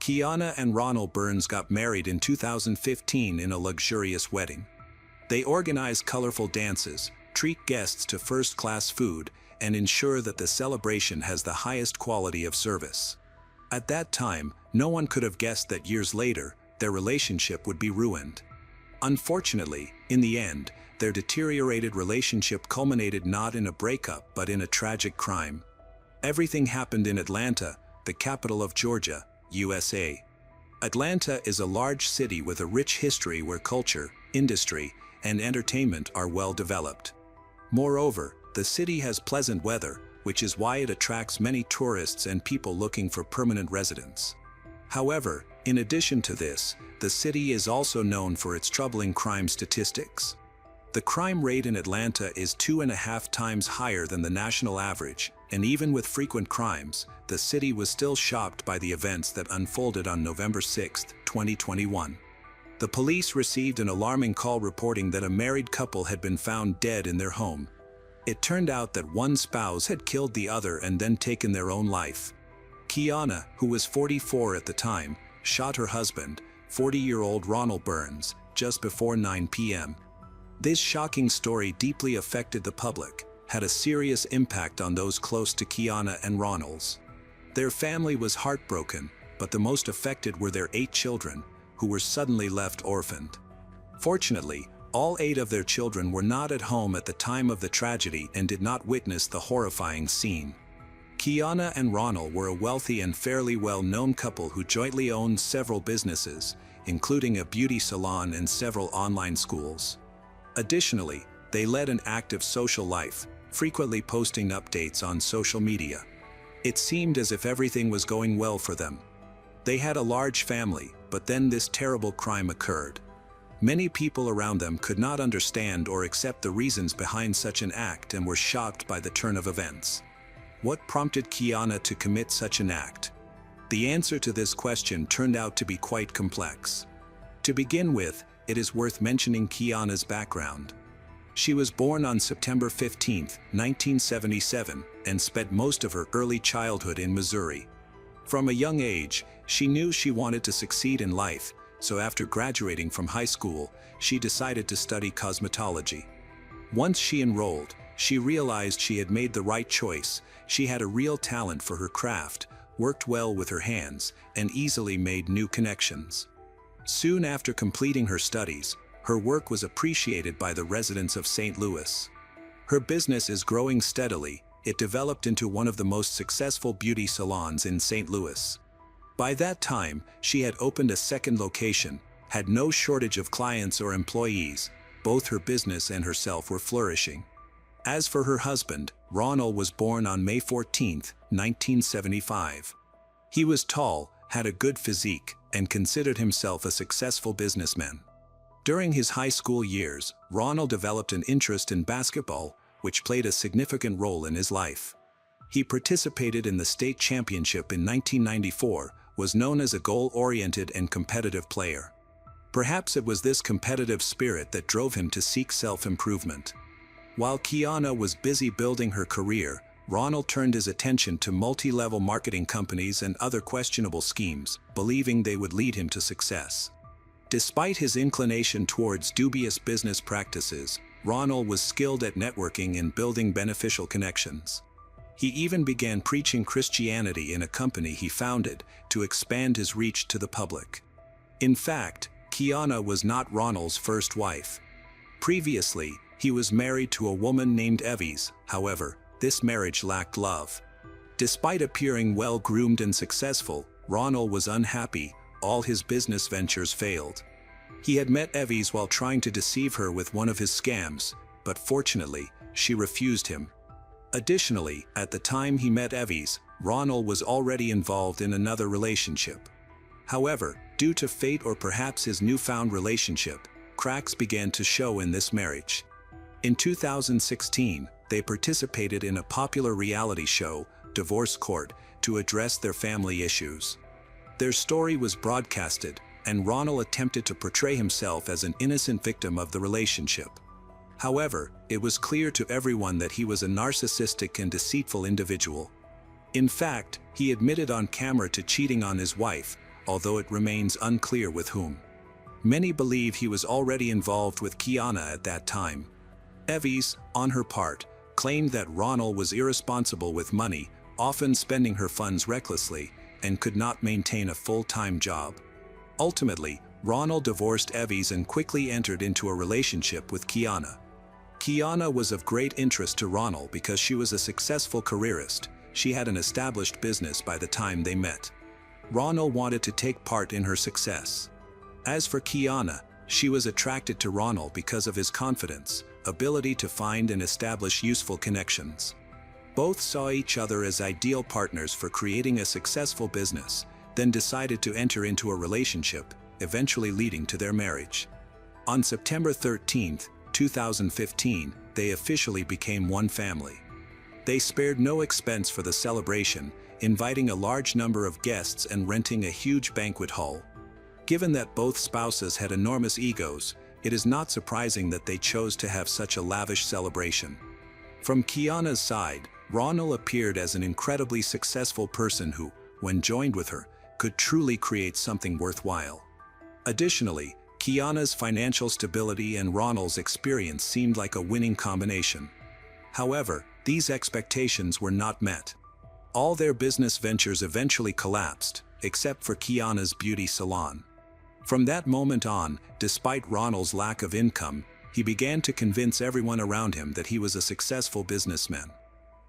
Keianna and Ronnell Burns got married in 2015 in a luxurious wedding. They organize colorful dances, treat guests to first-class food, and ensure that the celebration has the highest quality of service. At that time, no one could have guessed that years later, their relationship would be ruined. Unfortunately, in the end, their deteriorated relationship culminated not in a breakup but in a tragic crime. Everything happened in Atlanta, the capital of Georgia, USA. Atlanta is a large city with a rich history where culture, industry, and entertainment are well developed. Moreover, the city has pleasant weather, which is why it attracts many tourists and people looking for permanent residence. However, in addition to this, the city is also known for its troubling crime statistics. The crime rate in Atlanta is 2.5 times higher than the national average, and even with frequent crimes, the city was still shocked by the events that unfolded on November 6, 2021. The police received an alarming call reporting that a married couple had been found dead in their home. It turned out that one spouse had killed the other and then taken their own life. Keianna, who was 44 at the time, shot her husband, 40-year-old Ronnell Burns, just before 9 p.m. This shocking story deeply affected the public, had a serious impact on those close to Keianna and Ronnell's. Their family was heartbroken, but the most affected were their 8 children, who were suddenly left orphaned. Fortunately, all 8 of their children were not at home at the time of the tragedy and did not witness the horrifying scene. Keianna and Ronnell were a wealthy and fairly well-known couple who jointly owned several businesses, including a beauty salon and several online schools. Additionally, they led an active social life, frequently posting updates on social media. It seemed as if everything was going well for them. They had a large family, but then this terrible crime occurred. Many people around them could not understand or accept the reasons behind such an act and were shocked by the turn of events. What prompted Keianna to commit such an act? The answer to this question turned out to be quite complex. To begin with, it is worth mentioning Keianna's background. She was born on September 15, 1977, and spent most of her early childhood in Missouri. From a young age, she knew she wanted to succeed in life, so after graduating from high school, she decided to study cosmetology. Once she enrolled, she realized she had made the right choice. She had a real talent for her craft, worked well with her hands, and easily made new connections. Soon after completing her studies, her work was appreciated by the residents of St. Louis. Her business is growing steadily. It developed into one of the most successful beauty salons in St. Louis. By that time, she had opened a second location, had no shortage of clients or employees. Both her business and herself were flourishing. As for her husband, Ronnell was born on May 14, 1975. He was tall, had a good physique, and considered himself a successful businessman. During his high school years, Ronnell developed an interest in basketball, which played a significant role in his life. He participated in the state championship in 1994, was known as a goal-oriented and competitive player. Perhaps it was this competitive spirit that drove him to seek self-improvement. While Keianna was busy building her career, Ronnell turned his attention to multi-level marketing companies and other questionable schemes, believing they would lead him to success. Despite his inclination towards dubious business practices, Ronnell was skilled at networking and building beneficial connections. He even began preaching Christianity in a company he founded to expand his reach to the public. In fact, Keianna was not Ronnell's first wife. Previously, he was married to a woman named Evie. However, this marriage lacked love. Despite appearing well-groomed and successful, Ronnell was unhappy. All his business ventures failed. He had met Evie while trying to deceive her with one of his scams, but fortunately, she refused him. Additionally, at the time he met Evie, Ronnell was already involved in another relationship. However, due to fate or perhaps his newfound relationship, cracks began to show in this marriage. In 2016, they participated in a popular reality show, Divorce Court, to address their family issues. Their story was broadcasted, and Ronnell attempted to portray himself as an innocent victim of the relationship. However, it was clear to everyone that he was a narcissistic and deceitful individual. In fact, he admitted on camera to cheating on his wife, although it remains unclear with whom. Many believe he was already involved with Keianna at that time. Evies, on her part, claimed that Ronnell was irresponsible with money, often spending her funds recklessly, and could not maintain a full-time job. Ultimately, Ronnell divorced Evies and quickly entered into a relationship with Keianna. Keianna was of great interest to Ronnell because she was a successful careerist. She had an established business by the time they met. Ronnell wanted to take part in her success. As for Keianna, she was attracted to Ronnell because of his confidence, ability to find and establish useful connections. Both saw each other as ideal partners for creating a successful business, then decided to enter into a relationship, eventually leading to their marriage. On September 13, 2015, they officially became one family. They spared no expense for the celebration, inviting a large number of guests and renting a huge banquet hall. Given that both spouses had enormous egos, it is not surprising that they chose to have such a lavish celebration. From Keianna's side, Ronnell appeared as an incredibly successful person who, when joined with her, could truly create something worthwhile. Additionally, Keianna's financial stability and Ronnell's experience seemed like a winning combination. However, these expectations were not met. All their business ventures eventually collapsed, except for Keianna's beauty salon. From that moment on, despite Ronnell's lack of income, he began to convince everyone around him that he was a successful businessman.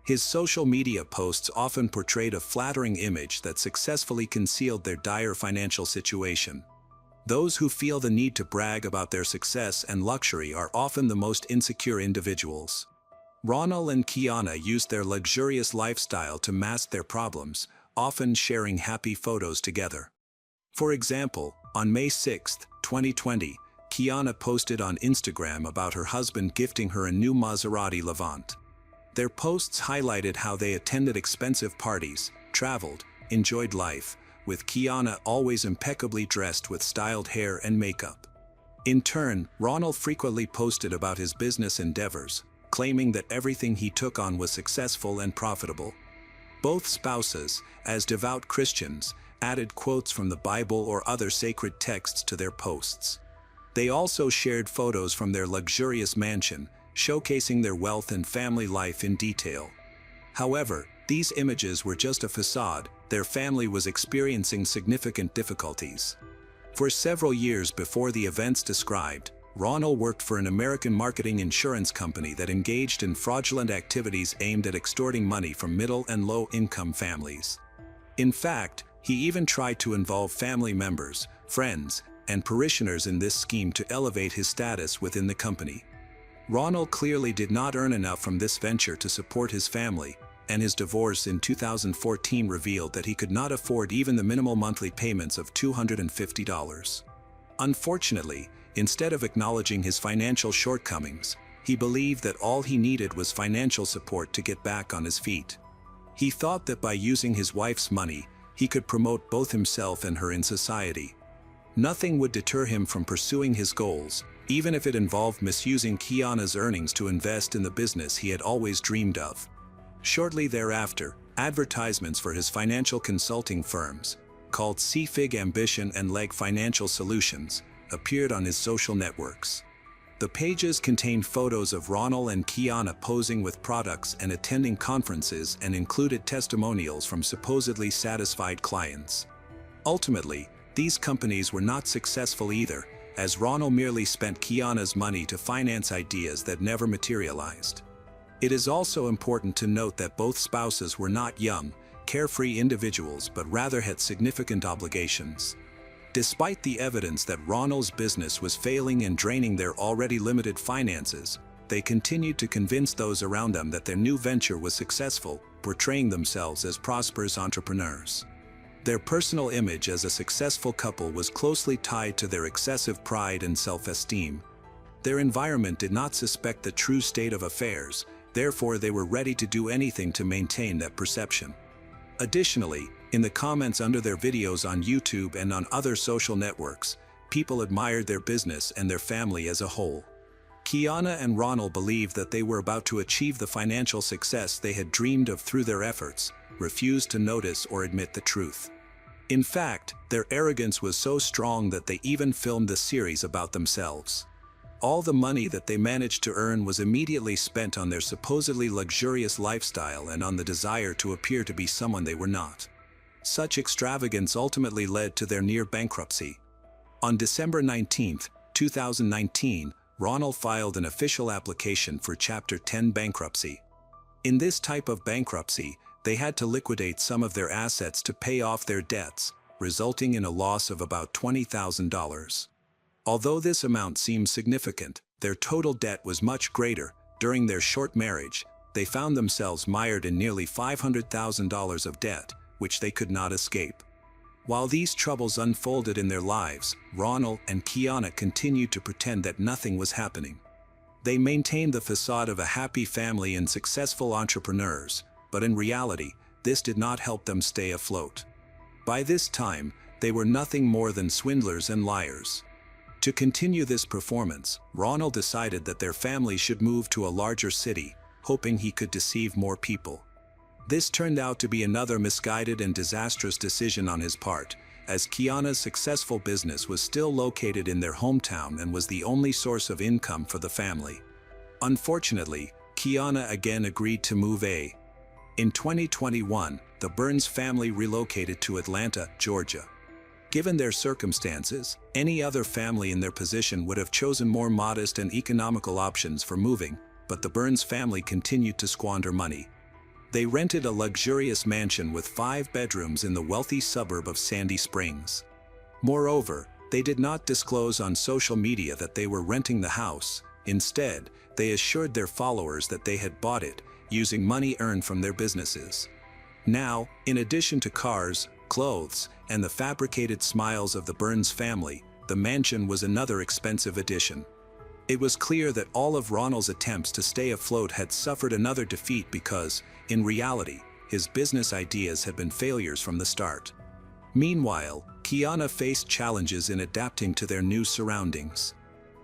His social media posts often portrayed a flattering image that successfully concealed their dire financial situation. Those who feel the need to brag about their success and luxury are often the most insecure individuals. Ronnell and Keianna used their luxurious lifestyle to mask their problems, often sharing happy photos together. For example, on May 6, 2020, Keianna posted on Instagram about her husband gifting her a new Maserati Levante. Their posts highlighted how they attended expensive parties, traveled, enjoyed life, with Keianna always impeccably dressed with styled hair and makeup. In turn, Ronnell frequently posted about his business endeavors, claiming that everything he took on was successful and profitable. Both spouses, as devout Christians, added quotes from the Bible or other sacred texts to their posts. They also shared photos from their luxurious mansion, showcasing their wealth and family life in detail. However, these images were just a facade. Their family was experiencing significant difficulties. For several years before the events described, Ronnell worked for an American marketing insurance company that engaged in fraudulent activities aimed at extorting money from middle and low-income families. In fact, he even tried to involve family members, friends, and parishioners in this scheme to elevate his status within the company. Ronnell clearly did not earn enough from this venture to support his family, and his divorce in 2014 revealed that he could not afford even the minimal monthly payments of $250. Unfortunately, instead of acknowledging his financial shortcomings, he believed that all he needed was financial support to get back on his feet. He thought that by using his wife's money, he could promote both himself and her in society. Nothing would deter him from pursuing his goals, even if it involved misusing Keianna's earnings to invest in the business he had always dreamed of. Shortly thereafter, advertisements for his financial consulting firms, called CFIG Ambition and Leg Financial Solutions, appeared on his social networks. The pages contained photos of Ronnell and Keianna posing with products and attending conferences and included testimonials from supposedly satisfied clients. Ultimately, these companies were not successful either, as Ronnell merely spent Keianna's money to finance ideas that never materialized. It is also important to note that both spouses were not young, carefree individuals but rather had significant obligations. Despite the evidence that Ronnell's business was failing and draining their already limited finances, they continued to convince those around them that their new venture was successful, portraying themselves as prosperous entrepreneurs. Their personal image as a successful couple was closely tied to their excessive pride and self-esteem. Their environment did not suspect the true state of affairs, therefore they were ready to do anything to maintain that perception. Additionally, in the comments under their videos on YouTube and on other social networks, people admired their business and their family as a whole. Keianna and Ronnell believed that they were about to achieve the financial success they had dreamed of through their efforts, refused to notice or admit the truth. In fact, their arrogance was so strong that they even filmed the series about themselves. All the money that they managed to earn was immediately spent on their supposedly luxurious lifestyle and on the desire to appear to be someone they were not. Such extravagance ultimately led to their near bankruptcy. On December 19, 2019, Ronnell filed an official application for Chapter 10 bankruptcy. In this type of bankruptcy, they had to liquidate some of their assets to pay off their debts, resulting in a loss of about $20,000. Although this amount seems significant, their total debt was much greater. During their short marriage, they found themselves mired in nearly $500,000 of debt, which they could not escape. While these troubles unfolded in their lives, Ronnell and Keianna continued to pretend that nothing was happening. They maintained the facade of a happy family and successful entrepreneurs, but in reality, this did not help them stay afloat. By this time, they were nothing more than swindlers and liars. To continue this performance, Ronnell decided that their family should move to a larger city, hoping he could deceive more people. This turned out to be another misguided and disastrous decision on his part, as Keianna's successful business was still located in their hometown and was the only source of income for the family. Unfortunately, Keianna again agreed to move. In 2021, the Burns family relocated to Atlanta, Georgia. Given their circumstances, any other family in their position would have chosen more modest and economical options for moving, but the Burns family continued to squander money. They rented a luxurious mansion with 5 bedrooms in the wealthy suburb of Sandy Springs. Moreover, they did not disclose on social media that they were renting the house. Instead, they assured their followers that they had bought it, using money earned from their businesses. Now, in addition to cars, clothes, and the fabricated smiles of the Burns family, the mansion was another expensive addition. It was clear that all of Ronnell's attempts to stay afloat had suffered another defeat because, in reality, his business ideas had been failures from the start. Meanwhile, Keianna faced challenges in adapting to their new surroundings.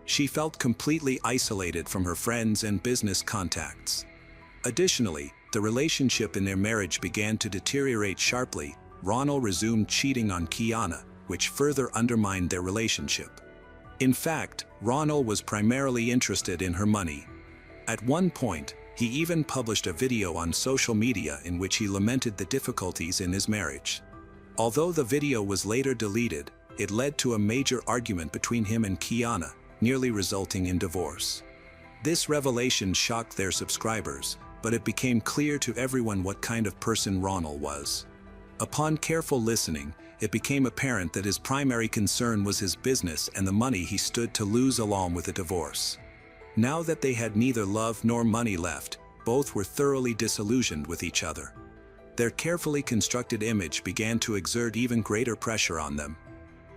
She felt completely isolated from her friends and business contacts. Additionally, the relationship in their marriage began to deteriorate sharply. Ronnell resumed cheating on Keianna, which further undermined their relationship. In fact, Ronnell was primarily interested in her money. At one point, he even published a video on social media in which he lamented the difficulties in his marriage. Although the video was later deleted, it led to a major argument between him and Keianna, nearly resulting in divorce. This revelation shocked their subscribers, but it became clear to everyone what kind of person Ronnell was. Upon careful listening, it became apparent that his primary concern was his business and the money he stood to lose along with a divorce. Now that they had neither love nor money left, both were thoroughly disillusioned with each other. Their carefully constructed image began to exert even greater pressure on them.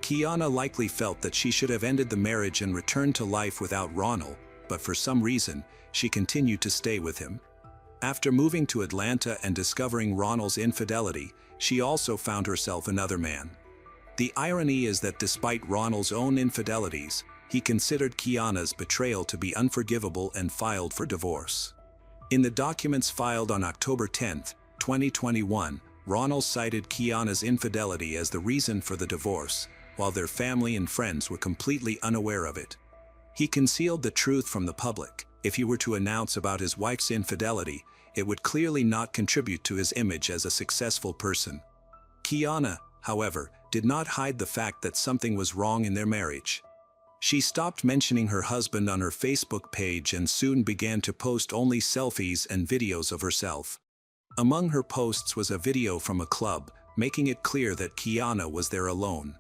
Keianna likely felt that she should have ended the marriage and returned to life without Ronnell, but for some reason, she continued to stay with him. After moving to Atlanta and discovering Ronnell's infidelity, she also found herself another man. The irony is that despite Ronnell's own infidelities, he considered Keianna's betrayal to be unforgivable and filed for divorce. In the documents filed on October 10, 2021, Ronnell cited Keianna's infidelity as the reason for the divorce, while their family and friends were completely unaware of it. He concealed the truth from the public. If he were to announce about his wife's infidelity, it would clearly not contribute to his image as a successful person. Keianna, however, did not hide the fact that something was wrong in their marriage. She stopped mentioning her husband on her Facebook page and soon began to post only selfies and videos of herself. Among her posts was a video from a club, making it clear that Keianna was there alone.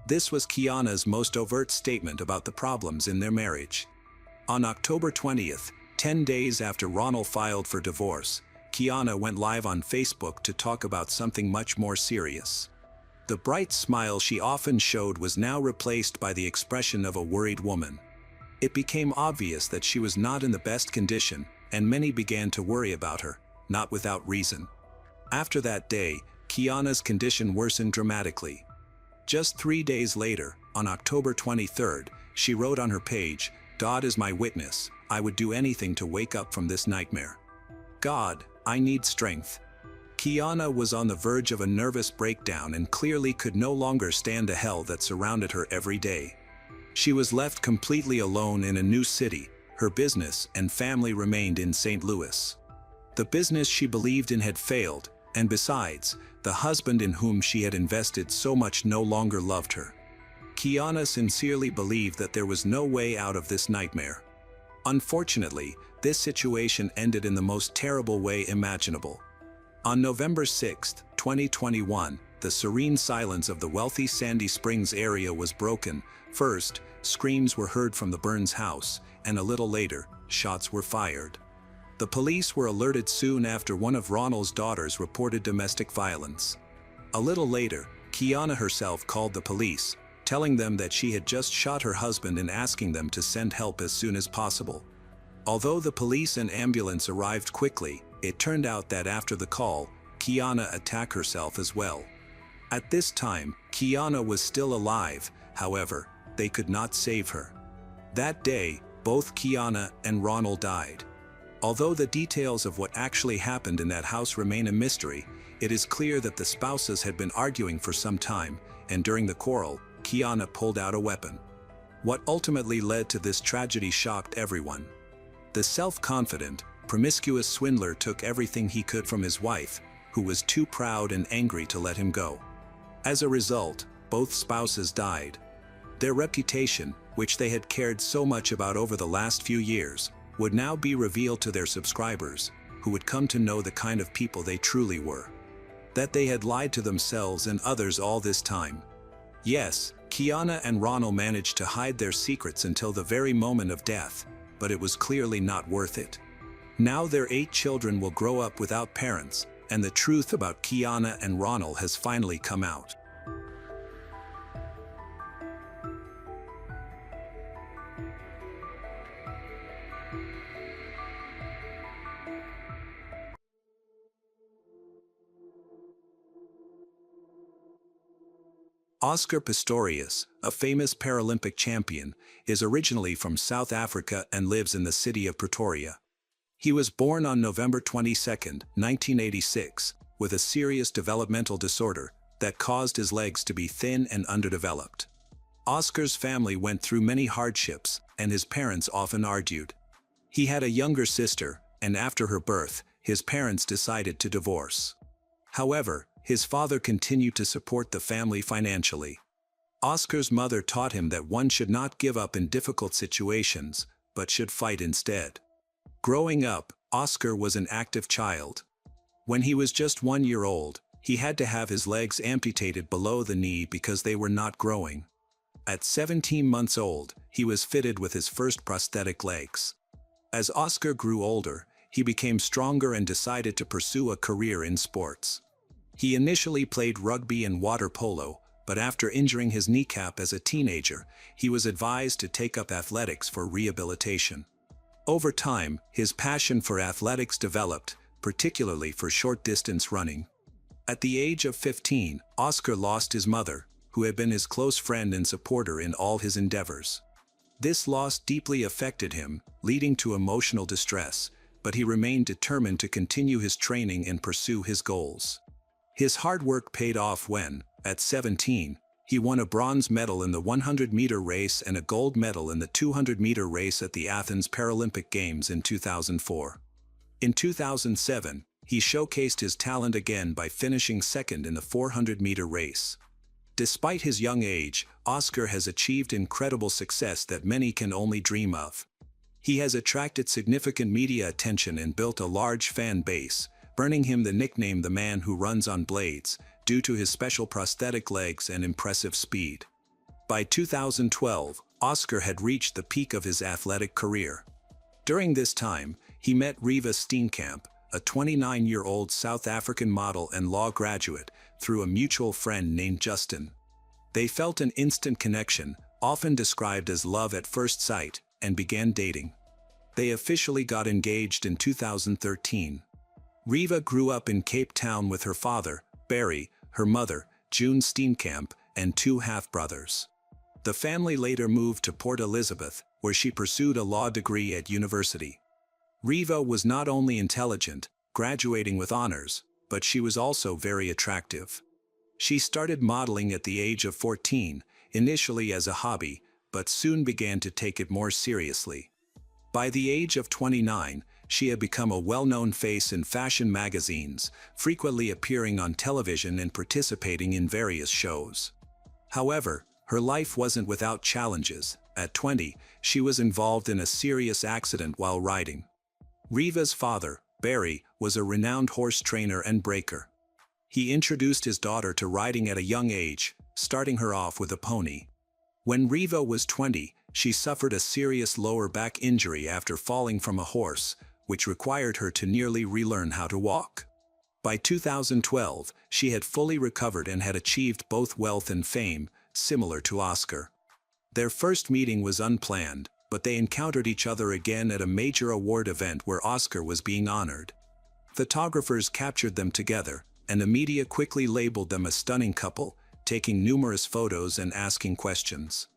This was Keianna's most overt statement about the problems in their marriage. On October 20th, 10 days after Ronnell filed for divorce, Keianna went live on Facebook to talk about something much more serious. The bright smile she often showed was now replaced by the expression of a worried woman. It became obvious that she was not in the best condition, and many began to worry about her, not without reason. After that day, Keianna's condition worsened dramatically. Just 3 days later, on October 23rd, she wrote on her page, "God is my witness, I would do anything to wake up from this nightmare. God, I need strength." Keianna was on the verge of a nervous breakdown and clearly could no longer stand the hell that surrounded her every day. She was left completely alone in a new city. Her business and family remained in St. Louis. The business she believed in had failed, and besides, the husband in whom she had invested so much no longer loved her. Keianna sincerely believed that there was no way out of this nightmare. Unfortunately, this situation ended in the most terrible way imaginable. On November 6, 2021, the serene silence of the wealthy Sandy Springs area was broken. First, screams were heard from the Burns house, and a little later, shots were fired. The police were alerted soon after one of Ronnell's daughters reported domestic violence. A little later, Keianna herself called the police, telling them that she had just shot her husband and asking them to send help as soon as possible. Although the police and ambulance arrived quickly, it turned out that after the call, Keianna attacked herself as well. At this time, Keianna was still alive, however, they could not save her. That day, both Keianna and Ronnell died. Although the details of what actually happened in that house remain a mystery, it is clear that the spouses had been arguing for some time, and during the quarrel, Keianna pulled out a weapon. What ultimately led to this tragedy shocked everyone. The self-confident, promiscuous swindler took everything he could from his wife, who was too proud and angry to let him go. As a result, both spouses died. Their reputation, which they had cared so much about over the last few years, would now be revealed to their subscribers, who would come to know the kind of people they truly were. That they had lied to themselves and others all this time. Yes, Keianna and Ronnell managed to hide their secrets until the very moment of death, but it was clearly not worth it. Now their 8 children will grow up without parents, and the truth about Keianna and Ronnell has finally come out. Oscar Pistorius, a famous Paralympic champion, is originally from South Africa and lives in the city of Pretoria. He was born on November 22, 1986, with a serious developmental disorder that caused his legs to be thin and underdeveloped. Oscar's family went through many hardships, and his parents often argued. He had a younger sister, and after her birth, his parents decided to divorce. However, his father continued to support the family financially. Oscar's mother taught him that one should not give up in difficult situations, but should fight instead. Growing up, Oscar was an active child. When he was just 1 year old, he had to have his legs amputated below the knee because they were not growing. At 17 months old, he was fitted with his first prosthetic legs. As Oscar grew older, he became stronger and decided to pursue a career in sports. He initially played rugby and water polo, but after injuring his kneecap as a teenager, he was advised to take up athletics for rehabilitation. Over time, his passion for athletics developed, particularly for short-distance running. At the age of 15, Oscar lost his mother, who had been his close friend and supporter in all his endeavors. This loss deeply affected him, leading to emotional distress, but he remained determined to continue his training and pursue his goals. His hard work paid off when, at 17, he won a bronze medal in the 100-meter race and a gold medal in the 200-meter race at the Athens Paralympic Games in 2004. In 2007, he showcased his talent again by finishing second in the 400-meter race. Despite his young age, Oscar has achieved incredible success that many can only dream of. He has attracted significant media attention and built a large fan base, earning him the nickname "the man who runs on blades," due to his special prosthetic legs and impressive speed. By 2012, Oscar had reached the peak of his athletic career. During this time, he met Riva Steenkamp, a 29-year-old South African model and law graduate, through a mutual friend named Justin. They felt an instant connection, often described as love at first sight, and began dating. They officially got engaged in 2013. Riva grew up in Cape Town with her father, Barry, her mother, June Steenkamp, and 2 half-brothers. The family later moved to Port Elizabeth, where she pursued a law degree at university. Riva was not only intelligent, graduating with honors, but she was also very attractive. She started modeling at the age of 14, initially as a hobby, but soon began to take it more seriously. By the age of 29, she had become a well-known face in fashion magazines, frequently appearing on television and participating in various shows. However, her life wasn't without challenges. At 20, she was involved in a serious accident while riding. Riva's father, Barry, was a renowned horse trainer and breaker. He introduced his daughter to riding at a young age, starting her off with a pony. When Riva was 20, she suffered a serious lower back injury after falling from a horse, which required her to nearly relearn how to walk. By 2012, she had fully recovered and had achieved both wealth and fame, similar to Oscar. Their first meeting was unplanned, but they encountered each other again at a major award event where Oscar was being honored. Photographers captured them together, and the media quickly labeled them a stunning couple, taking numerous photos and asking questions.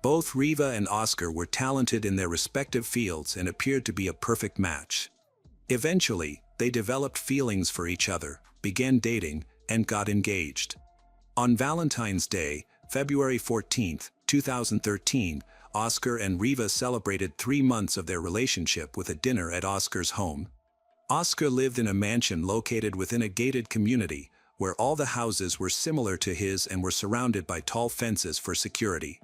Both Riva and Oscar were talented in their respective fields and appeared to be a perfect match. Eventually, they developed feelings for each other, began dating, and got engaged. On Valentine's Day, February 14, 2013, Oscar and Riva celebrated 3 months of their relationship with a dinner at Oscar's home. Oscar lived in a mansion located within a gated community, where all the houses were similar to his and were surrounded by tall fences for security.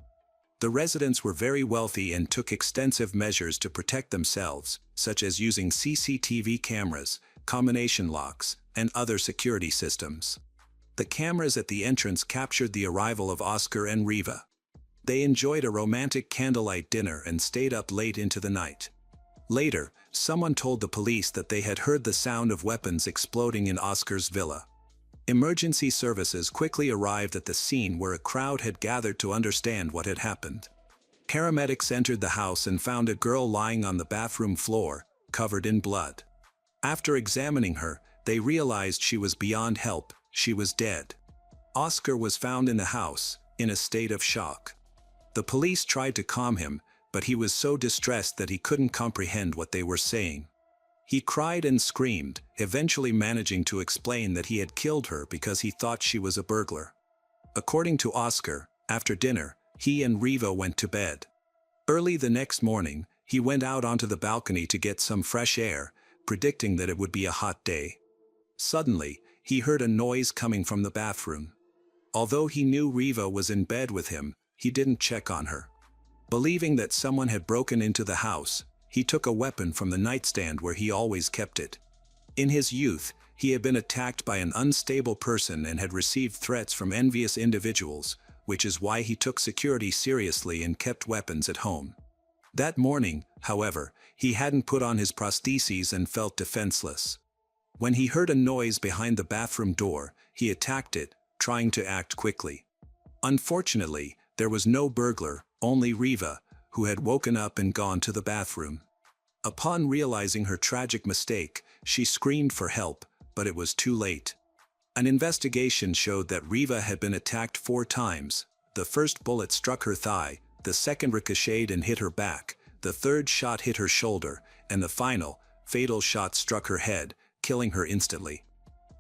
The residents were very wealthy and took extensive measures to protect themselves, such as using CCTV cameras, combination locks, and other security systems. The cameras at the entrance captured the arrival of Oscar and Riva. They enjoyed a romantic candlelight dinner and stayed up late into the night. Later, someone told the police that they had heard the sound of weapons exploding in Oscar's villa. Emergency services quickly arrived at the scene where a crowd had gathered to understand what had happened. Paramedics entered the house and found a girl lying on the bathroom floor, covered in blood. After examining her, they realized she was beyond help. She was dead. Oscar was found in the house, in a state of shock. The police tried to calm him, but he was so distressed that he couldn't comprehend what they were saying. He cried and screamed, eventually managing to explain that he had killed her because he thought she was a burglar. According to Oscar, after dinner, he and Riva went to bed. Early the next morning, he went out onto the balcony to get some fresh air, predicting that it would be a hot day. Suddenly, he heard a noise coming from the bathroom. Although he knew Riva was in bed with him, he didn't check on her. Believing that someone had broken into the house, he took a weapon from the nightstand where he always kept it. In his youth, he had been attacked by an unstable person and had received threats from envious individuals, which is why he took security seriously and kept weapons at home. That morning, however, he hadn't put on his prostheses and felt defenseless. When he heard a noise behind the bathroom door, he attacked it, trying to act quickly. Unfortunately, there was no burglar, only Riva, who had woken up and gone to the bathroom. Upon realizing her tragic mistake, she screamed for help, but it was too late. An investigation showed that Riva had been attacked 4 times. The first bullet struck her thigh, the second ricocheted and hit her back, the third shot hit her shoulder, and the final, fatal shot struck her head, killing her instantly.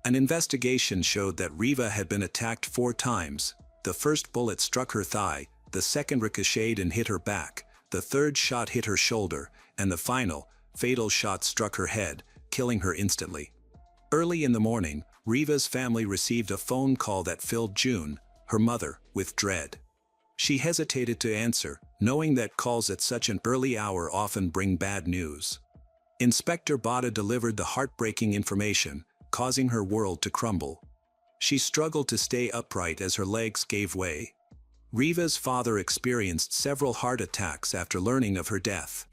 An investigation showed that Riva had been attacked 4 times. The first bullet struck her thigh, the second ricocheted and hit her back, the third shot hit her shoulder, and the final, fatal shot struck her head, killing her instantly. Early in the morning, Riva's family received a phone call that filled June, her mother, with dread. She hesitated to answer, knowing that calls at such an early hour often bring bad news. Inspector Bada delivered the heartbreaking information, causing her world to crumble. She struggled to stay upright as her legs gave way. Riva's father experienced several heart attacks after learning of her death.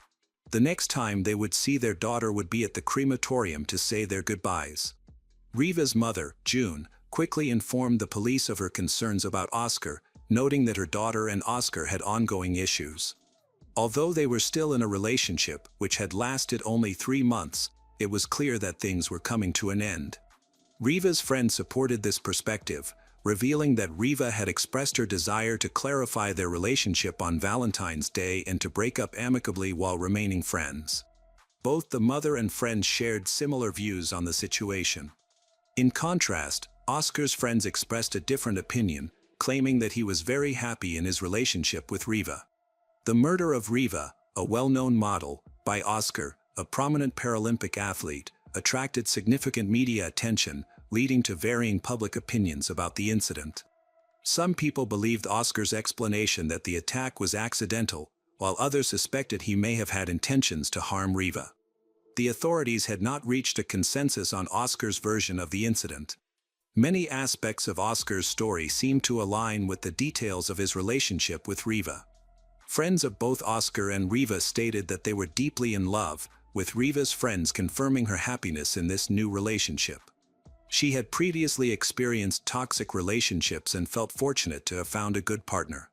The next time they would see their daughter would be at the crematorium to say their goodbyes. Riva's mother, June, quickly informed the police of her concerns about Oscar, noting that her daughter and Oscar had ongoing issues. Although they were still in a relationship, which had lasted only 3 months, it was clear that things were coming to an end. Riva's friend supported this perspective, revealing that Riva had expressed her desire to clarify their relationship on Valentine's Day and to break up amicably while remaining friends. Both the mother and friend shared similar views on the situation. In contrast, Oscar's friends expressed a different opinion, claiming that he was very happy in his relationship with Riva. The murder of Riva, a well-known model, by Oscar, a prominent Paralympic athlete, attracted significant media attention, leading to varying public opinions about the incident. Some people believed Oscar's explanation that the attack was accidental, while others suspected he may have had intentions to harm Riva. The authorities had not reached a consensus on Oscar's version of the incident. Many aspects of Oscar's story seem to align with the details of his relationship with Riva. Friends of both Oscar and Riva stated that they were deeply in love, with Riva's friends confirming her happiness in this new relationship. She had previously experienced toxic relationships and felt fortunate to have found a good partner.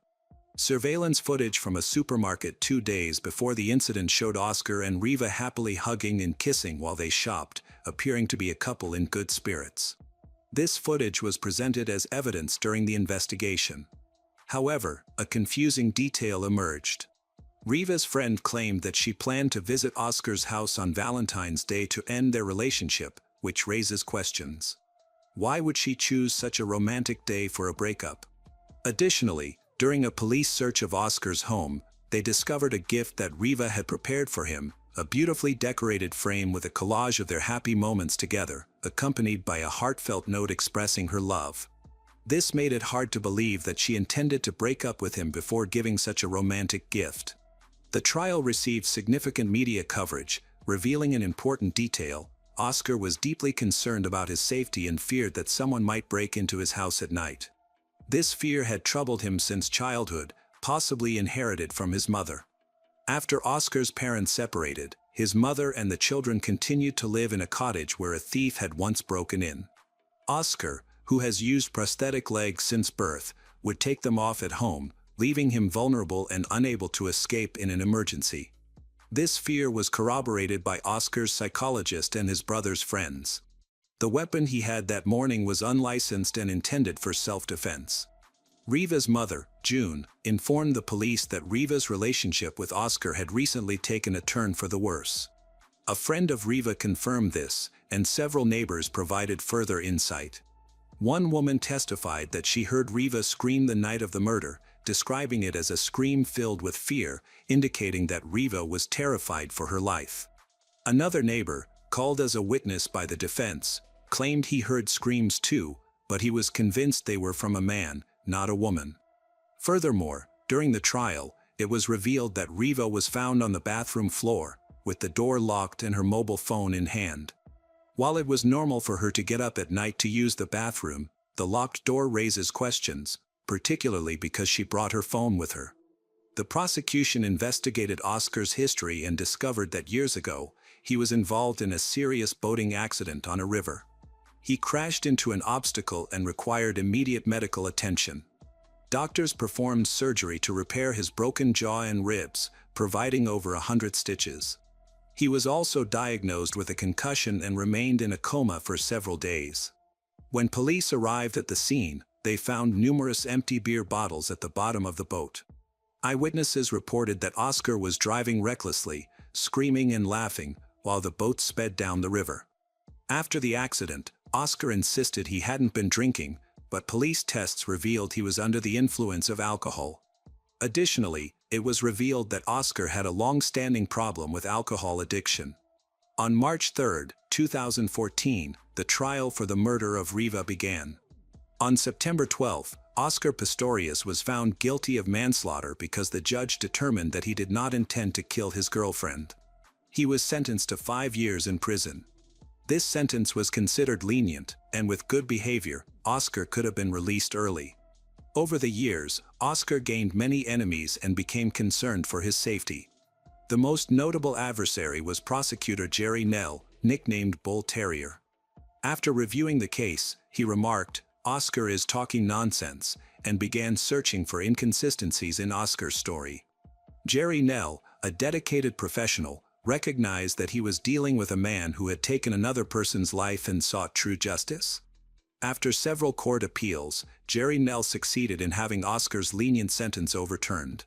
Surveillance footage from a supermarket 2 days before the incident showed Oscar and Riva happily hugging and kissing while they shopped, appearing to be a couple in good spirits. This footage was presented as evidence during the investigation. However, a confusing detail emerged. Riva's friend claimed that she planned to visit Oscar's house on Valentine's Day to end their relationship, which raises questions. Why would she choose such a romantic day for a breakup? Additionally, during a police search of Oscar's home, they discovered a gift that Riva had prepared for him, a beautifully decorated frame with a collage of their happy moments together, accompanied by a heartfelt note expressing her love. This made it hard to believe that she intended to break up with him before giving such a romantic gift. The trial received significant media coverage, revealing an important detail. Oscar was deeply concerned about his safety and feared that someone might break into his house at night. This fear had troubled him since childhood, possibly inherited from his mother. After Oscar's parents separated, his mother and the children continued to live in a cottage where a thief had once broken in. Oscar, who has used prosthetic legs since birth, would take them off at home, leaving him vulnerable and unable to escape in an emergency. This fear was corroborated by Oscar's psychologist and his brother's friends. The weapon he had that morning was unlicensed and intended for self-defense. Riva's mother, June, informed the police that Riva's relationship with Oscar had recently taken a turn for the worse. A friend of Riva confirmed this, and several neighbors provided further insight. One woman testified that she heard Riva scream the night of the murder, describing it as a scream filled with fear, indicating that Riva was terrified for her life. Another neighbor, called as a witness by the defense, claimed he heard screams too, but he was convinced they were from a man, not a woman. Furthermore, during the trial, it was revealed that Riva was found on the bathroom floor, with the door locked and her mobile phone in hand. While it was normal for her to get up at night to use the bathroom, the locked door raises questions, particularly because she brought her phone with her. The prosecution investigated Oscar's history and discovered that years ago, he was involved in a serious boating accident on a river. He crashed into an obstacle and required immediate medical attention. Doctors performed surgery to repair his broken jaw and ribs, providing over 100 stitches. He was also diagnosed with a concussion and remained in a coma for several days. When police arrived at the scene, they found numerous empty beer bottles at the bottom of the boat. Eyewitnesses reported that Oscar was driving recklessly, screaming and laughing, while the boat sped down the river. After the accident, Oscar insisted he hadn't been drinking, but police tests revealed he was under the influence of alcohol. Additionally, it was revealed that Oscar had a long-standing problem with alcohol addiction. On March 3, 2014, the trial for the murder of Riva began. On September 12, Oscar Pistorius was found guilty of manslaughter because the judge determined that he did not intend to kill his girlfriend. He was sentenced to 5 years in prison. This sentence was considered lenient, and with good behavior, Oscar could have been released early. Over the years, Oscar gained many enemies and became concerned for his safety. The most notable adversary was prosecutor Jerry Nell, nicknamed Bull Terrier. After reviewing the case, he remarked, "Oscar is talking nonsense," and began searching for inconsistencies in Oscar's story. Jerry Nell, a dedicated professional, recognized that he was dealing with a man who had taken another person's life and sought true justice. After several court appeals, Jerry Nell succeeded in having Oscar's lenient sentence overturned.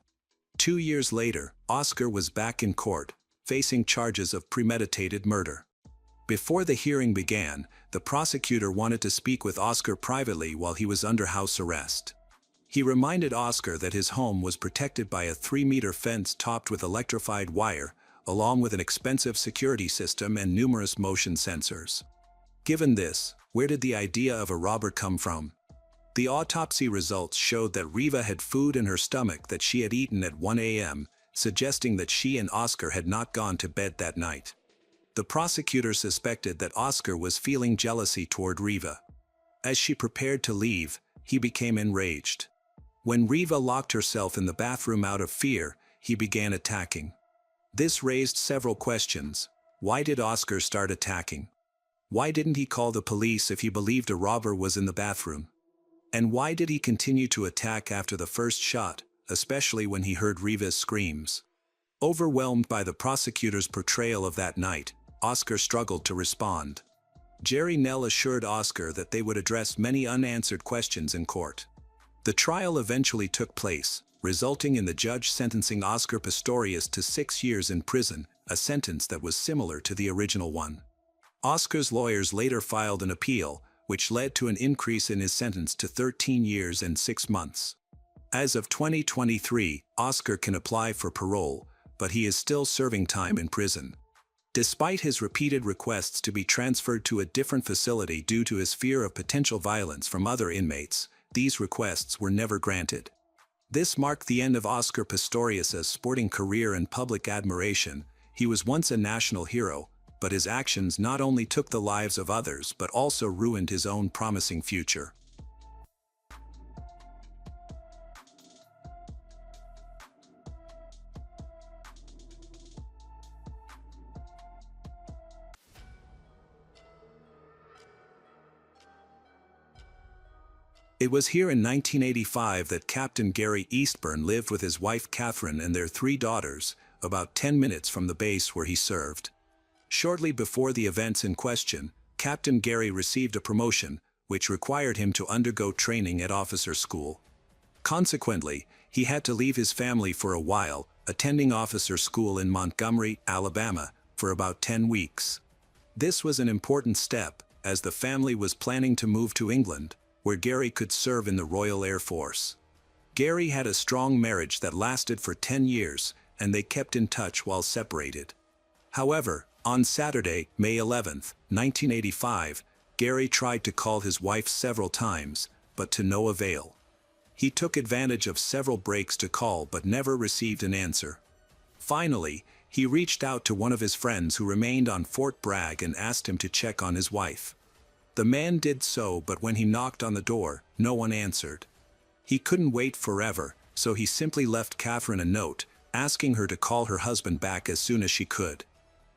2 years later, Oscar was back in court, facing charges of premeditated murder. Before the hearing began, the prosecutor wanted to speak with Oscar privately while he was under house arrest. He reminded Oscar that his home was protected by a 3-meter fence topped with electrified wire, along with an expensive security system and numerous motion sensors. Given this, where did the idea of a robber come from? The autopsy results showed that Riva had food in her stomach that she had eaten at 1 a.m., suggesting that she and Oscar had not gone to bed that night. The prosecutor suspected that Oscar was feeling jealousy toward Riva. As she prepared to leave, he became enraged. When Riva locked herself in the bathroom out of fear, he began attacking. This raised several questions. Why did Oscar start attacking? Why didn't he call the police if he believed a robber was in the bathroom? And why did he continue to attack after the first shot, especially when he heard Riva's screams? Overwhelmed by the prosecutor's portrayal of that night, Oscar struggled to respond. Jerry Nell assured Oscar that they would address many unanswered questions in court. The trial eventually took place, resulting in the judge sentencing Oscar Pistorius to 6 years in prison, a sentence that was similar to the original one. Oscar's lawyers later filed an appeal, which led to an increase in his sentence to 13 years and 6 months. As of 2023, Oscar can apply for parole, but he is still serving time in prison. Despite his repeated requests to be transferred to a different facility due to his fear of potential violence from other inmates, these requests were never granted. This marked the end of Oscar Pistorius' sporting career and public admiration. He was once a national hero, but his actions not only took the lives of others but also ruined his own promising future. It was here in 1985 that Captain Gary Eastburn lived with his wife Catherine and their 3 daughters, about 10 minutes from the base where he served. Shortly before the events in question, Captain Gary received a promotion, which required him to undergo training at officer school. Consequently, he had to leave his family for a while, attending officer school in Montgomery, Alabama, for about 10 weeks. This was an important step, as the family was planning to move to England, where Gary could serve in the Royal Air Force. Gary had a strong marriage that lasted for 10 years, and they kept in touch while separated. However, on Saturday, May 11, 1985, Gary tried to call his wife several times, but to no avail. He took advantage of several breaks to call but never received an answer. Finally, he reached out to one of his friends who remained on Fort Bragg and asked him to check on his wife. The man did so, but when he knocked on the door, no one answered. He couldn't wait forever, so he simply left Catherine a note, asking her to call her husband back as soon as she could.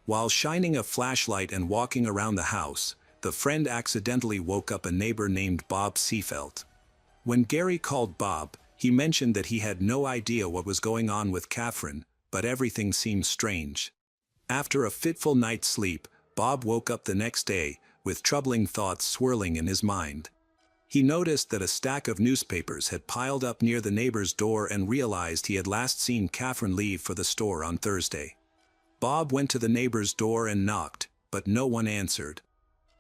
While shining a flashlight and walking around the house, the friend accidentally woke up a neighbor named Bob Seafelt. When Gary called Bob, he mentioned that he had no idea what was going on with Catherine, but everything seemed strange. After a fitful night's sleep, Bob woke up the next day, with troubling thoughts swirling in his mind. He noticed that a stack of newspapers had piled up near the neighbor's door and realized he had last seen Catherine leave for the store on Thursday. Bob went to the neighbor's door and knocked, but no one answered.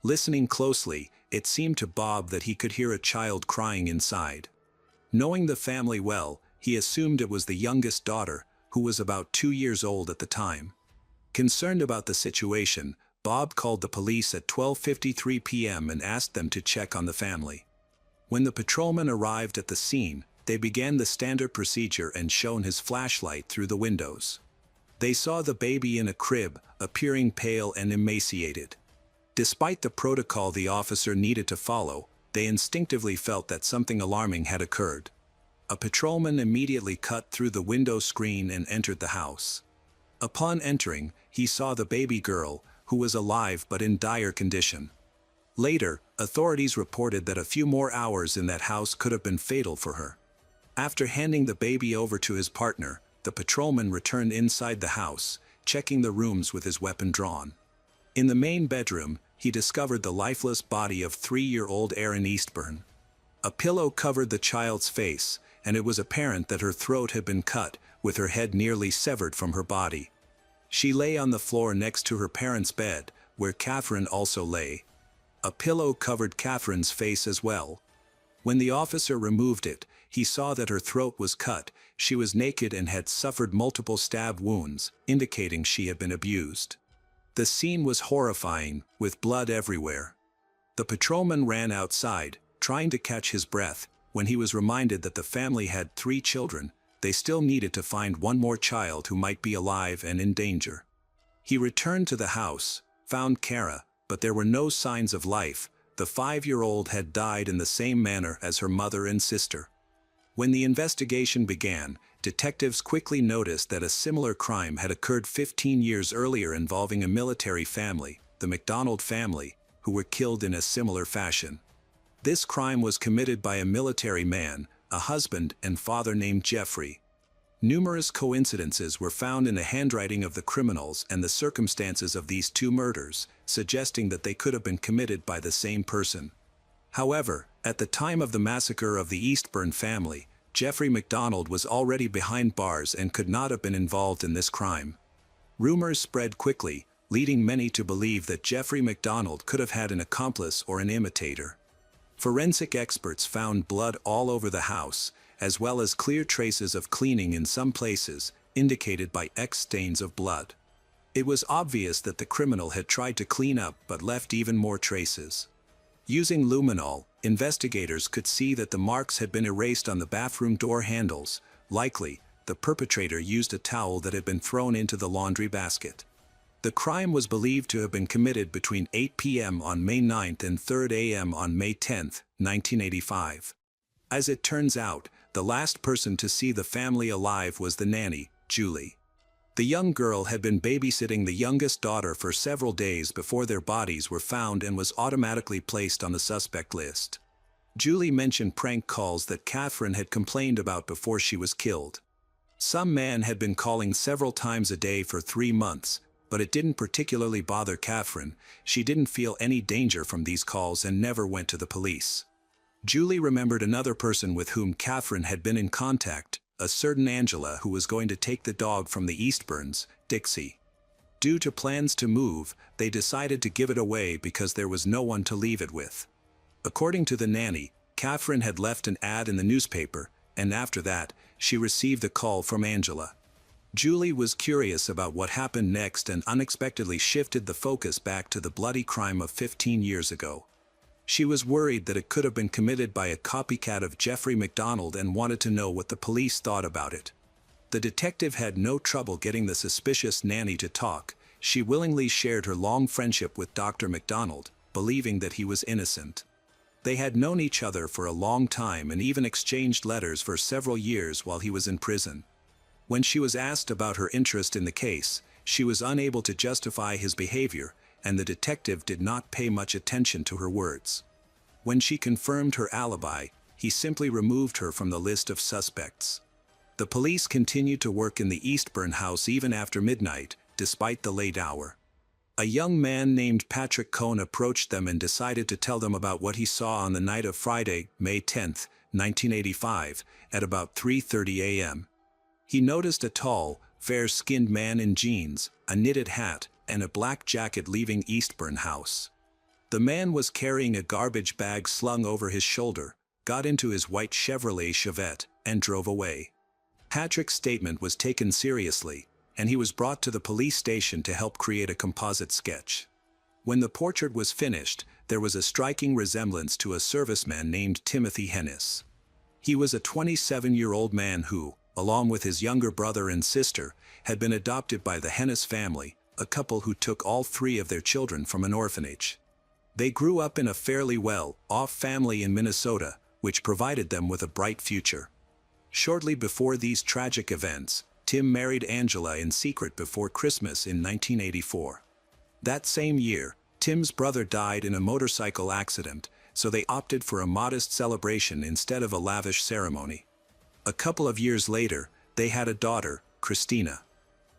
Listening closely, it seemed to Bob that he could hear a child crying inside. Knowing the family well, he assumed it was the youngest daughter, who was about 2 years old at the time. Concerned about the situation, Bob called the police at 12:53 p.m. and asked them to check on the family. When the patrolman arrived at the scene, they began the standard procedure and shone his flashlight through the windows. They saw the baby in a crib, appearing pale and emaciated. Despite the protocol the officer needed to follow, they instinctively felt that something alarming had occurred. A patrolman immediately cut through the window screen and entered the house. Upon entering, he saw the baby girl, who was alive but in dire condition. Later, authorities reported that a few more hours in that house could have been fatal for her. After handing the baby over to his partner, the patrolman returned inside the house, checking the rooms with his weapon drawn. In the main bedroom, he discovered the lifeless body of 3-year-old Erin Eastburn. A pillow covered the child's face, and it was apparent that her throat had been cut, with her head nearly severed from her body. She lay on the floor next to her parents' bed, where Catherine also lay. A pillow covered Catherine's face as well. When the officer removed it, he saw that her throat was cut, she was naked and had suffered multiple stab wounds, indicating she had been abused. The scene was horrifying, with blood everywhere. The patrolman ran outside, trying to catch his breath, when he was reminded that the family had 3 children. They still needed to find one more child who might be alive and in danger. He returned to the house, found Kara, but there were no signs of life. The 5-year-old had died in the same manner as her mother and sister. When the investigation began, detectives quickly noticed that a similar crime had occurred 15 years earlier involving a military family, the MacDonald family, who were killed in a similar fashion. This crime was committed by a military man, a husband and father named Jeffrey. Numerous coincidences were found in the handwriting of the criminals and the circumstances of these 2 murders, suggesting that they could have been committed by the same person. However, at the time of the massacre of the Eastburn family, Jeffrey MacDonald was already behind bars and could not have been involved in this crime. Rumors spread quickly, leading many to believe that Jeffrey MacDonald could have had an accomplice or an imitator. Forensic experts found blood all over the house, as well as clear traces of cleaning in some places, indicated by X stains of blood. It was obvious that the criminal had tried to clean up but left even more traces. Using luminol, investigators could see that the marks had been erased on the bathroom door handles. Likely, the perpetrator used a towel that had been thrown into the laundry basket. The crime was believed to have been committed between 8 p.m. on May 9 and 3 a.m. on May 10, 1985. As it turns out, the last person to see the family alive was the nanny, Julie. The young girl had been babysitting the youngest daughter for several days before their bodies were found and was automatically placed on the suspect list. Julie mentioned prank calls that Catherine had complained about before she was killed. Some man had been calling several times a day for 3 months, but it didn't particularly bother Catherine. She didn't feel any danger from these calls and never went to the police. Julie remembered another person with whom Catherine had been in contact, a certain Angela who was going to take the dog from the Eastburns, Dixie. Due to plans to move, they decided to give it away because there was no one to leave it with. According to the nanny, Catherine had left an ad in the newspaper, and after that, she received a call from Angela. Julie was curious about what happened next and unexpectedly shifted the focus back to the bloody crime of 15 years ago. She was worried that it could have been committed by a copycat of Jeffrey MacDonald and wanted to know what the police thought about it. The detective had no trouble getting the suspicious nanny to talk. She willingly shared her long friendship with Dr. MacDonald, believing that he was innocent. They had known each other for a long time and even exchanged letters for several years while he was in prison. When she was asked about her interest in the case, she was unable to justify his behavior, and the detective did not pay much attention to her words. When she confirmed her alibi, he simply removed her from the list of suspects. The police continued to work in the Eastburn house even after midnight, despite the late hour. A young man named Patrick Cohn approached them and decided to tell them about what he saw on the night of Friday, May 10, 1985, at about 3:30 a.m. He noticed a tall, fair-skinned man in jeans, a knitted hat, and a black jacket leaving Eastburn house. The man was carrying a garbage bag slung over his shoulder, got into his white Chevrolet Chevette, and drove away. Patrick's statement was taken seriously, and he was brought to the police station to help create a composite sketch. When the portrait was finished, there was a striking resemblance to a serviceman named Timothy Hennis. He was a 27-year-old man who, along with his younger brother and sister, had been adopted by the Hennis family, a couple who took all 3 of their children from an orphanage. They grew up in a fairly well-off family in Minnesota, which provided them with a bright future. Shortly before these tragic events, Tim married Angela in secret before Christmas in 1984. That same year, Tim's brother died in a motorcycle accident, so they opted for a modest celebration instead of a lavish ceremony. A couple of years later, they had a daughter, Christina.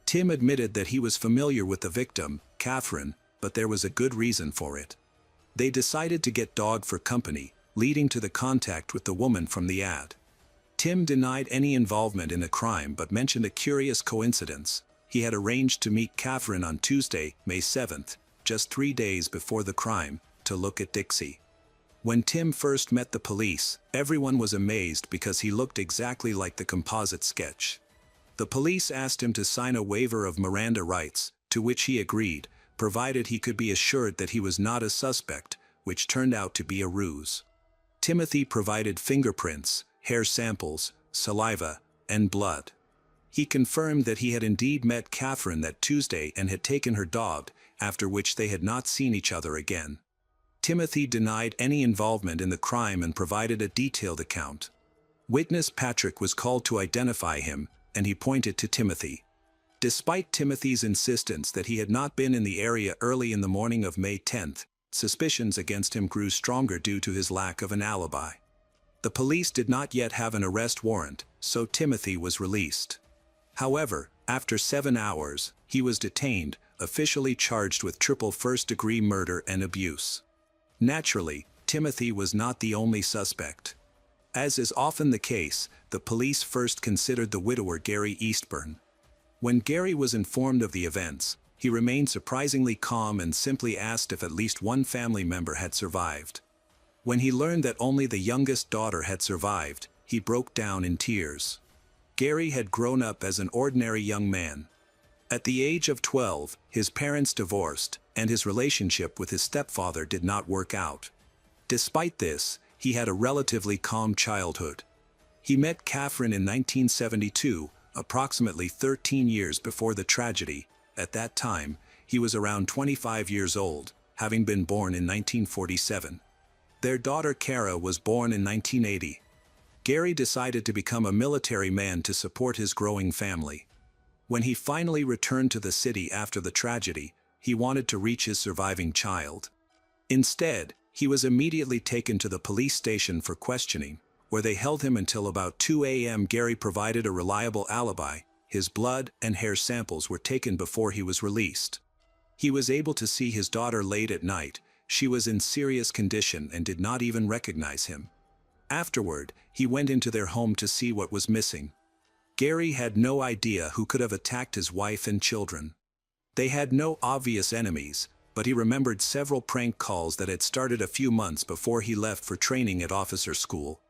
Tim admitted that he was familiar with the victim, Catherine, but there was a good reason for it. They decided to get dog for company, leading to the contact with the woman from the ad. Tim denied any involvement in the crime but mentioned a curious coincidence. He had arranged to meet Catherine on Tuesday, May 7th, just 3 days before the crime, to look at Dixie. When Tim first met the police, everyone was amazed because he looked exactly like the composite sketch. The police asked him to sign a waiver of Miranda rights, to which he agreed, provided he could be assured that he was not a suspect, which turned out to be a ruse. Timothy provided fingerprints, hair samples, saliva, and blood. He confirmed that he had indeed met Catherine that Tuesday and had taken her dog, after which they had not seen each other again. Timothy denied any involvement in the crime and provided a detailed account. Witness Patrick was called to identify him, and he pointed to Timothy. Despite Timothy's insistence that he had not been in the area early in the morning of May 10th, suspicions against him grew stronger due to his lack of an alibi. The police did not yet have an arrest warrant, so Timothy was released. However, after 7 hours, he was detained, officially charged with triple first-degree murder and abuse. Naturally, Timothy was not the only suspect. As is often the case, the police first considered the widower Gary Eastburn. When Gary was informed of the events, he remained surprisingly calm and simply asked if at least one family member had survived. When he learned that only the youngest daughter had survived, he broke down in tears. Gary had grown up as an ordinary young man. At the age of 12, his parents divorced, and his relationship with his stepfather did not work out. Despite this, he had a relatively calm childhood. He met Catherine in 1972, approximately 13 years before the tragedy. At that time, he was around 25 years old, having been born in 1947. Their daughter Kara was born in 1980. Gary decided to become a military man to support his growing family. When he finally returned to the city after the tragedy, he wanted to reach his surviving child. Instead, he was immediately taken to the police station for questioning, where they held him until about 2 a.m. Gary provided a reliable alibi. His blood and hair samples were taken before he was released. He was able to see his daughter late at night. She was in serious condition and did not even recognize him. Afterward, he went into their home to see what was missing. Gary had no idea who could have attacked his wife and children. They had no obvious enemies, but he remembered several prank calls that had started a few months before he left for training at officer school.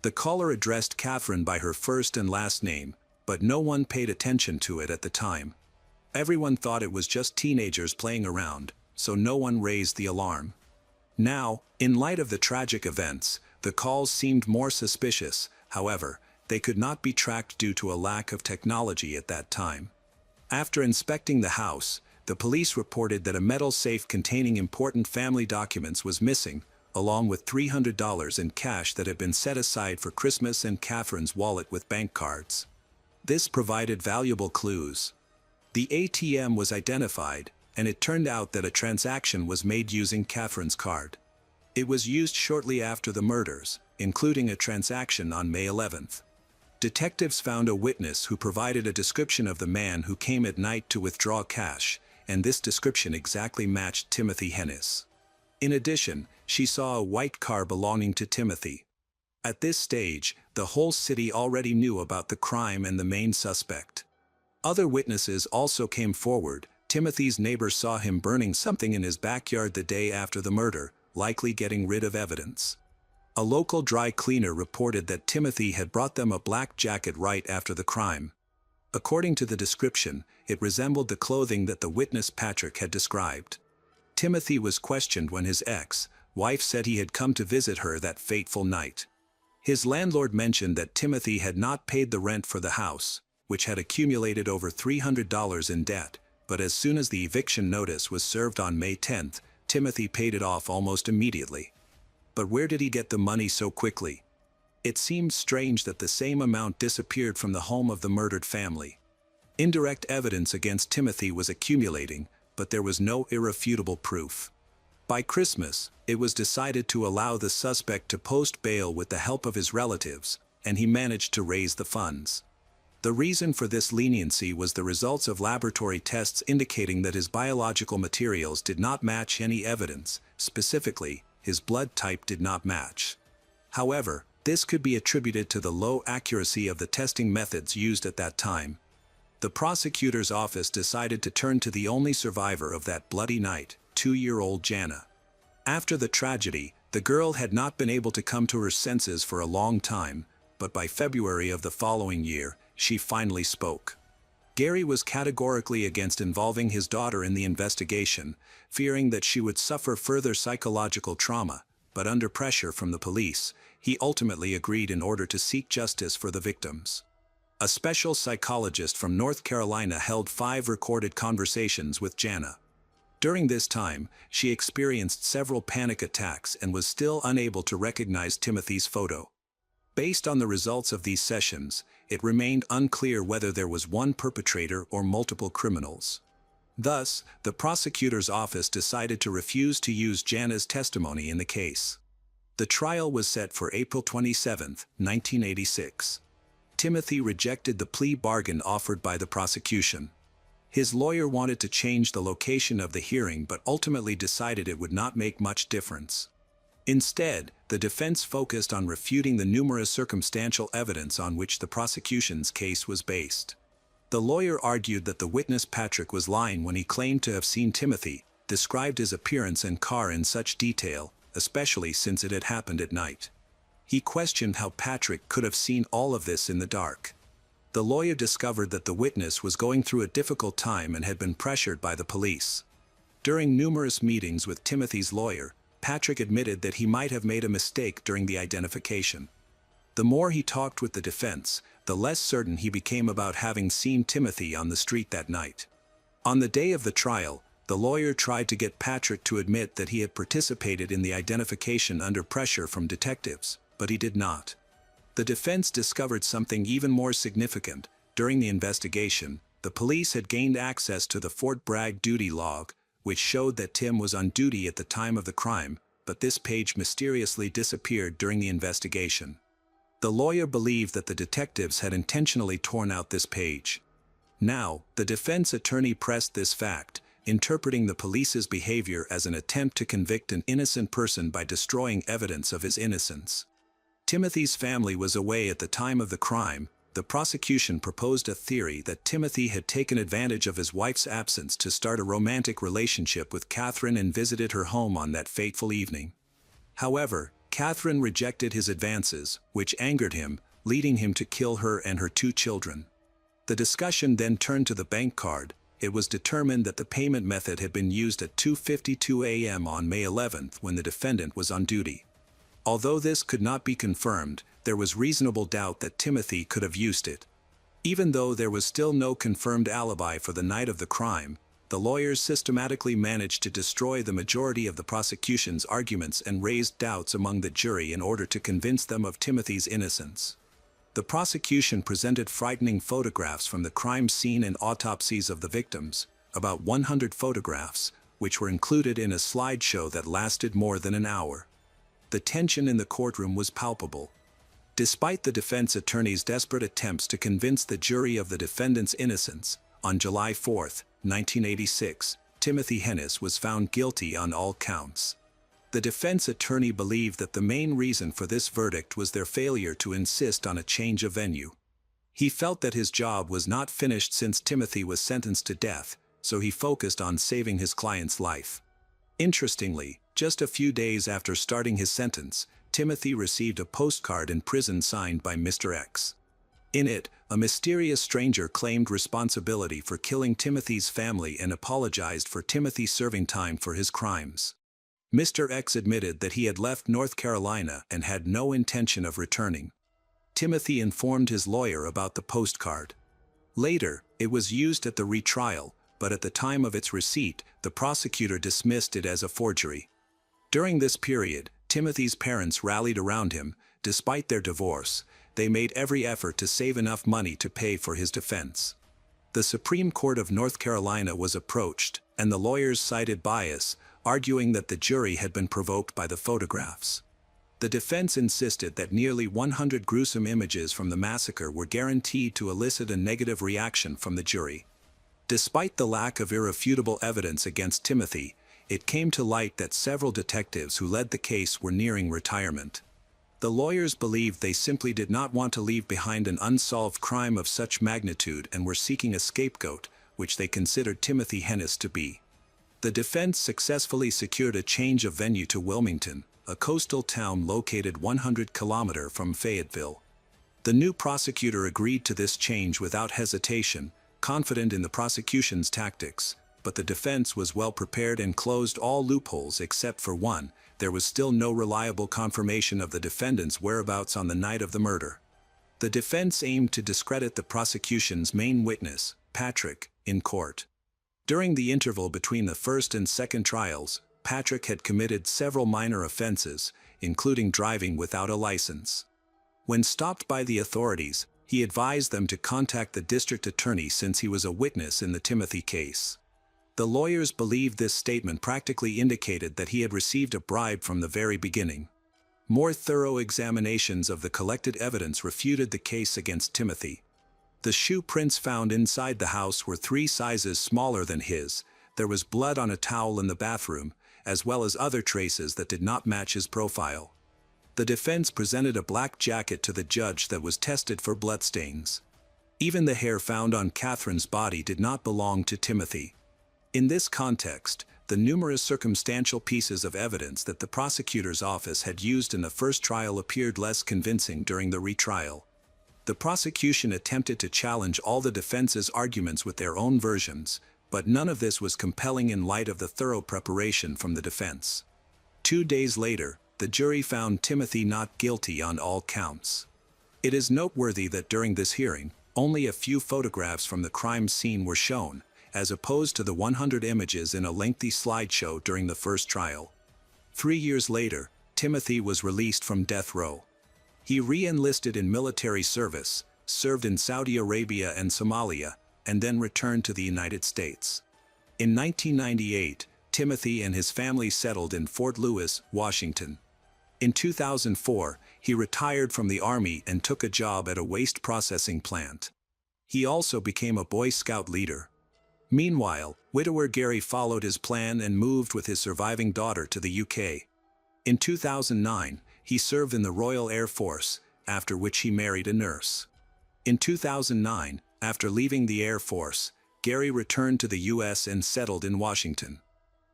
The caller addressed Catherine by her first and last name, but no one paid attention to it at the time. Everyone thought it was just teenagers playing around, so no one raised the alarm. Now, in light of the tragic events, the calls seemed more suspicious. However, they could not be tracked due to a lack of technology at that time. After inspecting the house, the police reported that a metal safe containing important family documents was missing, along with $300 in cash that had been set aside for Christmas and Catherine's wallet with bank cards. This provided valuable clues. The ATM was identified, and it turned out that a transaction was made using Catherine's card. It was used shortly after the murders, including a transaction on May 11th. Detectives found a witness who provided a description of the man who came at night to withdraw cash, and this description exactly matched Timothy Hennis. In addition, she saw a white car belonging to Timothy. At this stage, the whole city already knew about the crime and the main suspect. Other witnesses also came forward. Timothy's neighbor saw him burning something in his backyard the day after the murder, likely getting rid of evidence. A local dry cleaner reported that Timothy had brought them a black jacket right after the crime. According to the description, it resembled the clothing that the witness Patrick had described. Timothy was questioned when his ex-wife said he had come to visit her that fateful night. His landlord mentioned that Timothy had not paid the rent for the house, which had accumulated over $300 in debt, but as soon as the eviction notice was served on May 10th, Timothy paid it off almost immediately. But where did he get the money so quickly? It seemed strange that the same amount disappeared from the home of the murdered family. Indirect evidence against Timothy was accumulating, but there was no irrefutable proof. By Christmas, it was decided to allow the suspect to post bail with the help of his relatives, and he managed to raise the funds. The reason for this leniency was the results of laboratory tests indicating that his biological materials did not match any evidence. Specifically, his blood type did not match. However, this could be attributed to the low accuracy of the testing methods used at that time. The prosecutor's office decided to turn to the only survivor of that bloody night, 2-year-old Jana. After the tragedy, the girl had not been able to come to her senses for a long time, but by February of the following year, she finally spoke. Gary was categorically against involving his daughter in the investigation, fearing that she would suffer further psychological trauma, but under pressure from the police, he ultimately agreed in order to seek justice for the victims. A special psychologist from North Carolina held 5 recorded conversations with Jana. During this time, she experienced several panic attacks and was still unable to recognize Timothy's photo. Based on the results of these sessions, it remained unclear whether there was one perpetrator or multiple criminals. Thus, the prosecutor's office decided to refuse to use Jana's testimony in the case. The trial was set for April 27, 1986. Timothy rejected the plea bargain offered by the prosecution. His lawyer wanted to change the location of the hearing but ultimately decided it would not make much difference. Instead, the defense focused on refuting the numerous circumstantial evidence on which the prosecution's case was based. The lawyer argued that the witness Patrick was lying when he claimed to have seen Timothy, described his appearance and car in such detail, especially since it had happened at night. He questioned how Patrick could have seen all of this in the dark. The lawyer discovered that the witness was going through a difficult time and had been pressured by the police. During numerous meetings with Timothy's lawyer, Patrick admitted that he might have made a mistake during the identification. The more he talked with the defense, the less certain he became about having seen Timothy on the street that night. On the day of the trial, the lawyer tried to get Patrick to admit that he had participated in the identification under pressure from detectives, but he did not. The defense discovered something even more significant. During the investigation, the police had gained access to the Fort Bragg duty log, which showed that Tim was on duty at the time of the crime, but this page mysteriously disappeared during the investigation. The lawyer believed that the detectives had intentionally torn out this page. Now, the defense attorney pressed this fact, interpreting the police's behavior as an attempt to convict an innocent person by destroying evidence of his innocence. Timothy's family was away at the time of the crime. The prosecution proposed a theory that Timothy had taken advantage of his wife's absence to start a romantic relationship with Catherine and visited her home on that fateful evening. However, Catherine rejected his advances, which angered him, leading him to kill her and her 2 children. The discussion then turned to the bank card. It was determined that the payment method had been used at 2:52 a.m. on May 11th when the defendant was on duty. Although this could not be confirmed, there was reasonable doubt that Timothy could have used it. Even though there was still no confirmed alibi for the night of the crime, the lawyers systematically managed to destroy the majority of the prosecution's arguments and raised doubts among the jury in order to convince them of Timothy's innocence. The prosecution presented frightening photographs from the crime scene and autopsies of the victims, about 100 photographs, which were included in a slideshow that lasted more than an hour. The tension in the courtroom was palpable. Despite the defense attorney's desperate attempts to convince the jury of the defendant's innocence, on July 4, 1986, Timothy Hennis was found guilty on all counts. The defense attorney believed that the main reason for this verdict was their failure to insist on a change of venue. He felt that his job was not finished since Timothy was sentenced to death, so he focused on saving his client's life. Interestingly, just a few days after starting his sentence, Timothy received a postcard in prison signed by Mr. X. In it, a mysterious stranger claimed responsibility for killing Timothy's family and apologized for Timothy serving time for his crimes. Mr. X admitted that he had left North Carolina and had no intention of returning. Timothy informed his lawyer about the postcard. Later, it was used at the retrial, but at the time of its receipt, the prosecutor dismissed it as a forgery. During this period, Timothy's parents rallied around him. Despite their divorce, they made every effort to save enough money to pay for his defense. The Supreme Court of North Carolina was approached, and the lawyers cited bias, arguing that the jury had been provoked by the photographs. The defense insisted that nearly 100 gruesome images from the massacre were guaranteed to elicit a negative reaction from the jury. Despite the lack of irrefutable evidence against Timothy, it came to light that several detectives who led the case were nearing retirement. The lawyers believed they simply did not want to leave behind an unsolved crime of such magnitude and were seeking a scapegoat, which they considered Timothy Hennis to be. The defense successfully secured a change of venue to Wilmington, a coastal town located 100 kilometers from Fayetteville. The new prosecutor agreed to this change without hesitation, confident in the prosecution's tactics, but the defense was well prepared and closed all loopholes except for one. There was still no reliable confirmation of the defendant's whereabouts on the night of the murder. The defense aimed to discredit the prosecution's main witness, Patrick, in court. During the interval between the first and second trials, Patrick had committed several minor offenses, including driving without a license. When stopped by the authorities, he advised them to contact the district attorney since he was a witness in the Timothy case. The lawyers believed this statement practically indicated that he had received a bribe from the very beginning. More thorough examinations of the collected evidence refuted the case against Timothy. The shoe prints found inside the house were 3 sizes smaller than his. There was blood on a towel in the bathroom, as well as other traces that did not match his profile. The defense presented a black jacket to the judge that was tested for bloodstains. Even the hair found on Catherine's body did not belong to Timothy. In this context, the numerous circumstantial pieces of evidence that the prosecutor's office had used in the first trial appeared less convincing during the retrial. The prosecution attempted to challenge all the defense's arguments with their own versions, but none of this was compelling in light of the thorough preparation from the defense. 2 days later, the jury found Timothy not guilty on all counts. It is noteworthy that during this hearing, only a few photographs from the crime scene were shown, as opposed to the 100 images in a lengthy slideshow during the first trial. 3 years later, Timothy was released from death row. He re-enlisted in military service, served in Saudi Arabia and Somalia, and then returned to the United States. In 1998, Timothy and his family settled in Fort Lewis, Washington. In 2004, he retired from the Army and took a job at a waste processing plant. He also became a Boy Scout leader. Meanwhile, widower Gary followed his plan and moved with his surviving daughter to the UK. In 2009, he served in the Royal Air Force, after which he married a nurse. In 2009, after leaving the Air Force, Gary returned to the U.S. and settled in Washington.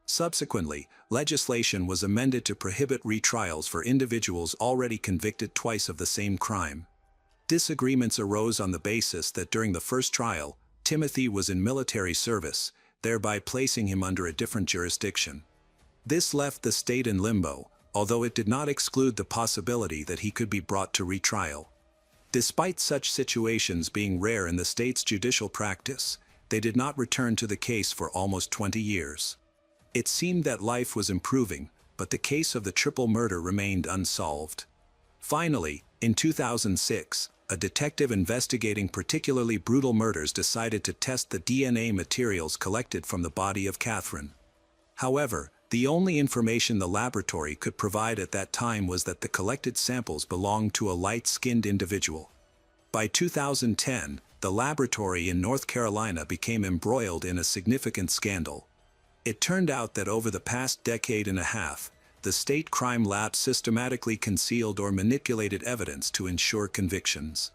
Subsequently, legislation was amended to prohibit retrials for individuals already convicted twice of the same crime. Disagreements arose on the basis that during the first trial, Timothy was in military service, thereby placing him under a different jurisdiction. This left the state in limbo, although it did not exclude the possibility that he could be brought to retrial. Despite such situations being rare in the state's judicial practice, they did not return to the case for almost 20 years. It seemed that life was improving, but the case of the triple murder remained unsolved. Finally, in 2006, a detective investigating particularly brutal murders decided to test the DNA materials collected from the body of Catherine. However, the only information the laboratory could provide at that time was that the collected samples belonged to a light-skinned individual. By 2010, the laboratory in North Carolina became embroiled in a significant scandal. It turned out that over the past decade and a half, the state crime lab systematically concealed or manipulated evidence to ensure convictions.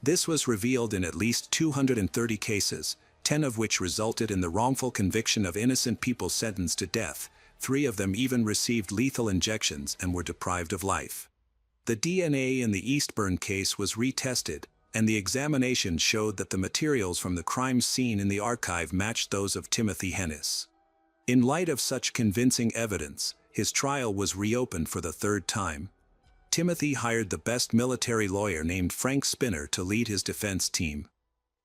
This was revealed in at least 230 cases, 10 of which resulted in the wrongful conviction of innocent people sentenced to death. 3 of them even received lethal injections and were deprived of life. The DNA in the Eastburn case was retested, and the examination showed that the materials from the crime scene in the archive matched those of Timothy Hennis. In light of such convincing evidence, his trial was reopened for the 3rd time. Timothy hired the best military lawyer named Frank Spinner to lead his defense team.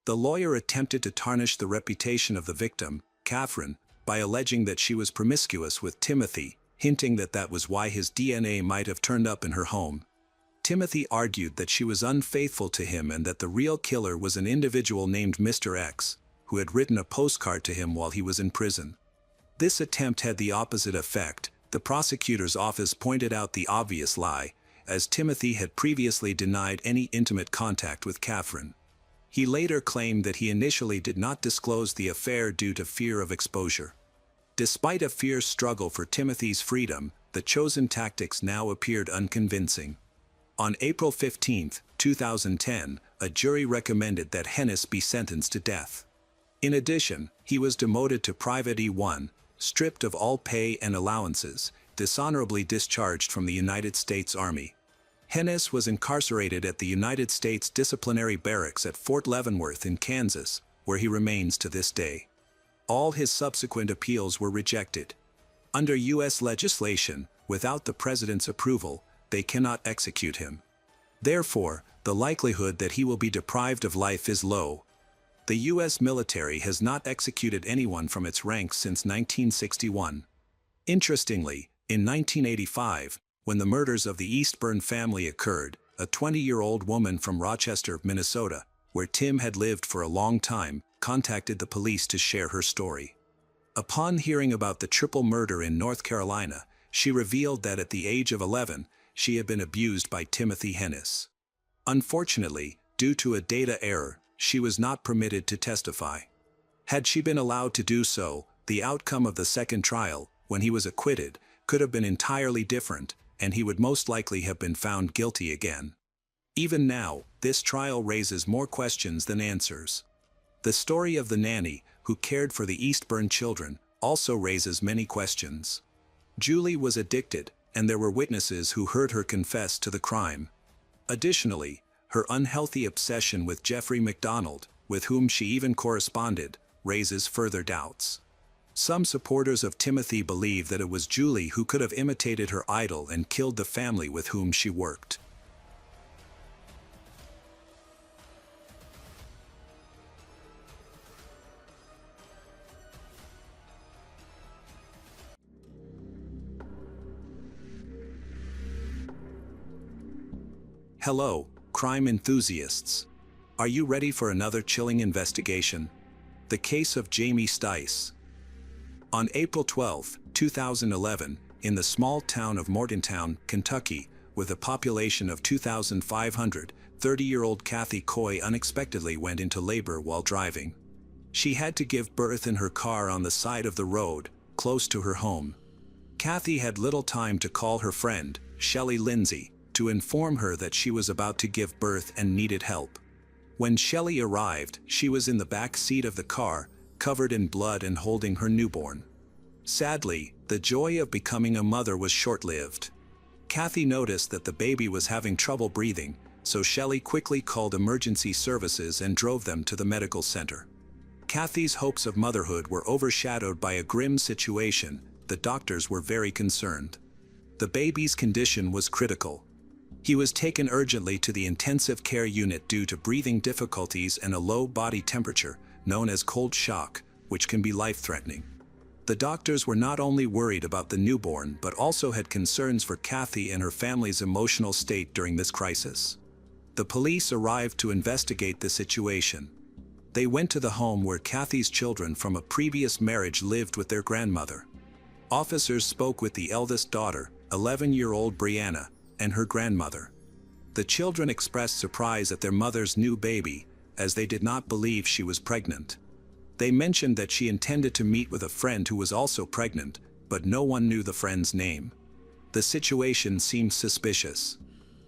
The lawyer attempted to tarnish the reputation of the victim, Catherine, by alleging that she was promiscuous with Timothy, hinting that that was why his DNA might have turned up in her home. Timothy argued that she was unfaithful to him and that the real killer was an individual named Mr. X, who had written a postcard to him while he was in prison. This attempt had the opposite effect. The prosecutor's office pointed out the obvious lie, as Timothy had previously denied any intimate contact with Catherine. He later claimed that he initially did not disclose the affair due to fear of exposure. Despite a fierce struggle for Timothy's freedom, the chosen tactics now appeared unconvincing. On April 15, 2010, a jury recommended that Hennis be sentenced to death. In addition, he was demoted to Private E1, stripped of all pay and allowances, dishonorably discharged from the United States Army. Hennis was incarcerated at the United States Disciplinary Barracks at Fort Leavenworth in Kansas, where he remains to this day. All his subsequent appeals were rejected. Under U.S. legislation, without the President's approval, they cannot execute him. Therefore, the likelihood that he will be deprived of life is low. The U.S. military has not executed anyone from its ranks since 1961. Interestingly, in 1985, when the murders of the Eastburn family occurred, a 20-year-old woman from Rochester, Minnesota, where Tim had lived for a long time, contacted the police to share her story. Upon hearing about the triple murder in North Carolina, she revealed that at the age of 11, she had been abused by Timothy Hennis. Unfortunately, due to a data error, she was not permitted to testify. Had she been allowed to do so, the outcome of the second trial, when he was acquitted, could have been entirely different, and he would most likely have been found guilty again. Even now, this trial raises more questions than answers. The story of the nanny, who cared for the Eastburn children, also raises many questions. Julie was addicted, and there were witnesses who heard her confess to the crime. Additionally, her unhealthy obsession with Jeffrey MacDonald, with whom she even corresponded, raises further doubts. Some supporters of Timothy believe that it was Julie who could have imitated her idol and killed the family with whom she worked. Hello, crime enthusiasts. Are you ready for another chilling investigation? The case of Jamie Stice. On April 12, 2011, in the small town of Morgantown, Kentucky, with a population of 2,500, 30-year-old Kathy Coy unexpectedly went into labor while driving. She had to give birth in her car on the side of the road, close to her home. Kathy had little time to call her friend, Shelley Lindsay, to inform her that she was about to give birth and needed help. When Shelley arrived, she was in the back seat of the car, covered in blood and holding her newborn. Sadly, the joy of becoming a mother was short-lived. Kathy noticed that the baby was having trouble breathing, so Shelley quickly called emergency services and drove them to the medical center. Kathy's hopes of motherhood were overshadowed by a grim situation. The doctors were very concerned. The baby's condition was critical. He was taken urgently to the intensive care unit due to breathing difficulties and a low body temperature, known as cold shock, which can be life-threatening. The doctors were not only worried about the newborn but also had concerns for Kathy and her family's emotional state during this crisis. The police arrived to investigate the situation. They went to the home where Kathy's children from a previous marriage lived with their grandmother. Officers spoke with the eldest daughter, 11-year-old Brianna, and her grandmother. The children expressed surprise at their mother's new baby, as they did not believe she was pregnant. They mentioned that she intended to meet with a friend who was also pregnant, but no one knew the friend's name. The situation seemed suspicious.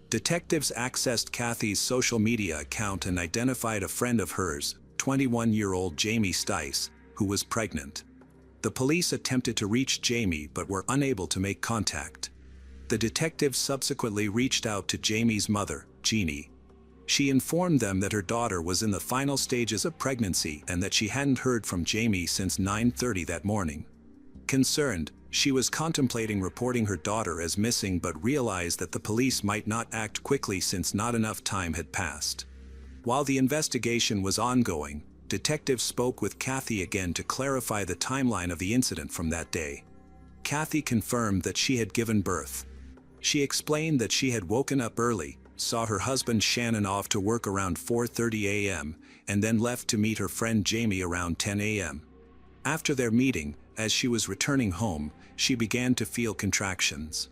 Detectives accessed Kathy's social media account and identified a friend of hers, 21-year-old Jamie Stice, who was pregnant. The police attempted to reach Jamie but were unable to make contact. The detectives subsequently reached out to Jamie's mother, Jeannie. She informed them that her daughter was in the final stages of pregnancy and that she hadn't heard from Jamie since 9:30 that morning. Concerned, she was contemplating reporting her daughter as missing but realized that the police might not act quickly since not enough time had passed. While the investigation was ongoing, detectives spoke with Kathy again to clarify the timeline of the incident from that day. Kathy confirmed that she had given birth. She explained that she had woken up early, saw her husband Shannon off to work around 4:30 a.m., and then left to meet her friend Jamie around 10 a.m. After their meeting, as she was returning home, she began to feel contractions.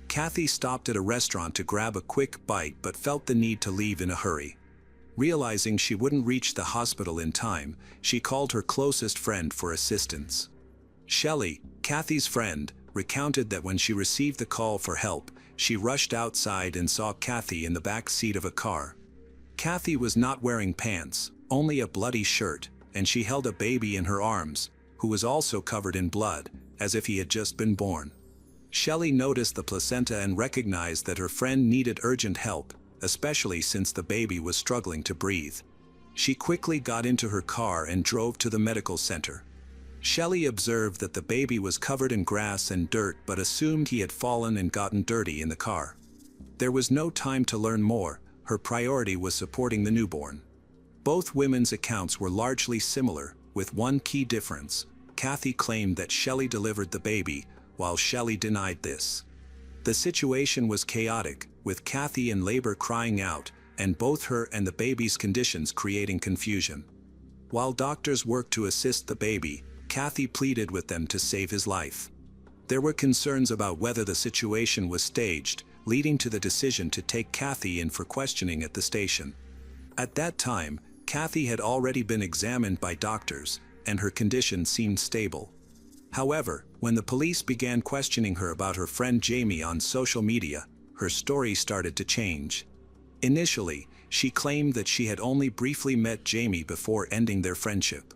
Kathy stopped at a restaurant to grab a quick bite but felt the need to leave in a hurry. Realizing she wouldn't reach the hospital in time, she called her closest friend for assistance. Shelley, Kathy's friend, recounted that when she received the call for help, she rushed outside and saw Kathy in the back seat of a car. Kathy was not wearing pants, only a bloody shirt, and she held a baby in her arms, who was also covered in blood, as if he had just been born. Shelley noticed the placenta and recognized that her friend needed urgent help, especially since the baby was struggling to breathe. She quickly got into her car and drove to the medical center. Shelley observed that the baby was covered in grass and dirt but assumed he had fallen and gotten dirty in the car. There was no time to learn more. Her priority was supporting the newborn. Both women's accounts were largely similar, with one key difference. Kathy claimed that Shelley delivered the baby, while Shelley denied this. The situation was chaotic, with Kathy in labor crying out, and both her and the baby's conditions creating confusion. While doctors worked to assist the baby, Kathy pleaded with them to save his life. There were concerns about whether the situation was staged, leading to the decision to take Kathy in for questioning at the station. At that time, Kathy had already been examined by doctors, and her condition seemed stable. However, when the police began questioning her about her friend Jamie on social media, her story started to change. Initially, she claimed that she had only briefly met Jamie before ending their friendship.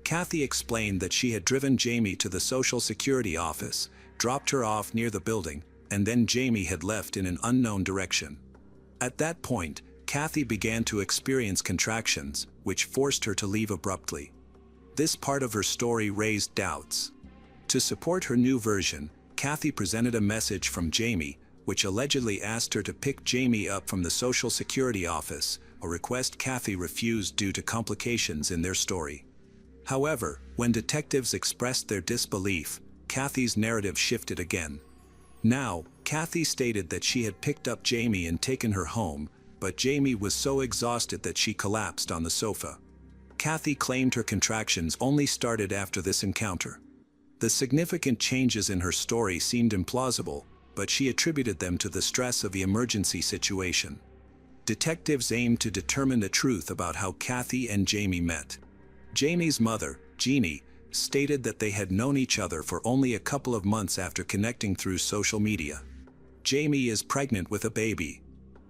Kathy explained that she had driven Jamie to the Social Security office, dropped her off near the building, and then Jamie had left in an unknown direction. At that point, Kathy began to experience contractions, which forced her to leave abruptly. This part of her story raised doubts. To support her new version, Kathy presented a message from Jamie, which allegedly asked her to pick Jamie up from the Social Security office, a request Kathy refused due to complications in their story. However, when detectives expressed their disbelief, Kathy's narrative shifted again. Now, Kathy stated that she had picked up Jamie and taken her home, but Jamie was so exhausted that she collapsed on the sofa. Kathy claimed her contractions only started after this encounter. The significant changes in her story seemed implausible, but she attributed them to the stress of the emergency situation. Detectives aimed to determine the truth about how Kathy and Jamie met. Jamie's mother, Jeannie, stated that they had known each other for only a couple of months after connecting through social media. Jamie is pregnant with a baby.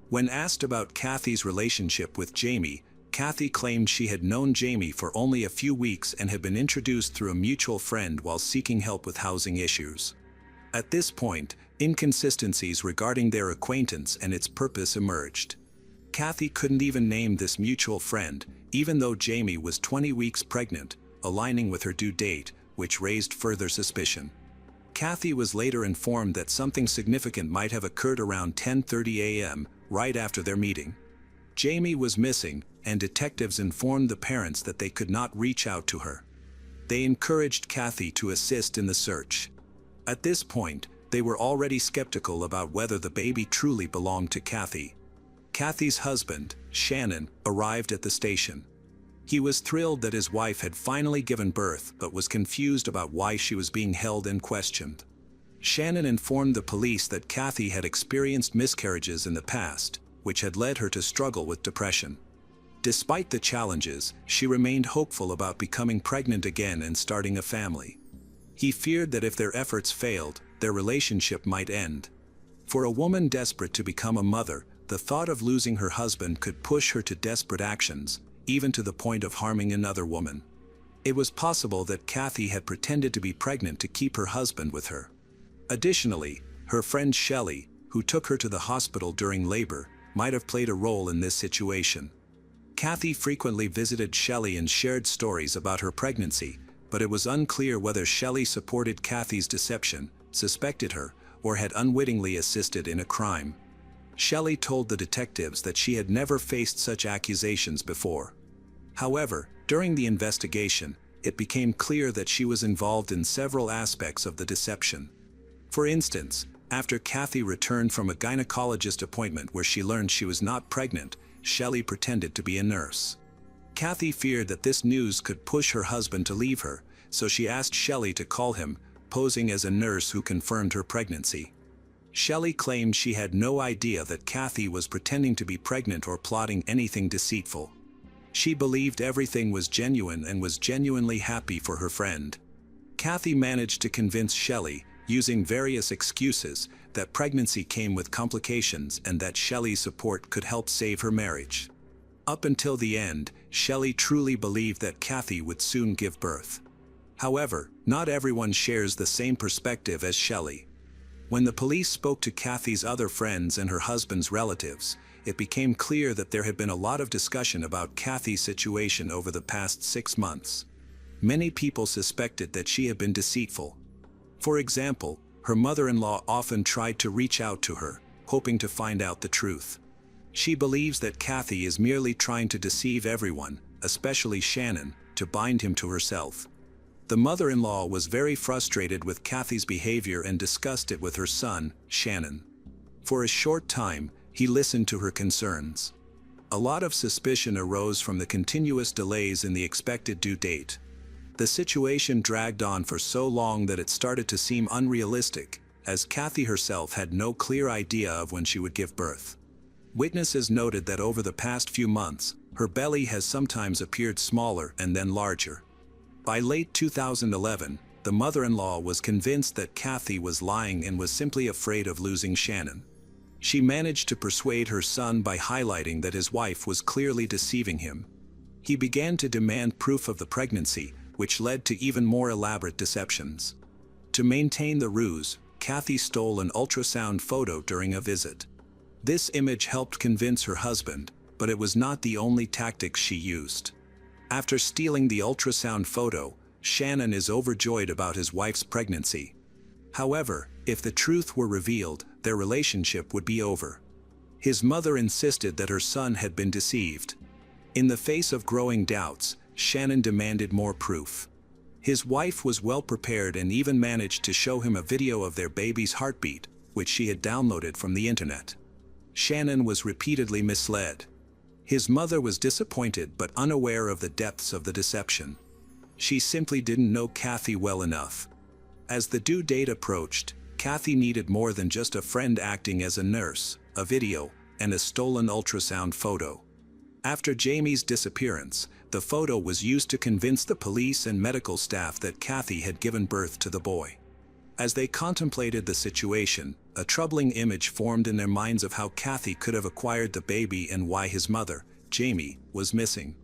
When asked about Kathy's relationship with Jamie, Kathy claimed she had known Jamie for only a few weeks and had been introduced through a mutual friend while seeking help with housing issues. At this point, inconsistencies regarding their acquaintance and its purpose emerged. Kathy couldn't even name this mutual friend, even though Jamie was 20 weeks pregnant, aligning with her due date, which raised further suspicion. Kathy was later informed that something significant might have occurred around 10:30 a.m., right after their meeting. Jamie was missing, and detectives informed the parents that they could not reach out to her. They encouraged Kathy to assist in the search. At this point, they were already skeptical about whether the baby truly belonged to Kathy. Kathy's husband, Shannon, arrived at the station. He was thrilled that his wife had finally given birth but was confused about why she was being held and questioned. Shannon informed the police that Kathy had experienced miscarriages in the past, which had led her to struggle with depression. Despite the challenges, she remained hopeful about becoming pregnant again and starting a family. He feared that if their efforts failed, their relationship might end. For a woman desperate to become a mother, the thought of losing her husband could push her to desperate actions, even to the point of harming another woman. It was possible that Kathy had pretended to be pregnant to keep her husband with her. Additionally, her friend Shelley, who took her to the hospital during labor, might have played a role in this situation. Kathy frequently visited Shelley and shared stories about her pregnancy, but it was unclear whether Shelley supported Kathy's deception, suspected her, or had unwittingly assisted in a crime. Shelley told the detectives that she had never faced such accusations before. However, during the investigation, it became clear that she was involved in several aspects of the deception. For instance, after Kathy returned from a gynecologist appointment where she learned she was not pregnant, Shelley pretended to be a nurse. Kathy feared that this news could push her husband to leave her, so she asked Shelley to call him, posing as a nurse who confirmed her pregnancy. Shelley claimed she had no idea that Kathy was pretending to be pregnant or plotting anything deceitful. She believed everything was genuine and was genuinely happy for her friend. Kathy managed to convince Shelley, using various excuses, that pregnancy came with complications and that Shelley's support could help save her marriage. Up until the end, Shelley truly believed that Kathy would soon give birth. However, not everyone shares the same perspective as Shelley. When the police spoke to Kathy's other friends and her husband's relatives, it became clear that there had been a lot of discussion about Kathy's situation over the past 6 months. Many people suspected that she had been deceitful. For example, her mother-in-law often tried to reach out to her, hoping to find out the truth. She believes that Kathy is merely trying to deceive everyone, especially Shannon, to bind him to herself. The mother-in-law was very frustrated with Kathy's behavior and discussed it with her son, Shannon. For a short time, he listened to her concerns. A lot of suspicion arose from the continuous delays in the expected due date. The situation dragged on for so long that it started to seem unrealistic, as Kathy herself had no clear idea of when she would give birth. Witnesses noted that over the past few months, her belly has sometimes appeared smaller and then larger. By late 2011, the mother-in-law was convinced that Kathy was lying and was simply afraid of losing Shannon. She managed to persuade her son by highlighting that his wife was clearly deceiving him. He began to demand proof of the pregnancy, which led to even more elaborate deceptions. To maintain the ruse, Kathy stole an ultrasound photo during a visit. This image helped convince her husband, but it was not the only tactic she used. After stealing the ultrasound photo, Shannon is overjoyed about his wife's pregnancy. However, if the truth were revealed, their relationship would be over. His mother insisted that her son had been deceived. In the face of growing doubts, Shannon demanded more proof. His wife was well prepared and even managed to show him a video of their baby's heartbeat, which she had downloaded from the internet. Shannon was repeatedly misled. His mother was disappointed but unaware of the depths of the deception. She simply didn't know Kathy well enough. As the due date approached, Kathy needed more than just a friend acting as a nurse, a video, and a stolen ultrasound photo. After Jamie's disappearance, the photo was used to convince the police and medical staff that Kathy had given birth to the boy. As they contemplated the situation, a troubling image formed in their minds of how Kathy could have acquired the baby and why his mother, Jamie, was missing.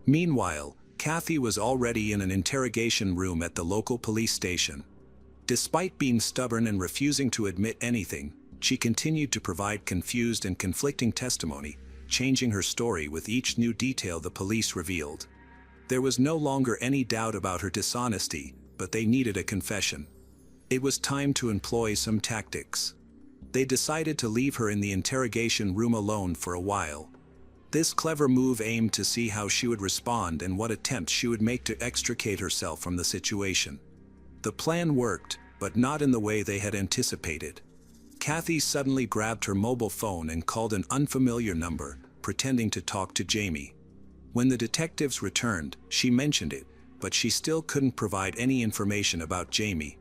Meanwhile, Kathy was already in an interrogation room at the local police station. Despite being stubborn and refusing to admit anything, she continued to provide confused and conflicting testimony, changing her story with each new detail the police revealed. There was no longer any doubt about her dishonesty, but they needed a confession. It was time to employ some tactics. They decided to leave her in the interrogation room alone for a while. This clever move aimed to see how she would respond and what attempts she would make to extricate herself from the situation. The plan worked, but not in the way they had anticipated. Kathy suddenly grabbed her mobile phone and called an unfamiliar number, pretending to talk to Jamie. When the detectives returned, she mentioned it, but she still couldn't provide any information about Jamie.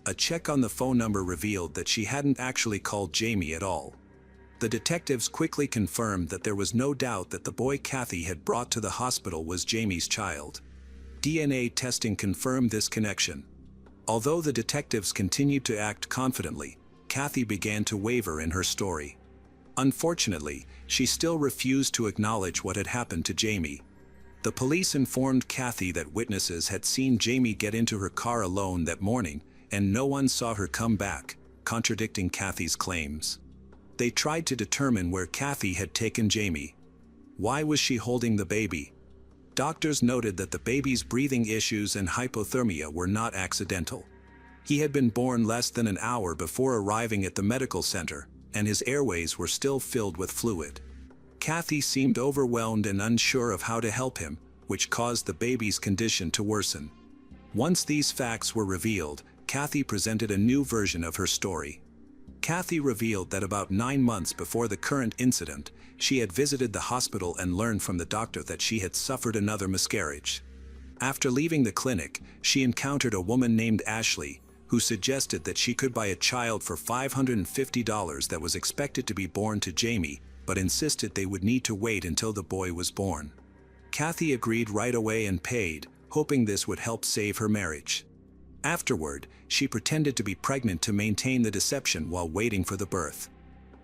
A check on the phone number revealed that she hadn't actually called Jamie at all. The detectives quickly confirmed that there was no doubt that the boy Kathy had brought to the hospital was Jamie's child. DNA testing confirmed this connection. Although the detectives continued to act confidently, Kathy began to waver in her story. Unfortunately, she still refused to acknowledge what had happened to Jamie. The police informed Kathy that witnesses had seen Jamie get into her car alone that morning, and no one saw her come back, contradicting Kathy's claims. They tried to determine where Kathy had taken Jamie. Why was she holding the baby? Doctors noted that the baby's breathing issues and hypothermia were not accidental. He had been born less than an hour before arriving at the medical center, and his airways were still filled with fluid. Kathy seemed overwhelmed and unsure of how to help him, which caused the baby's condition to worsen. Once these facts were revealed, Kathy presented a new version of her story. Kathy revealed that about 9 months before the current incident, she had visited the hospital and learned from the doctor that she had suffered another miscarriage. After leaving the clinic, she encountered a woman named Ashley, who suggested that she could buy a child for $550 that was expected to be born to Jamie, but insisted they would need to wait until the boy was born. Kathy agreed right away and paid, hoping this would help save her marriage. Afterward, she pretended to be pregnant to maintain the deception while waiting for the birth.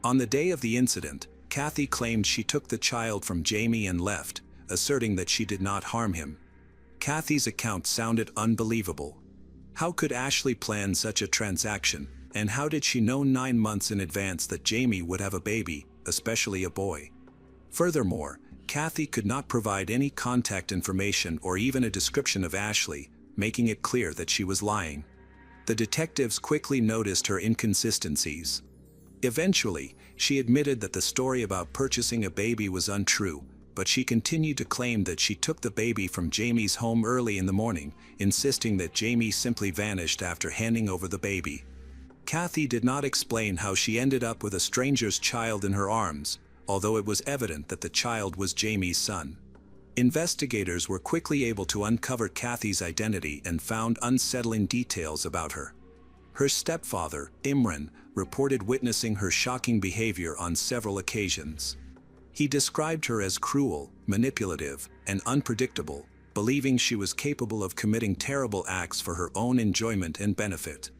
On the day of the incident, Kathy claimed she took the child from Jamie and left, asserting that she did not harm him. Kathy's account sounded unbelievable. How could Ashley plan such a transaction, and how did she know 9 months in advance that Jamie would have a baby, especially a boy? Furthermore, Kathy could not provide any contact information or even a description of Ashley, making it clear that she was lying. The detectives quickly noticed her inconsistencies. Eventually, she admitted that the story about purchasing a baby was untrue, but she continued to claim that she took the baby from Jamie's home early in the morning, insisting that Jamie simply vanished after handing over the baby. Kathy did not explain how she ended up with a stranger's child in her arms, although it was evident that the child was Jamie's son. Investigators were quickly able to uncover Kathy's identity and found unsettling details about her. Her stepfather, Imran, reported witnessing her shocking behavior on several occasions. He described her as cruel, manipulative, and unpredictable, believing she was capable of committing terrible acts for her own enjoyment and benefit.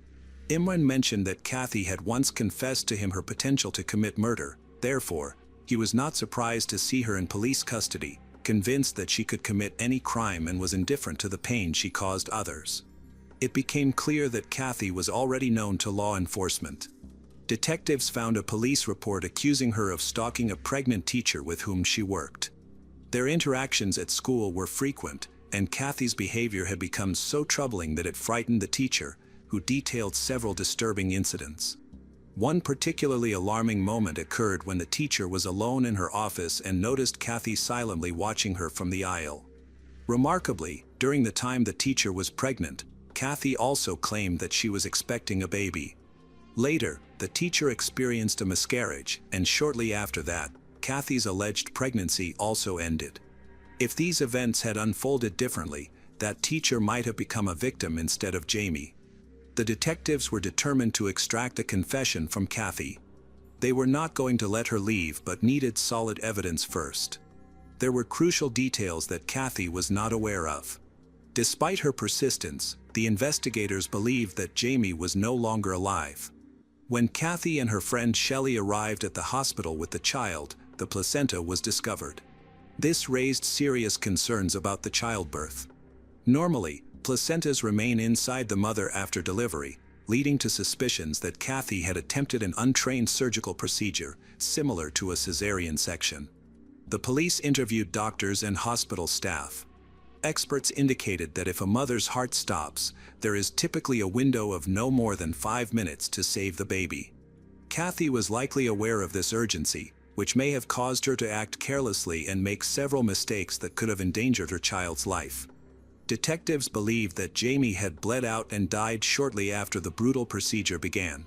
Imran mentioned that Kathy had once confessed to him her potential to commit murder. Therefore, he was not surprised to see her in police custody, convinced that she could commit any crime and was indifferent to the pain she caused others. It became clear that Kathy was already known to law enforcement. Detectives found a police report accusing her of stalking a pregnant teacher with whom she worked. Their interactions at school were frequent, and Kathy's behavior had become so troubling that it frightened the teacher, who detailed several disturbing incidents. One particularly alarming moment occurred when the teacher was alone in her office and noticed Kathy silently watching her from the aisle. Remarkably, during the time the teacher was pregnant, Kathy also claimed that she was expecting a baby. Later, the teacher experienced a miscarriage, and shortly after that, Kathy's alleged pregnancy also ended. If these events had unfolded differently, that teacher might have become a victim instead of Jamie. The detectives were determined to extract a confession from Kathy. They were not going to let her leave but needed solid evidence first. There were crucial details that Kathy was not aware of. Despite her persistence, the investigators believed that Jamie was no longer alive. When Kathy and her friend Shelley arrived at the hospital with the child, the placenta was discovered. This raised serious concerns about the childbirth. Normally, placentas remain inside the mother after delivery, leading to suspicions that Kathy had attempted an untrained surgical procedure, similar to a cesarean section. The police interviewed doctors and hospital staff. Experts indicated that if a mother's heart stops, there is typically a window of no more than 5 minutes to save the baby. Kathy was likely aware of this urgency, which may have caused her to act carelessly and make several mistakes that could have endangered her child's life. Detectives believed that Jamie had bled out and died shortly after the brutal procedure began.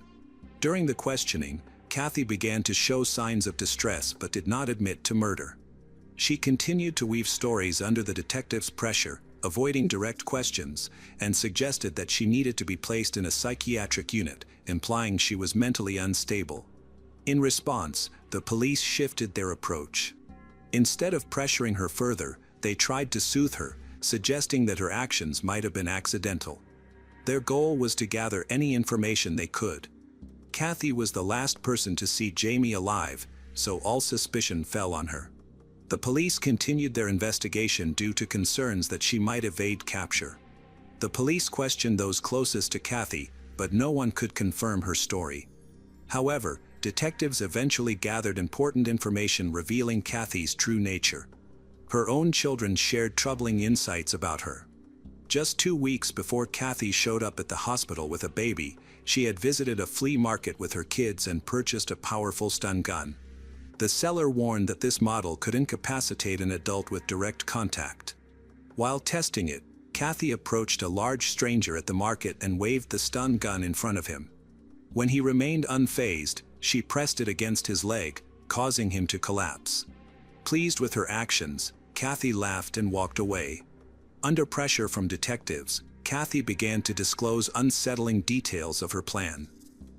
During the questioning, Kathy began to show signs of distress but did not admit to murder. She continued to weave stories under the detectives' pressure, avoiding direct questions, and suggested that she needed to be placed in a psychiatric unit, implying she was mentally unstable. In response, the police shifted their approach. Instead of pressuring her further, they tried to soothe her, suggesting that her actions might have been accidental. Their goal was to gather any information they could. Kathy was the last person to see Jamie alive, so all suspicion fell on her. The police continued their investigation due to concerns that she might evade capture. The police questioned those closest to Kathy, but no one could confirm her story. However, detectives eventually gathered important information revealing Kathy's true nature. Her own children shared troubling insights about her. Just 2 weeks before Kathy showed up at the hospital with a baby, she had visited a flea market with her kids and purchased a powerful stun gun. The seller warned that this model could incapacitate an adult with direct contact. While testing it, Kathy approached a large stranger at the market and waved the stun gun in front of him. When he remained unfazed, she pressed it against his leg, causing him to collapse. Pleased with her actions, Kathy laughed and walked away. Under pressure from detectives, Kathy began to disclose unsettling details of her plan.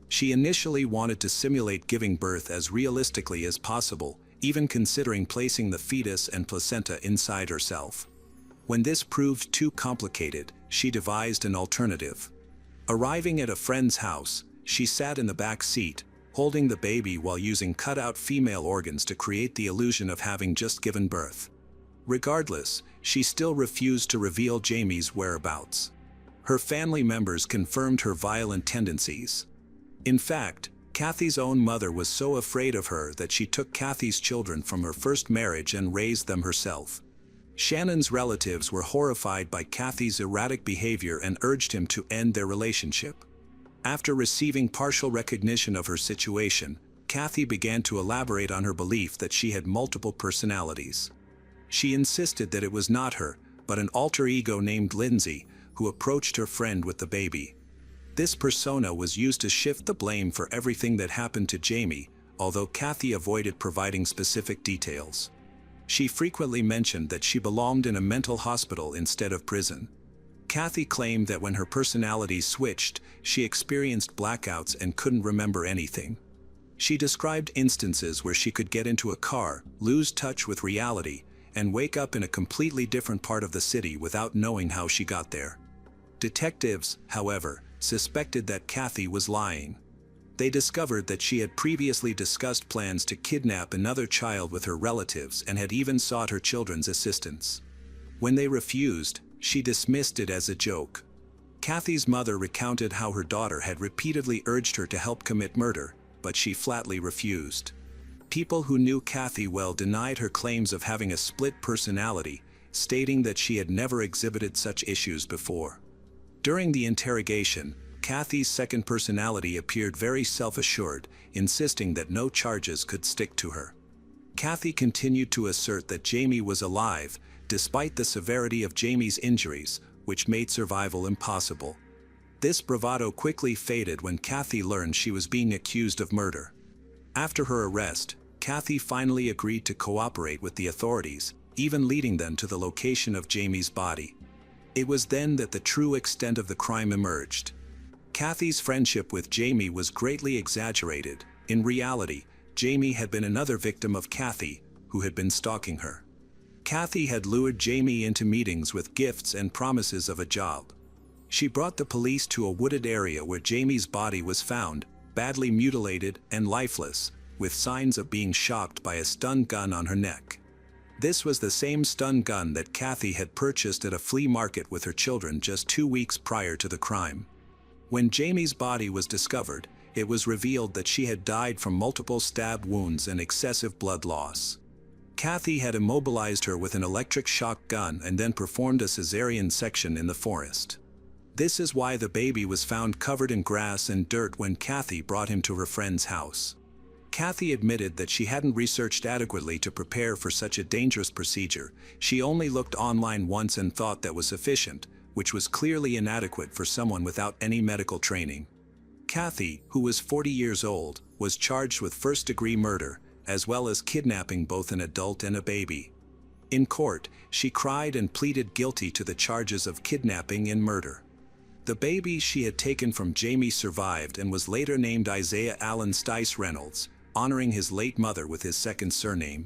She initially wanted to simulate giving birth as realistically as possible, even considering placing the fetus and placenta inside herself. When this proved too complicated, she devised an alternative. Arriving at a friend's house, she sat in the back seat, holding the baby while using cut-out female organs to create the illusion of having just given birth. Regardless, she still refused to reveal Jamie's whereabouts. Her family members confirmed her violent tendencies. In fact, Kathy's own mother was so afraid of her that she took Kathy's children from her first marriage and raised them herself. Shannon's relatives were horrified by Kathy's erratic behavior and urged him to end their relationship. After receiving partial recognition of her situation, Kathy began to elaborate on her belief that she had multiple personalities. She insisted that it was not her, but an alter ego named Lindsay, who approached her friend with the baby. This persona was used to shift the blame for everything that happened to Jamie, although Kathy avoided providing specific details. She frequently mentioned that she belonged in a mental hospital instead of prison. Kathy claimed that when her personality switched, she experienced blackouts and couldn't remember anything. She described instances where she could get into a car, lose touch with reality, and wake up in a completely different part of the city without knowing how she got there. Detectives, however, suspected that Kathy was lying. They discovered that she had previously discussed plans to kidnap another child with her relatives and had even sought her children's assistance. When they refused, she dismissed it as a joke. Kathy's mother recounted how her daughter had repeatedly urged her to help commit murder, but she flatly refused. People who knew Kathy well denied her claims of having a split personality, stating that she had never exhibited such issues before. During the interrogation, Kathy's second personality appeared very self-assured, insisting that no charges could stick to her. Kathy continued to assert that Jamie was alive, despite the severity of Jamie's injuries, which made survival impossible. This bravado quickly faded when Kathy learned she was being accused of murder. After her arrest, Kathy finally agreed to cooperate with the authorities, even leading them to the location of Jamie's body. It was then that the true extent of the crime emerged. Kathy's friendship with Jamie was greatly exaggerated. In reality, Jamie had been another victim of Kathy, who had been stalking her. Kathy had lured Jamie into meetings with gifts and promises of a job. She brought the police to a wooded area where Jamie's body was found, badly mutilated and lifeless, with signs of being shocked by a stun gun on her neck. This was the same stun gun that Kathy had purchased at a flea market with her children just 2 weeks prior to the crime. When Jamie's body was discovered, it was revealed that she had died from multiple stab wounds and excessive blood loss. Kathy had immobilized her with an electric shock gun and then performed a cesarean section in the forest. This is why the baby was found covered in grass and dirt when Kathy brought him to her friend's house. Kathy admitted that she hadn't researched adequately to prepare for such a dangerous procedure. She only looked online once and thought that was sufficient, which was clearly inadequate for someone without any medical training. Kathy, who was 40 years old, was charged with first-degree murder, as well as kidnapping both an adult and a baby. In court, she cried and pleaded guilty to the charges of kidnapping and murder. The baby she had taken from Jamie survived and was later named Isaiah Allen Stice Reynolds, honoring his late mother with his second surname.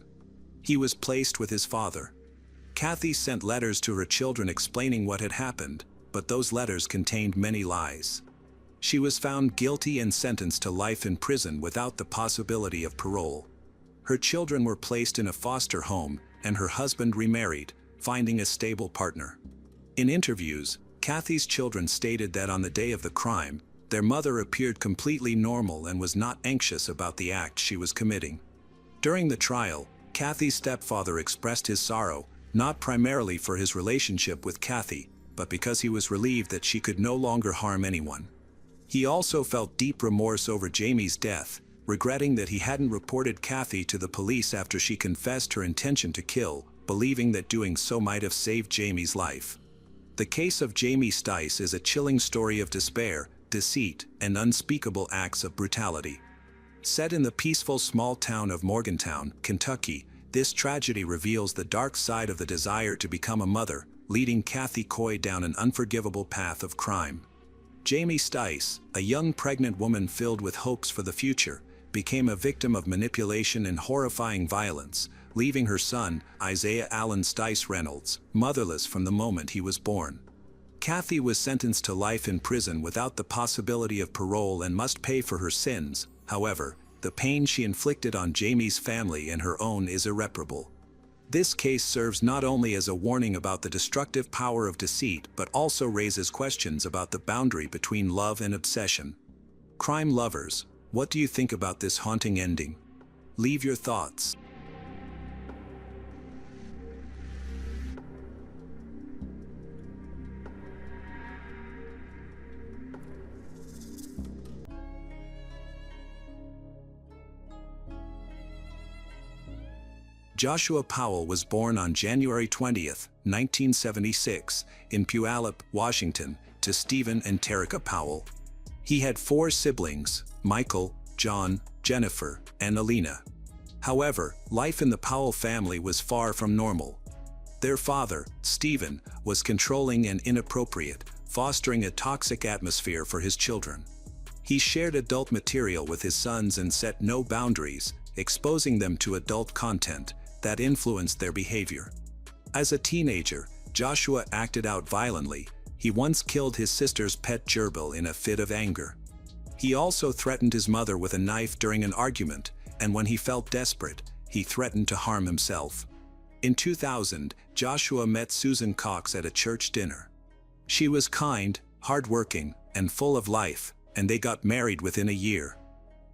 He was placed with his father. Kathy sent letters to her children explaining what had happened, but those letters contained many lies. She was found guilty and sentenced to life in prison without the possibility of parole. Her children were placed in a foster home, and her husband remarried, finding a stable partner. In interviews, Kathy's children stated that on the day of the crime, their mother appeared completely normal and was not anxious about the act she was committing. During the trial, Kathy's stepfather expressed his sorrow, not primarily for his relationship with Kathy, but because he was relieved that she could no longer harm anyone. He also felt deep remorse over Jamie's death, regretting that he hadn't reported Kathy to the police after she confessed her intention to kill, believing that doing so might have saved Jamie's life. The case of Jamie Stice is a chilling story of despair, deceit, and unspeakable acts of brutality. Set in the peaceful small town of Morgantown, Kentucky, this tragedy reveals the dark side of the desire to become a mother, leading Kathy Coy down an unforgivable path of crime. Jamie Stice, a young pregnant woman filled with hopes for the future, became a victim of manipulation and horrifying violence, leaving her son, Isaiah Allen Stice Reynolds, motherless from the moment he was born. Kathy was sentenced to life in prison without the possibility of parole and must pay for her sins. However, the pain she inflicted on Jamie's family and her own is irreparable. This case serves not only as a warning about the destructive power of deceit but also raises questions about the boundary between love and obsession. Crime lovers, what do you think about this haunting ending? Leave your thoughts. Joshua Powell was born on January 20, 1976, in Puyallup, Washington, to Stephen and Terica Powell. He had 4 siblings: Michael, John, Jennifer, and Alina. However, life in the Powell family was far from normal. Their father, Stephen, was controlling and inappropriate, fostering a toxic atmosphere for his children. He shared adult material with his sons and set no boundaries, exposing them to adult content that influenced their behavior. As a teenager, Joshua acted out violently. He once killed his sister's pet gerbil in a fit of anger. He also threatened his mother with a knife during an argument, and when he felt desperate, he threatened to harm himself. In 2000, Joshua met Susan Cox at a church dinner. She was kind, hardworking, and full of life, and they got married within a year.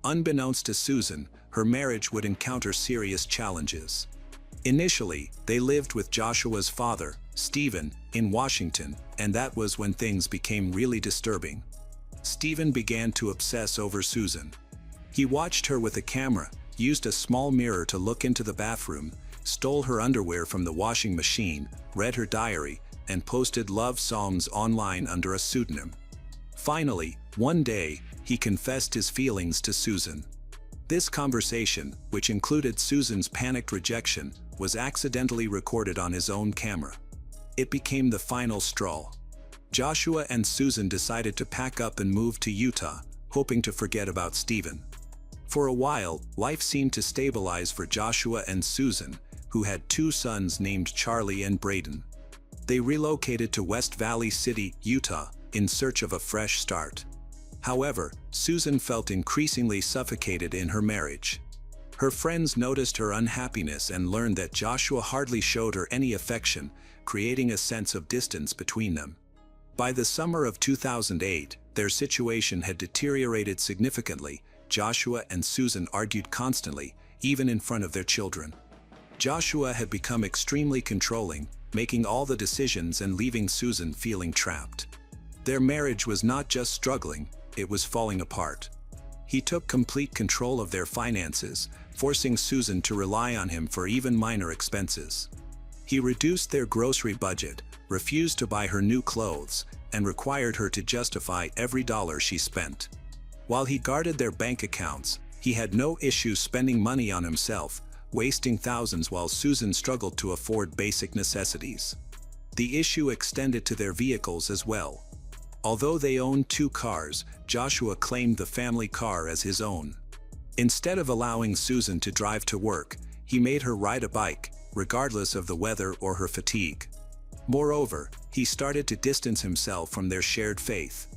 Unbeknownst to Susan, her marriage would encounter serious challenges. Initially, they lived with Joshua's father, Stephen, in Washington, and that was when things became really disturbing. Stephen began to obsess over Susan. He watched her with a camera, used a small mirror to look into the bathroom, stole her underwear from the washing machine, read her diary, and posted love songs online under a pseudonym. Finally, one day, he confessed his feelings to Susan. This conversation, which included Susan's panicked rejection, was accidentally recorded on his own camera. It became the final straw. Joshua and Susan decided to pack up and move to Utah, hoping to forget about Stephen. For a while, life seemed to stabilize for Joshua and Susan, who had 2 sons named Charlie and Braden. They relocated to West Valley City, Utah, in search of a fresh start. However, Susan felt increasingly suffocated in her marriage. Her friends noticed her unhappiness and learned that Joshua hardly showed her any affection, creating a sense of distance between them. By the summer of 2008, their situation had deteriorated significantly. Joshua and Susan argued constantly, even in front of their children. Joshua had become extremely controlling, making all the decisions and leaving Susan feeling trapped. Their marriage was not just struggling, it was falling apart. He took complete control of their finances, forcing Susan to rely on him for even minor expenses. He reduced their grocery budget, refused to buy her new clothes, and required her to justify every dollar she spent. While he guarded their bank accounts, he had no issue spending money on himself, wasting thousands while Susan struggled to afford basic necessities. The issue extended to their vehicles as well. Although they owned 2 cars, Joshua claimed the family car as his own. Instead of allowing Susan to drive to work, he made her ride a bike, regardless of the weather or her fatigue. Moreover, he started to distance himself from their shared faith.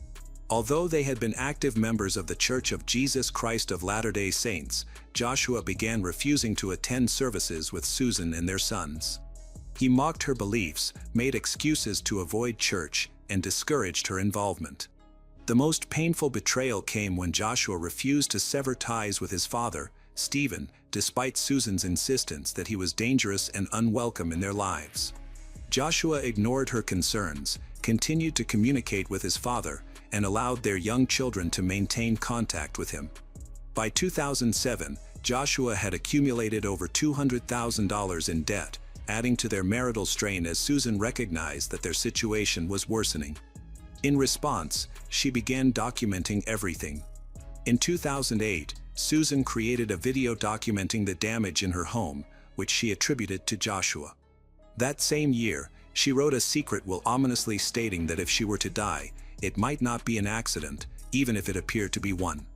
Although they had been active members of the Church of Jesus Christ of Latter-day Saints, Joshua began refusing to attend services with Susan and their sons. He mocked her beliefs, made excuses to avoid church, and discouraged her involvement. The most painful betrayal came when Joshua refused to sever ties with his father, Stephen, despite Susan's insistence that he was dangerous and unwelcome in their lives. Joshua ignored her concerns, continued to communicate with his father, and allowed their young children to maintain contact with him. By 2007, Joshua had accumulated over $200,000 in debt, adding to their marital strain as Susan recognized that their situation was worsening. In response, she began documenting everything. In 2008, Susan created a video documenting the damage in her home, which she attributed to Joshua. That same year, she wrote a secret will ominously stating that if she were to die, it might not be an accident, even if it appeared to be one.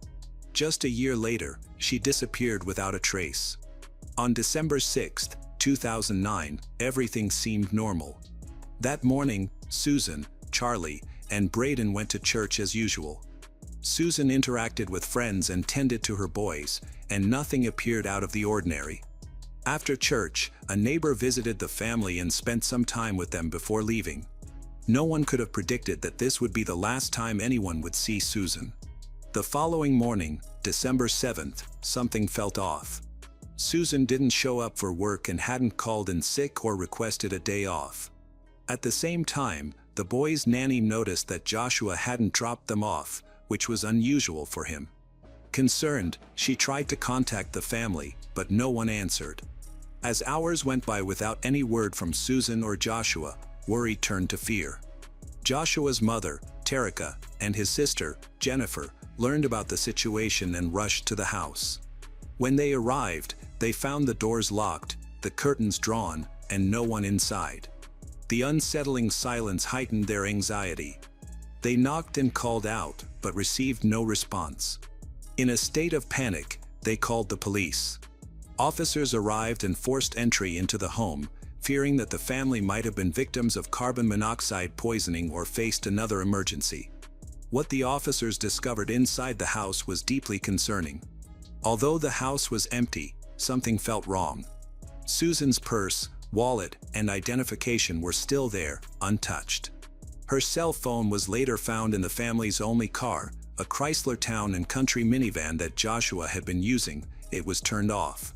Just a year later, she disappeared without a trace. On December 6, 2009, everything seemed normal. That morning, Susan, Charlie, and Braden went to church as usual. Susan interacted with friends and tended to her boys, and nothing appeared out of the ordinary. After church, a neighbor visited the family and spent some time with them before leaving. No one could have predicted that this would be the last time anyone would see Susan. The following morning, December 7th, something felt off. Susan didn't show up for work and hadn't called in sick or requested a day off. At the same time, the boys' nanny noticed that Joshua hadn't dropped them off, which was unusual for him. Concerned, she tried to contact the family, but no one answered. As hours went by without any word from Susan or Joshua, worry turned to fear. Joshua's mother, Terica, and his sister, Jennifer, learned about the situation and rushed to the house. When they arrived, they found the doors locked, the curtains drawn, and no one inside. The unsettling silence heightened their anxiety. They knocked and called out, but received no response. In a state of panic, they called the police. Officers arrived and forced entry into the home, fearing that the family might have been victims of carbon monoxide poisoning or faced another emergency. What the officers discovered inside the house was deeply concerning. Although the house was empty, something felt wrong. Susan's purse, wallet, and identification were still there, untouched. Her cell phone was later found in the family's only car, a Chrysler Town & Country minivan that Joshua had been using. It was turned off.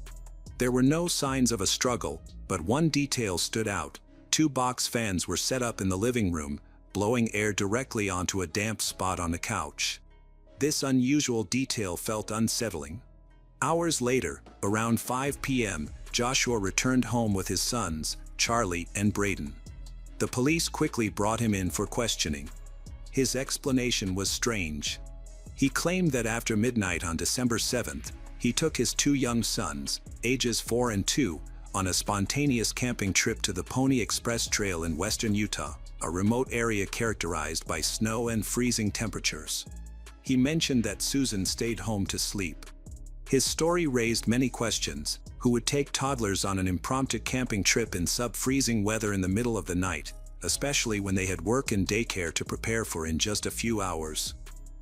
There were no signs of a struggle, but one detail stood out. 2 box fans were set up in the living room, blowing air directly onto a damp spot on the couch. This unusual detail felt unsettling. Hours later, around 5 p.m., Joshua returned home with his sons, Charlie and Braden. The police quickly brought him in for questioning. His explanation was strange. He claimed that after midnight on December 7th, he took his 2 young sons, ages 4 and 2, on a spontaneous camping trip to the Pony Express Trail in western Utah, a remote area characterized by snow and freezing temperatures. He mentioned that Susan stayed home to sleep. His story raised many questions. Who would take toddlers on an impromptu camping trip in sub-freezing weather in the middle of the night, especially when they had work and daycare to prepare for in just a few hours?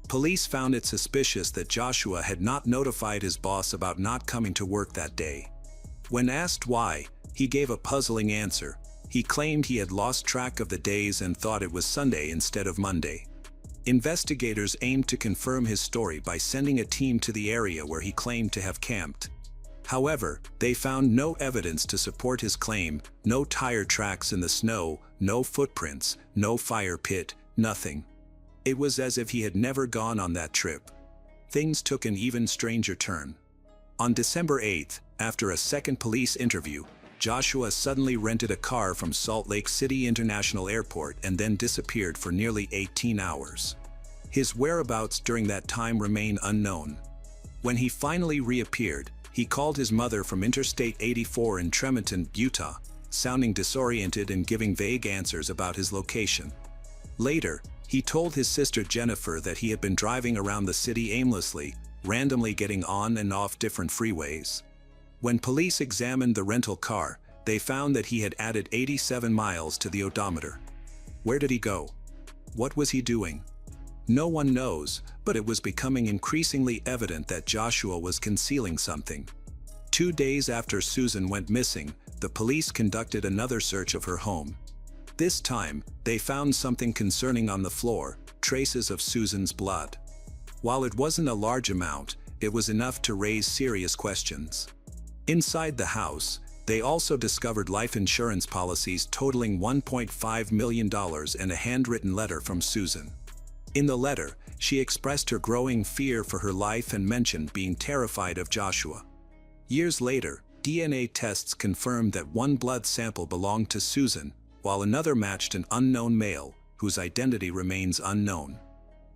Police found it suspicious that Joshua had not notified his boss about not coming to work that day. When asked why, he gave a puzzling answer. He claimed he had lost track of the days and thought it was Sunday instead of Monday. Investigators aimed to confirm his story by sending a team to the area where he claimed to have camped. However, they found no evidence to support his claim: no tire tracks in the snow, no footprints, no fire pit, nothing. It was as if he had never gone on that trip. Things took an even stranger turn. On December 8th, after a second police interview, Joshua suddenly rented a car from Salt Lake City International Airport and then disappeared for nearly 18 hours. His whereabouts during that time remain unknown. When he finally reappeared, he called his mother from Interstate 84 in Tremonton, Utah, sounding disoriented and giving vague answers about his location. Later, he told his sister Jennifer that he had been driving around the city aimlessly, randomly getting on and off different freeways. When police examined the rental car, they found that he had added 87 miles to the odometer. Where did he go? What was he doing? No one knows, but it was becoming increasingly evident that Joshua was concealing something. 2 days after Susan went missing, the police conducted another search of her home. This time, they found something concerning on the floor: traces of Susan's blood. While it wasn't a large amount, it was enough to raise serious questions. Inside the house, they also discovered life insurance policies totaling $1.5 million and a handwritten letter from Susan. In the letter, she expressed her growing fear for her life and mentioned being terrified of Joshua. Years later, DNA tests confirmed that one blood sample belonged to Susan, while another matched an unknown male, whose identity remains unknown.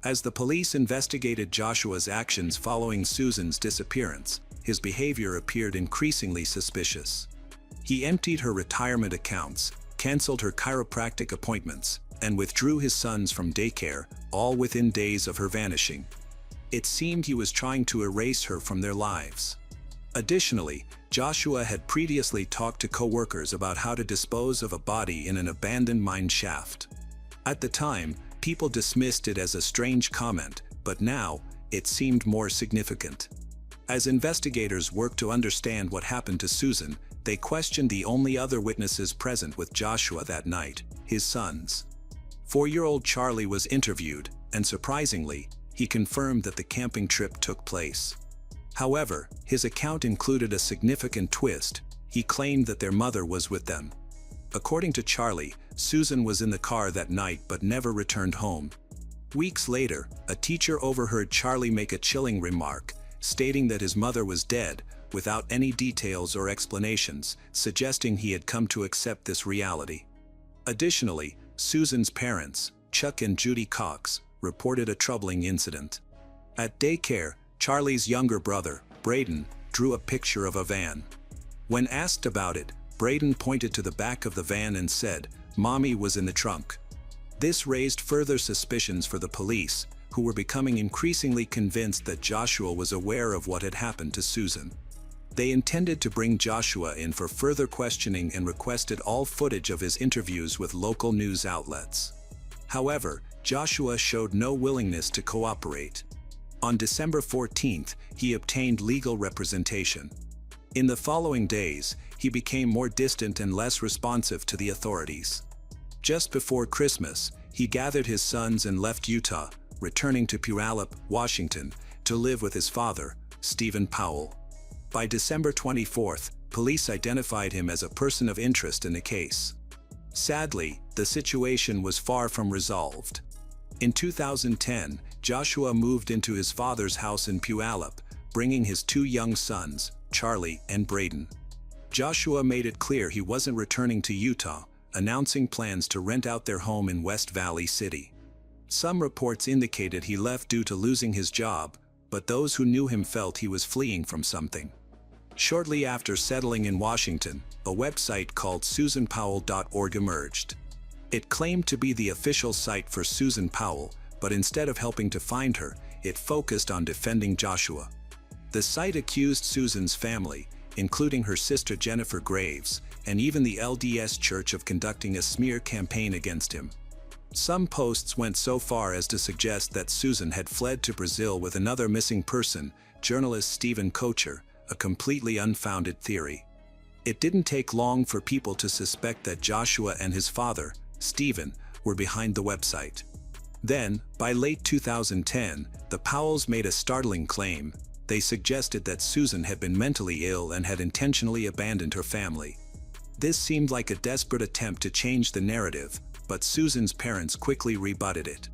As the police investigated Joshua's actions following Susan's disappearance, his behavior appeared increasingly suspicious. He emptied her retirement accounts, canceled her chiropractic appointments, and withdrew his sons from daycare, all within days of her vanishing. It seemed he was trying to erase her from their lives. Additionally, Joshua had previously talked to co-workers about how to dispose of a body in an abandoned mine shaft. At the time, people dismissed it as a strange comment, but now, it seemed more significant. As investigators worked to understand what happened to Susan, They questioned the only other witnesses present with Joshua that night, his sons. 4-year-old Charlie was interviewed, and surprisingly, he confirmed that the camping trip took place. However, his account included a significant twist. He claimed that their mother was with them. According to Charlie, Susan was in the car that night but never returned home. Weeks later, a teacher overheard Charlie make a chilling remark, stating that his mother was dead, without any details or explanations, suggesting he had come to accept this reality. Additionally, Susan's parents, Chuck and Judy Cox, reported a troubling incident. At daycare, Charlie's younger brother, Braden, drew a picture of a van. When asked about it, Braden pointed to the back of the van and said, "Mommy was in the trunk." This raised further suspicions for the police, who were becoming increasingly convinced that Joshua was aware of what had happened to Susan. They intended to bring Joshua in for further questioning and requested all footage of his interviews with local news outlets. However, Joshua showed no willingness to cooperate. On December 14th, he obtained legal representation. In the following days, he became more distant and less responsive to the authorities. Just before Christmas, he gathered his sons and left Utah, returning to Puyallup, Washington, to live with his father, Stephen Powell. By December 24th, police identified him as a person of interest in the case. Sadly, the situation was far from resolved. In 2010, Joshua moved into his father's house in Puyallup, bringing his 2 young sons, Charlie and Braden. Joshua made it clear he wasn't returning to Utah, announcing plans to rent out their home in West Valley City. Some reports indicated he left due to losing his job, but those who knew him felt he was fleeing from something. Shortly after settling in Washington, a website called SusanPowell.org emerged. It claimed to be the official site for Susan Powell, but instead of helping to find her, it focused on defending Joshua. The site accused Susan's family, including her sister Jennifer Graves, and even the LDS Church of conducting a smear campaign against him. Some posts went so far as to suggest that Susan had fled to Brazil with another missing person, journalist Stephen Kocher, a completely unfounded theory. It didn't take long for people to suspect that Joshua and his father, Stephen, were behind the website. Then, by late 2010, the Powells made a startling claim. They suggested that Susan had been mentally ill and had intentionally abandoned her family. This seemed like a desperate attempt to change the narrative, but Susan's parents quickly rebutted it.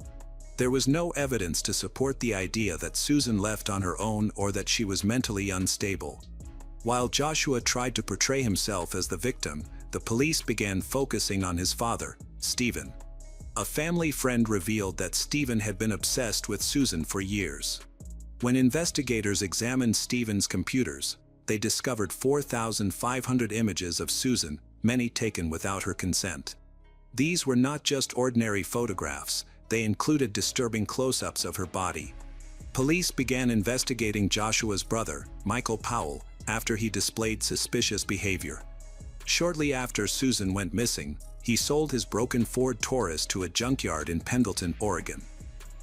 There was no evidence to support the idea that Susan left on her own or that she was mentally unstable. While Joshua tried to portray himself as the victim, the police began focusing on his father, Stephen. A family friend revealed that Stephen had been obsessed with Susan for years. When investigators examined Stephen's computers, they discovered 4,500 images of Susan, many taken without her consent. These were not just ordinary photographs, they included disturbing close-ups of her body. Police began investigating Joshua's brother, Michael Powell, after he displayed suspicious behavior. Shortly after Susan went missing, he sold his broken Ford Taurus to a junkyard in Pendleton, Oregon.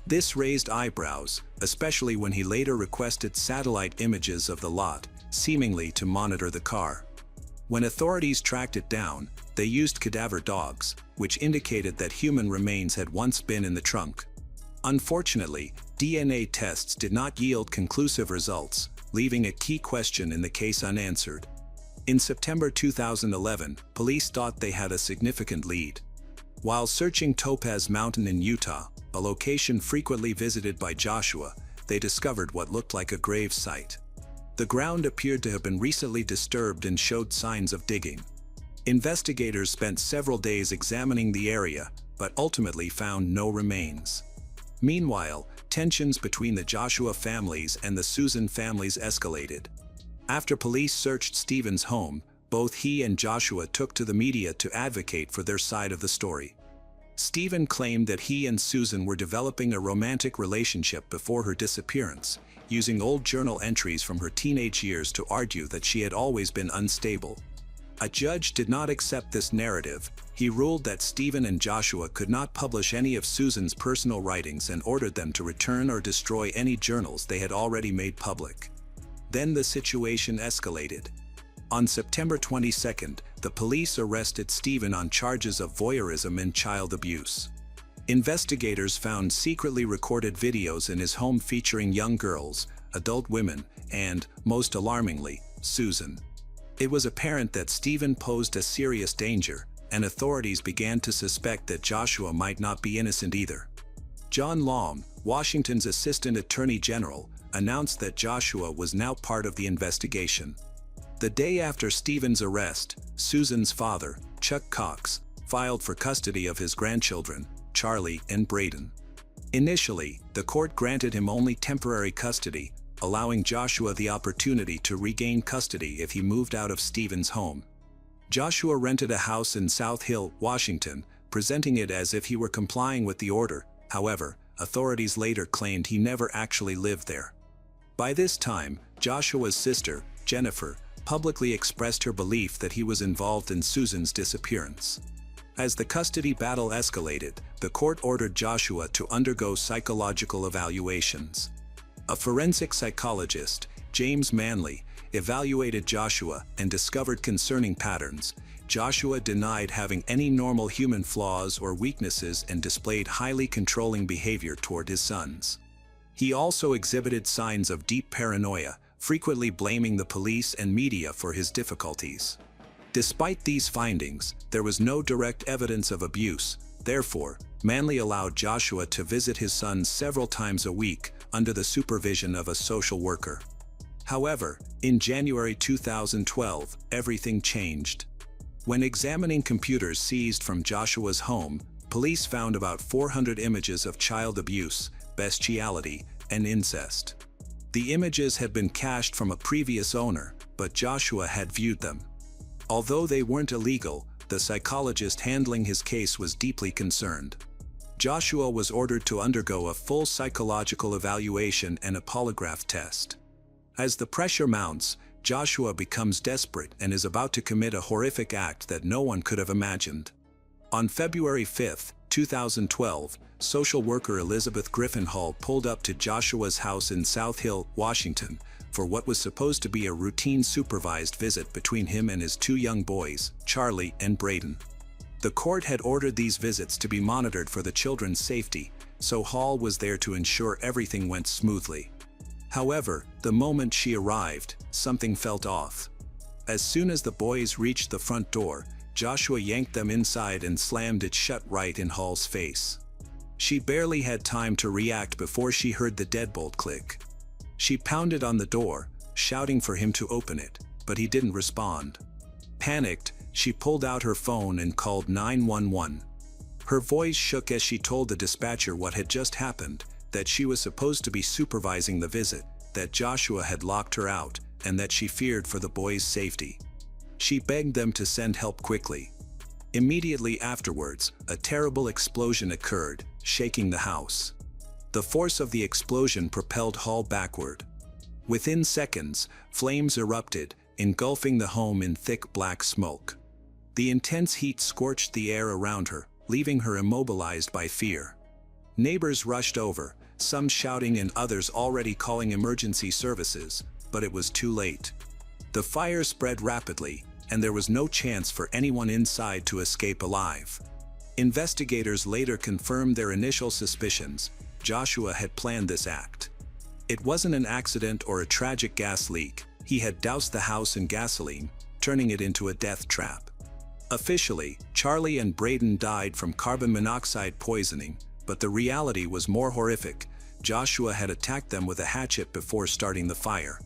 This raised eyebrows, especially when he later requested satellite images of the lot, seemingly to monitor the car. When authorities tracked it down, they used cadaver dogs, which indicated that human remains had once been in the trunk. Unfortunately, DNA tests did not yield conclusive results, leaving a key question in the case unanswered. In September 2011, police thought they had a significant lead. While searching Topaz Mountain in Utah, a location frequently visited by Joshua, they discovered what looked like a grave site. The ground appeared to have been recently disturbed and showed signs of digging. Investigators spent several days examining the area, but ultimately found no remains. Meanwhile, tensions between the Joshua families and the Susan families escalated. After police searched Stephen's home, both he and Joshua took to the media to advocate for their side of the story. Stephen claimed that he and Susan were developing a romantic relationship before her disappearance, using old journal entries from her teenage years to argue that she had always been unstable. A judge did not accept this narrative. He ruled that Stephen and Joshua could not publish any of Susan's personal writings and ordered them to return or destroy any journals they had already made public. Then the situation escalated. On September 22, the police arrested Stephen on charges of voyeurism and child abuse. Investigators found secretly recorded videos in his home featuring young girls, adult women, and, most alarmingly, Susan. It was apparent that Stephen posed a serious danger, and authorities began to suspect that Joshua might not be innocent either. John Long, Washington's Assistant Attorney General, announced that Joshua was now part of the investigation. The day after Stephen's arrest, Susan's father, Chuck Cox, filed for custody of his grandchildren, Charlie and Braden. Initially, the court granted him only temporary custody, allowing Joshua the opportunity to regain custody if he moved out of Stephen's home. Joshua rented a house in South Hill, Washington, presenting it as if he were complying with the order. However, authorities later claimed he never actually lived there. By this time, Joshua's sister, Jennifer, publicly expressed her belief that he was involved in Susan's disappearance. As the custody battle escalated, the court ordered Joshua to undergo psychological evaluations. A forensic psychologist, James Manley, evaluated Joshua and discovered concerning patterns. Joshua denied having any normal human flaws or weaknesses and displayed highly controlling behavior toward his sons. He also exhibited signs of deep paranoia, frequently blaming the police and media for his difficulties. Despite these findings, there was no direct evidence of abuse. Therefore, Manley allowed Joshua to visit his sons several times a week under the supervision of a social worker. However, in January 2012, everything changed. When examining computers seized from Joshua's home, police found about 400 images of child abuse, bestiality, and incest. The images had been cached from a previous owner, but Joshua had viewed them. Although they weren't illegal, the psychologist handling his case was deeply concerned. Joshua was ordered to undergo a full psychological evaluation and a polygraph test. As the pressure mounts, Joshua becomes desperate and is about to commit a horrific act that no one could have imagined. On February 5, 2012, social worker Elizabeth Griffin Hall pulled up to Joshua's house in South Hill, Washington, for what was supposed to be a routine supervised visit between him and his two young boys, Charlie and Braden. The court had ordered these visits to be monitored for the children's safety, so Hall was there to ensure everything went smoothly. However, the moment she arrived, something felt off. As soon as the boys reached the front door, Joshua yanked them inside and slammed it shut right in Hall's face. She barely had time to react before she heard the deadbolt click. She pounded on the door, shouting for him to open it, but he didn't respond. Panicked, she pulled out her phone and called 911. Her voice shook as she told the dispatcher what had just happened, that she was supposed to be supervising the visit, that Joshua had locked her out, and that she feared for the boys' safety. She begged them to send help quickly. Immediately afterwards, a terrible explosion occurred, shaking the house. The force of the explosion propelled Hall backward. Within seconds, flames erupted, engulfing the home in thick black smoke. The intense heat scorched the air around her, leaving her immobilized by fear. Neighbors rushed over, some shouting and others already calling emergency services, but it was too late. The fire spread rapidly, and there was no chance for anyone inside to escape alive. Investigators later confirmed their initial suspicions. Joshua had planned this act. It wasn't an accident or a tragic gas leak. He had doused the house in gasoline, turning it into a death trap. Officially, Charlie and Braden died from carbon monoxide poisoning, but the reality was more horrific. Joshua had attacked them with a hatchet before starting the fire.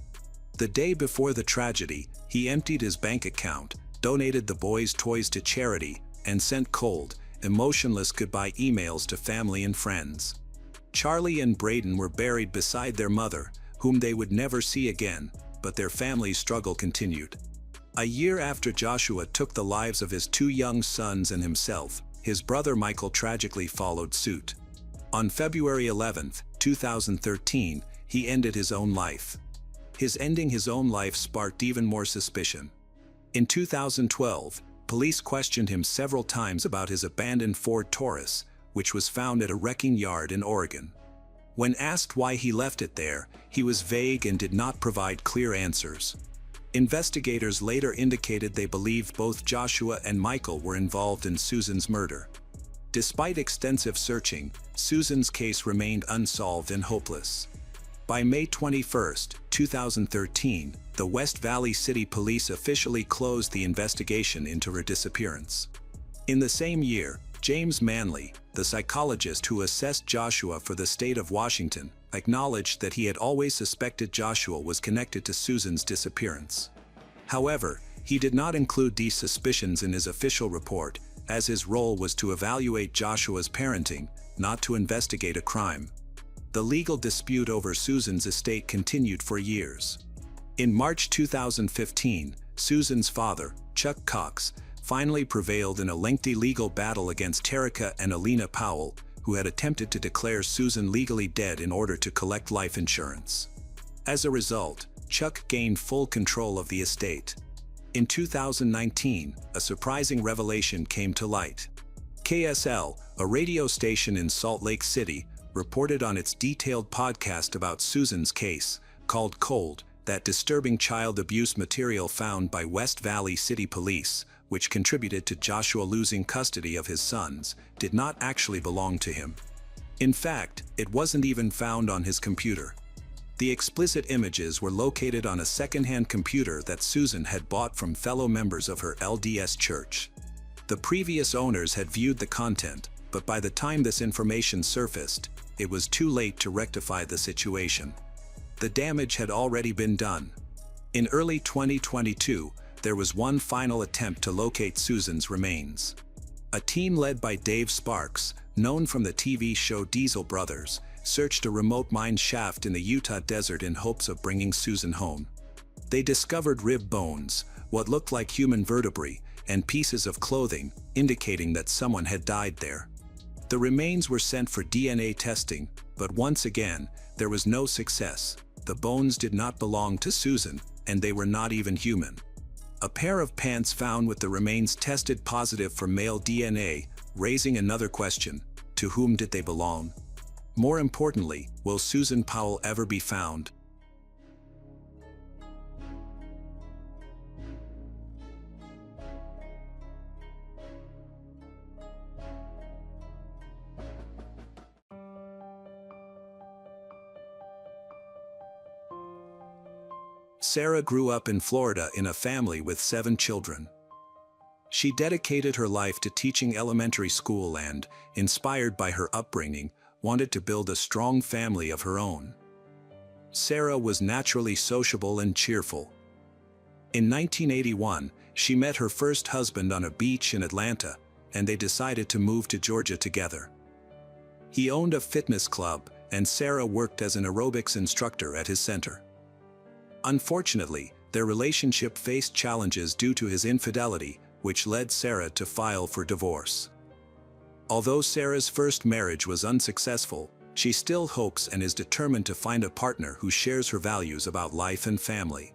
The day before the tragedy, he emptied his bank account, donated the boys' toys to charity, and sent cold, emotionless goodbye emails to family and friends. Charlie and Braden were buried beside their mother, whom they would never see again, but their family's struggle continued. A year after Joshua took the lives of his two young sons and himself, his brother Michael tragically followed suit. On February 11, 2013, he ended his own life. His ending his own life sparked even more suspicion. In 2012, police questioned him several times about his abandoned Ford Taurus, which was found at a wrecking yard in Oregon. When asked why he left it there, he was vague and did not provide clear answers. Investigators later indicated they believed both Joshua and Michael were involved in Susan's murder. Despite extensive searching, Susan's case remained unsolved and hopeless. By May 21, 2013, the West Valley City Police officially closed the investigation into her disappearance. In the same year, James Manley, the psychologist who assessed Joshua for the state of Washington, acknowledged that he had always suspected Joshua was connected to Susan's disappearance. However, he did not include these suspicions in his official report, as his role was to evaluate Joshua's parenting, not to investigate a crime. The legal dispute over Susan's estate continued for years. In March 2015, Susan's father, Chuck Cox, finally prevailed in a lengthy legal battle against Terica and Alina Powell, who had attempted to declare Susan legally dead in order to collect life insurance. As a result, Chuck gained full control of the estate. In 2019, a surprising revelation came to light. KSL, a radio station in Salt Lake City, reported on its detailed podcast about Susan's case, called Cold, that disturbing child abuse material found by West Valley City Police, which contributed to Joshua losing custody of his sons, did not actually belong to him. In fact, it wasn't even found on his computer. The explicit images were located on a second-hand computer that Susan had bought from fellow members of her LDS church. The previous owners had viewed the content, but by the time this information surfaced, it was too late to rectify the situation. The damage had already been done. In early 2022, there was one final attempt to locate Susan's remains. A team led by Dave Sparks, known from the TV show Diesel Brothers, searched a remote mine shaft in the Utah desert in hopes of bringing Susan home. They discovered rib bones, what looked like human vertebrae, and pieces of clothing, indicating that someone had died there. The remains were sent for DNA testing, but once again, there was no success. The bones did not belong to Susan, and they were not even human. A pair of pants found with the remains tested positive for male DNA, raising another question: to whom did they belong? More importantly, will Susan Powell ever be found? Sarah grew up in Florida in a family with 7 children. She dedicated her life to teaching elementary school and, inspired by her upbringing, wanted to build a strong family of her own. Sarah was naturally sociable and cheerful. In 1981, she met her first husband on a beach in Atlanta, and they decided to move to Georgia together. He owned a fitness club, and Sarah worked as an aerobics instructor at his center. Unfortunately, their relationship faced challenges due to his infidelity, which led Sarah to file for divorce. Although Sarah's first marriage was unsuccessful, she still hopes and is determined to find a partner who shares her values about life and family.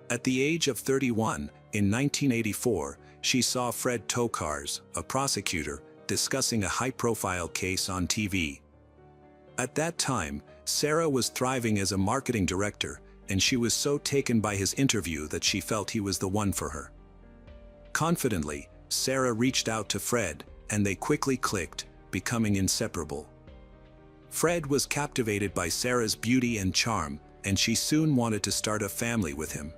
At the age of 31, in 1984, she saw Fred Tokars, a prosecutor, discussing a high-profile case on TV. At that time, Sarah was thriving as a marketing director, and she was so taken by his interview that she felt he was the one for her. Confidently, Sarah reached out to Fred, and they quickly clicked, becoming inseparable. Fred was captivated by Sarah's beauty and charm, and she soon wanted to start a family with him.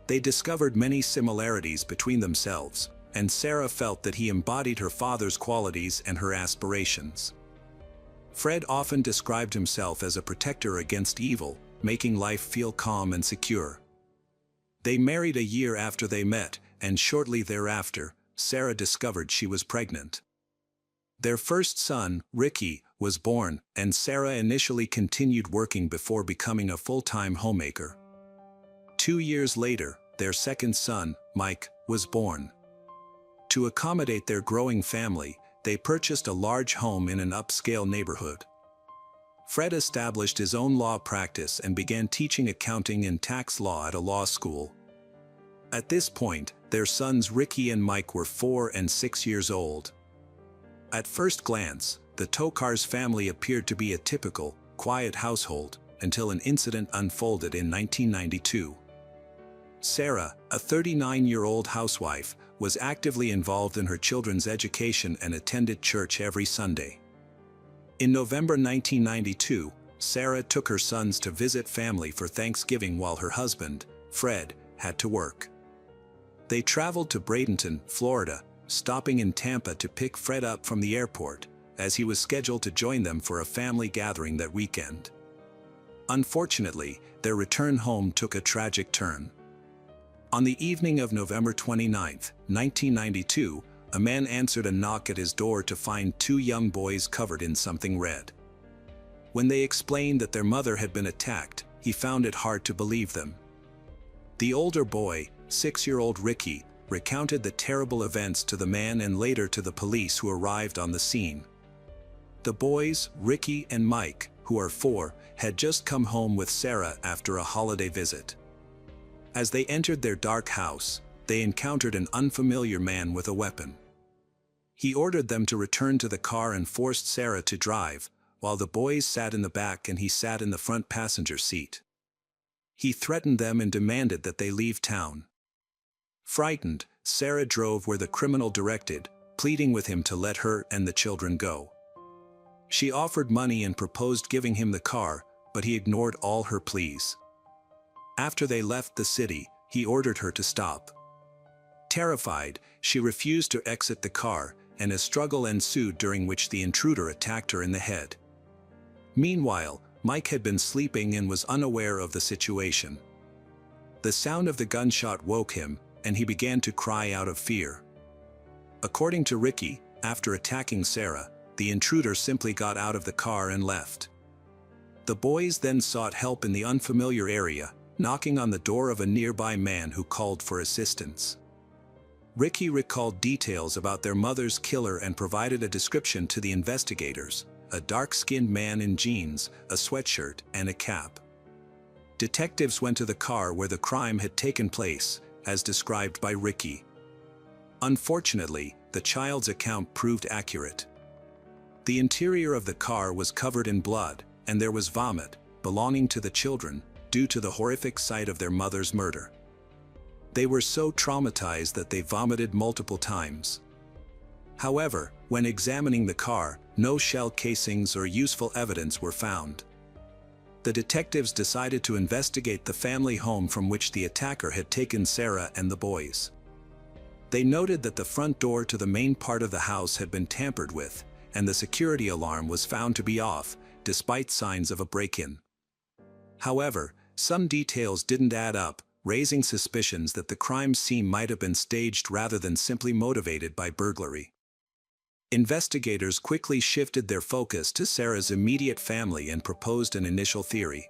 They discovered many similarities between themselves, and Sarah felt that he embodied her father's qualities and her aspirations. Fred often described himself as a protector against evil, making life feel calm and secure. They married a year after they met, and shortly thereafter, Sarah discovered she was pregnant. Their first son, Ricky, was born, and Sarah initially continued working before becoming a full-time homemaker. 2 years later, their second son, Mike, was born. To accommodate their growing family, they purchased a large home in an upscale neighborhood. Fred established his own law practice and began teaching accounting and tax law at a law school. At this point, their sons Ricky and Mike were 4 and 6 years old. At first glance, the Tokars family appeared to be a typical, quiet household, until an incident unfolded in 1992. Sarah, a 39-year-old housewife, was actively involved in her children's education and attended church every Sunday. In November 1992, Sarah took her sons to visit family for Thanksgiving while her husband, Fred, had to work. They traveled to Bradenton, Florida, stopping in Tampa to pick Fred up from the airport, as he was scheduled to join them for a family gathering that weekend. Unfortunately, their return home took a tragic turn. On the evening of November 29, 1992, a man answered a knock at his door to find two young boys covered in something red. When they explained that their mother had been attacked, he found it hard to believe them. The older boy, 6-year-old Ricky, recounted the terrible events to the man and later to the police who arrived on the scene. The boys, Ricky and Mike, who are 4, had just come home with Sarah after a holiday visit. As they entered their dark house, they encountered an unfamiliar man with a weapon. He ordered them to return to the car and forced Sarah to drive, while the boys sat in the back and he sat in the front passenger seat. He threatened them and demanded that they leave town. Frightened, Sarah drove where the criminal directed, pleading with him to let her and the children go. She offered money and proposed giving him the car, but he ignored all her pleas. After they left the city, he ordered her to stop. Terrified, she refused to exit the car, and a struggle ensued during which the intruder attacked her in the head. Meanwhile, Mike had been sleeping and was unaware of the situation. The sound of the gunshot woke him, and he began to cry out of fear. According to Ricky, after attacking Sarah, the intruder simply got out of the car and left. The boys then sought help in the unfamiliar area, knocking on the door of a nearby man who called for assistance. Ricky recalled details about their mother's killer and provided a description to the investigators: a dark-skinned man in jeans, a sweatshirt, and a cap. Detectives went to the car where the crime had taken place, as described by Ricky. Unfortunately, the child's account proved accurate. The interior of the car was covered in blood, and there was vomit, belonging to the children, due to the horrific sight of their mother's murder. They were so traumatized that they vomited multiple times. However, when examining the car, no shell casings or useful evidence were found. The detectives decided to investigate the family home from which the attacker had taken Sarah and the boys. They noted that the front door to the main part of the house had been tampered with, and the security alarm was found to be off, despite signs of a break-in. However, some details didn't add up, raising suspicions that the crime scene might have been staged rather than simply motivated by burglary. Investigators quickly shifted their focus to Sarah's immediate family and proposed an initial theory.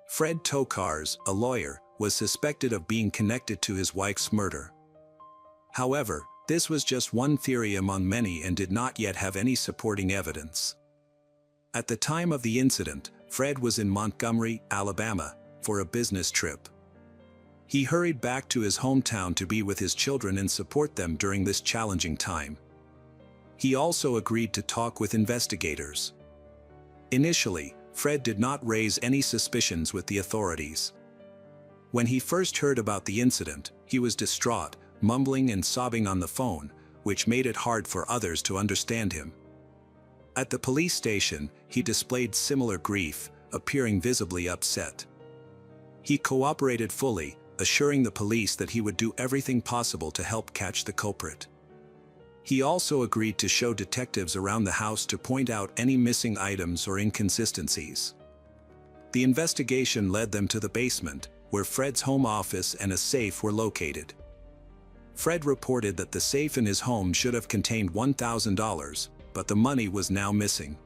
Fred Tokars, a lawyer, was suspected of being connected to his wife's murder. However, this was just one theory among many and did not yet have any supporting evidence. At the time of the incident, Fred was in Montgomery, Alabama, for a business trip. He hurried back to his hometown to be with his children and support them during this challenging time. He also agreed to talk with investigators. Initially, Fred did not raise any suspicions with the authorities. When he first heard about the incident, he was distraught, mumbling and sobbing on the phone, which made it hard for others to understand him. At the police station, he displayed similar grief, appearing visibly upset. He cooperated fully, assuring the police that he would do everything possible to help catch the culprit. He also agreed to show detectives around the house to point out any missing items or inconsistencies. The investigation led them to the basement, where Fred's home office and a safe were located. Fred reported that the safe in his home should have contained $1,000, but the money was now missing.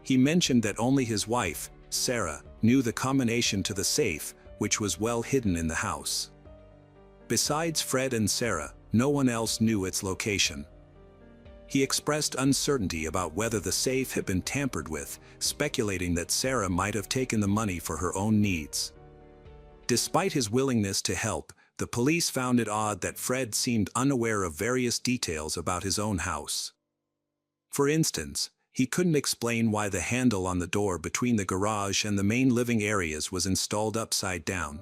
He mentioned that only his wife, Sarah, knew the combination to the safe, which was well hidden in the house. Besides Fred and Sarah, no one else knew its location. He expressed uncertainty about whether the safe had been tampered with, speculating that Sarah might have taken the money for her own needs. Despite his willingness to help, the police found it odd that Fred seemed unaware of various details about his own house. For instance, he couldn't explain why the handle on the door between the garage and the main living areas was installed upside down.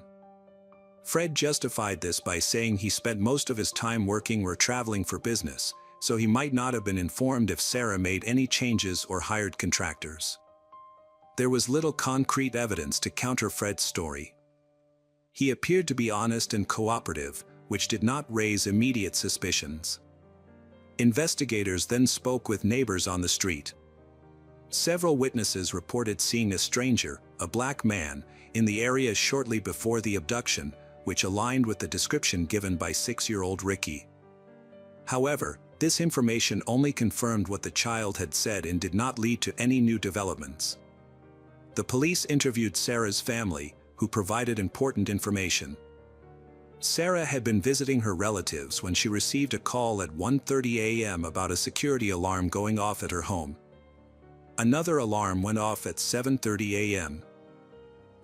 Fred justified this by saying he spent most of his time working or traveling for business, so he might not have been informed if Sarah made any changes or hired contractors. There was little concrete evidence to counter Fred's story. He appeared to be honest and cooperative, which did not raise immediate suspicions. Investigators then spoke with neighbors on the street. Several witnesses reported seeing a stranger, a black man, in the area shortly before the abduction, which aligned with the description given by 6-year-old Ricky. However, this information only confirmed what the child had said and did not lead to any new developments. The police interviewed Sarah's family, who provided important information. Sarah had been visiting her relatives when she received a call at 1:30 a.m. about a security alarm going off at her home. Another alarm went off at 7:30 a.m.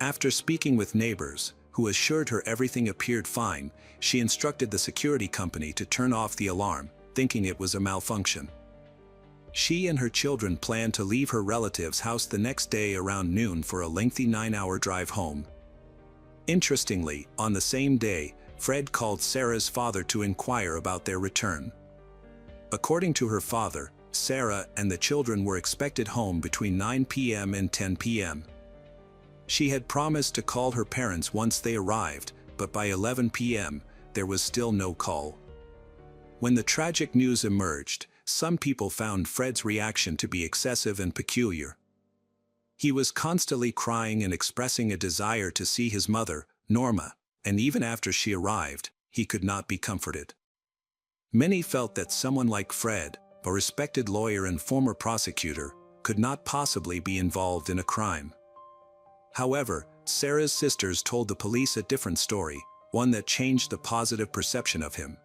After speaking with neighbors, who assured her everything appeared fine, she instructed the security company to turn off the alarm, thinking it was a malfunction. She and her children planned to leave her relative's house the next day around noon for a lengthy 9-hour drive home. Interestingly, on the same day, Fred called Sarah's father to inquire about their return. According to her father, Sarah and the children were expected home between 9 p.m. and 10 p.m. She had promised to call her parents once they arrived, but by 11 p.m., there was still no call. When the tragic news emerged, some people found Fred's reaction to be excessive and peculiar. He was constantly crying and expressing a desire to see his mother, Norma, and even after she arrived, he could not be comforted. Many felt that someone like Fred, a respected lawyer and former prosecutor, could not possibly be involved in a crime. However, Sarah's sisters told the police a different story, one that changed the positive perception of him.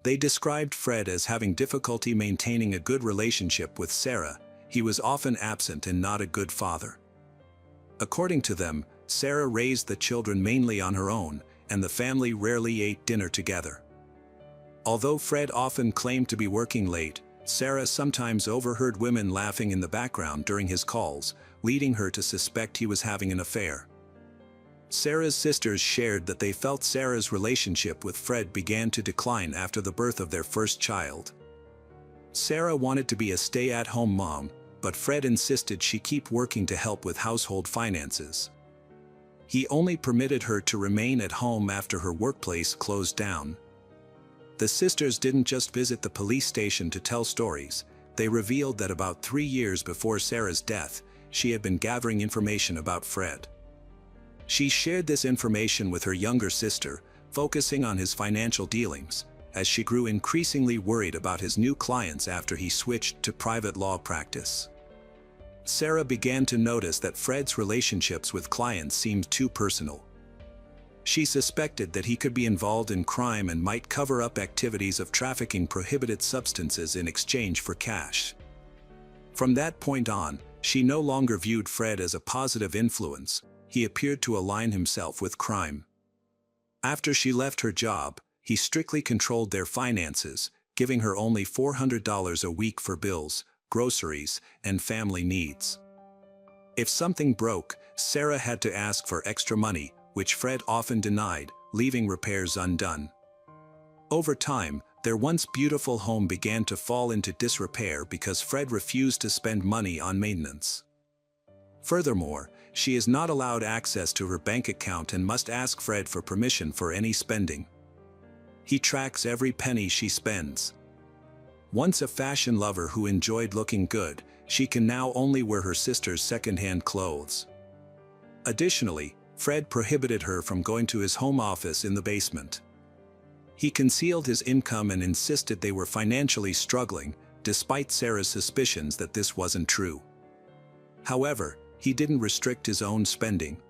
They described Fred as having difficulty maintaining a good relationship with Sarah. He was often absent and not a good father. According to them, Sarah raised the children mainly on her own, and the family rarely ate dinner together. Although Fred often claimed to be working late, Sarah sometimes overheard women laughing in the background during his calls, leading her to suspect he was having an affair. Sarah's sisters shared that they felt Sarah's relationship with Fred began to decline after the birth of their first child. Sarah wanted to be a stay-at-home mom, but Fred insisted she keep working to help with household finances. He only permitted her to remain at home after her workplace closed down. The sisters didn't just visit the police station to tell stories. They revealed that about 3 years before Sarah's death, she had been gathering information about Fred. She shared this information with her younger sister, focusing on his financial dealings, as she grew increasingly worried about his new clients after he switched to private law practice. Sarah began to notice that Fred's relationships with clients seemed too personal. She suspected that he could be involved in crime and might cover up activities of trafficking prohibited substances in exchange for cash. From that point on, she no longer viewed Fred as a positive influence. He appeared to align himself with crime. After she left her job, he strictly controlled their finances, giving her only $400 a week for bills, groceries, and family needs. If something broke, Sarah had to ask for extra money, which Fred often denied, leaving repairs undone. Over time, their once beautiful home began to fall into disrepair because Fred refused to spend money on maintenance. Furthermore, she is not allowed access to her bank account and must ask Fred for permission for any spending. He tracks every penny she spends. Once a fashion lover who enjoyed looking good, she can now only wear her sister's second-hand clothes. Additionally, Fred prohibited her from going to his home office in the basement. He concealed his income and insisted they were financially struggling, despite Sarah's suspicions that this wasn't true. However, he didn't restrict his own spending.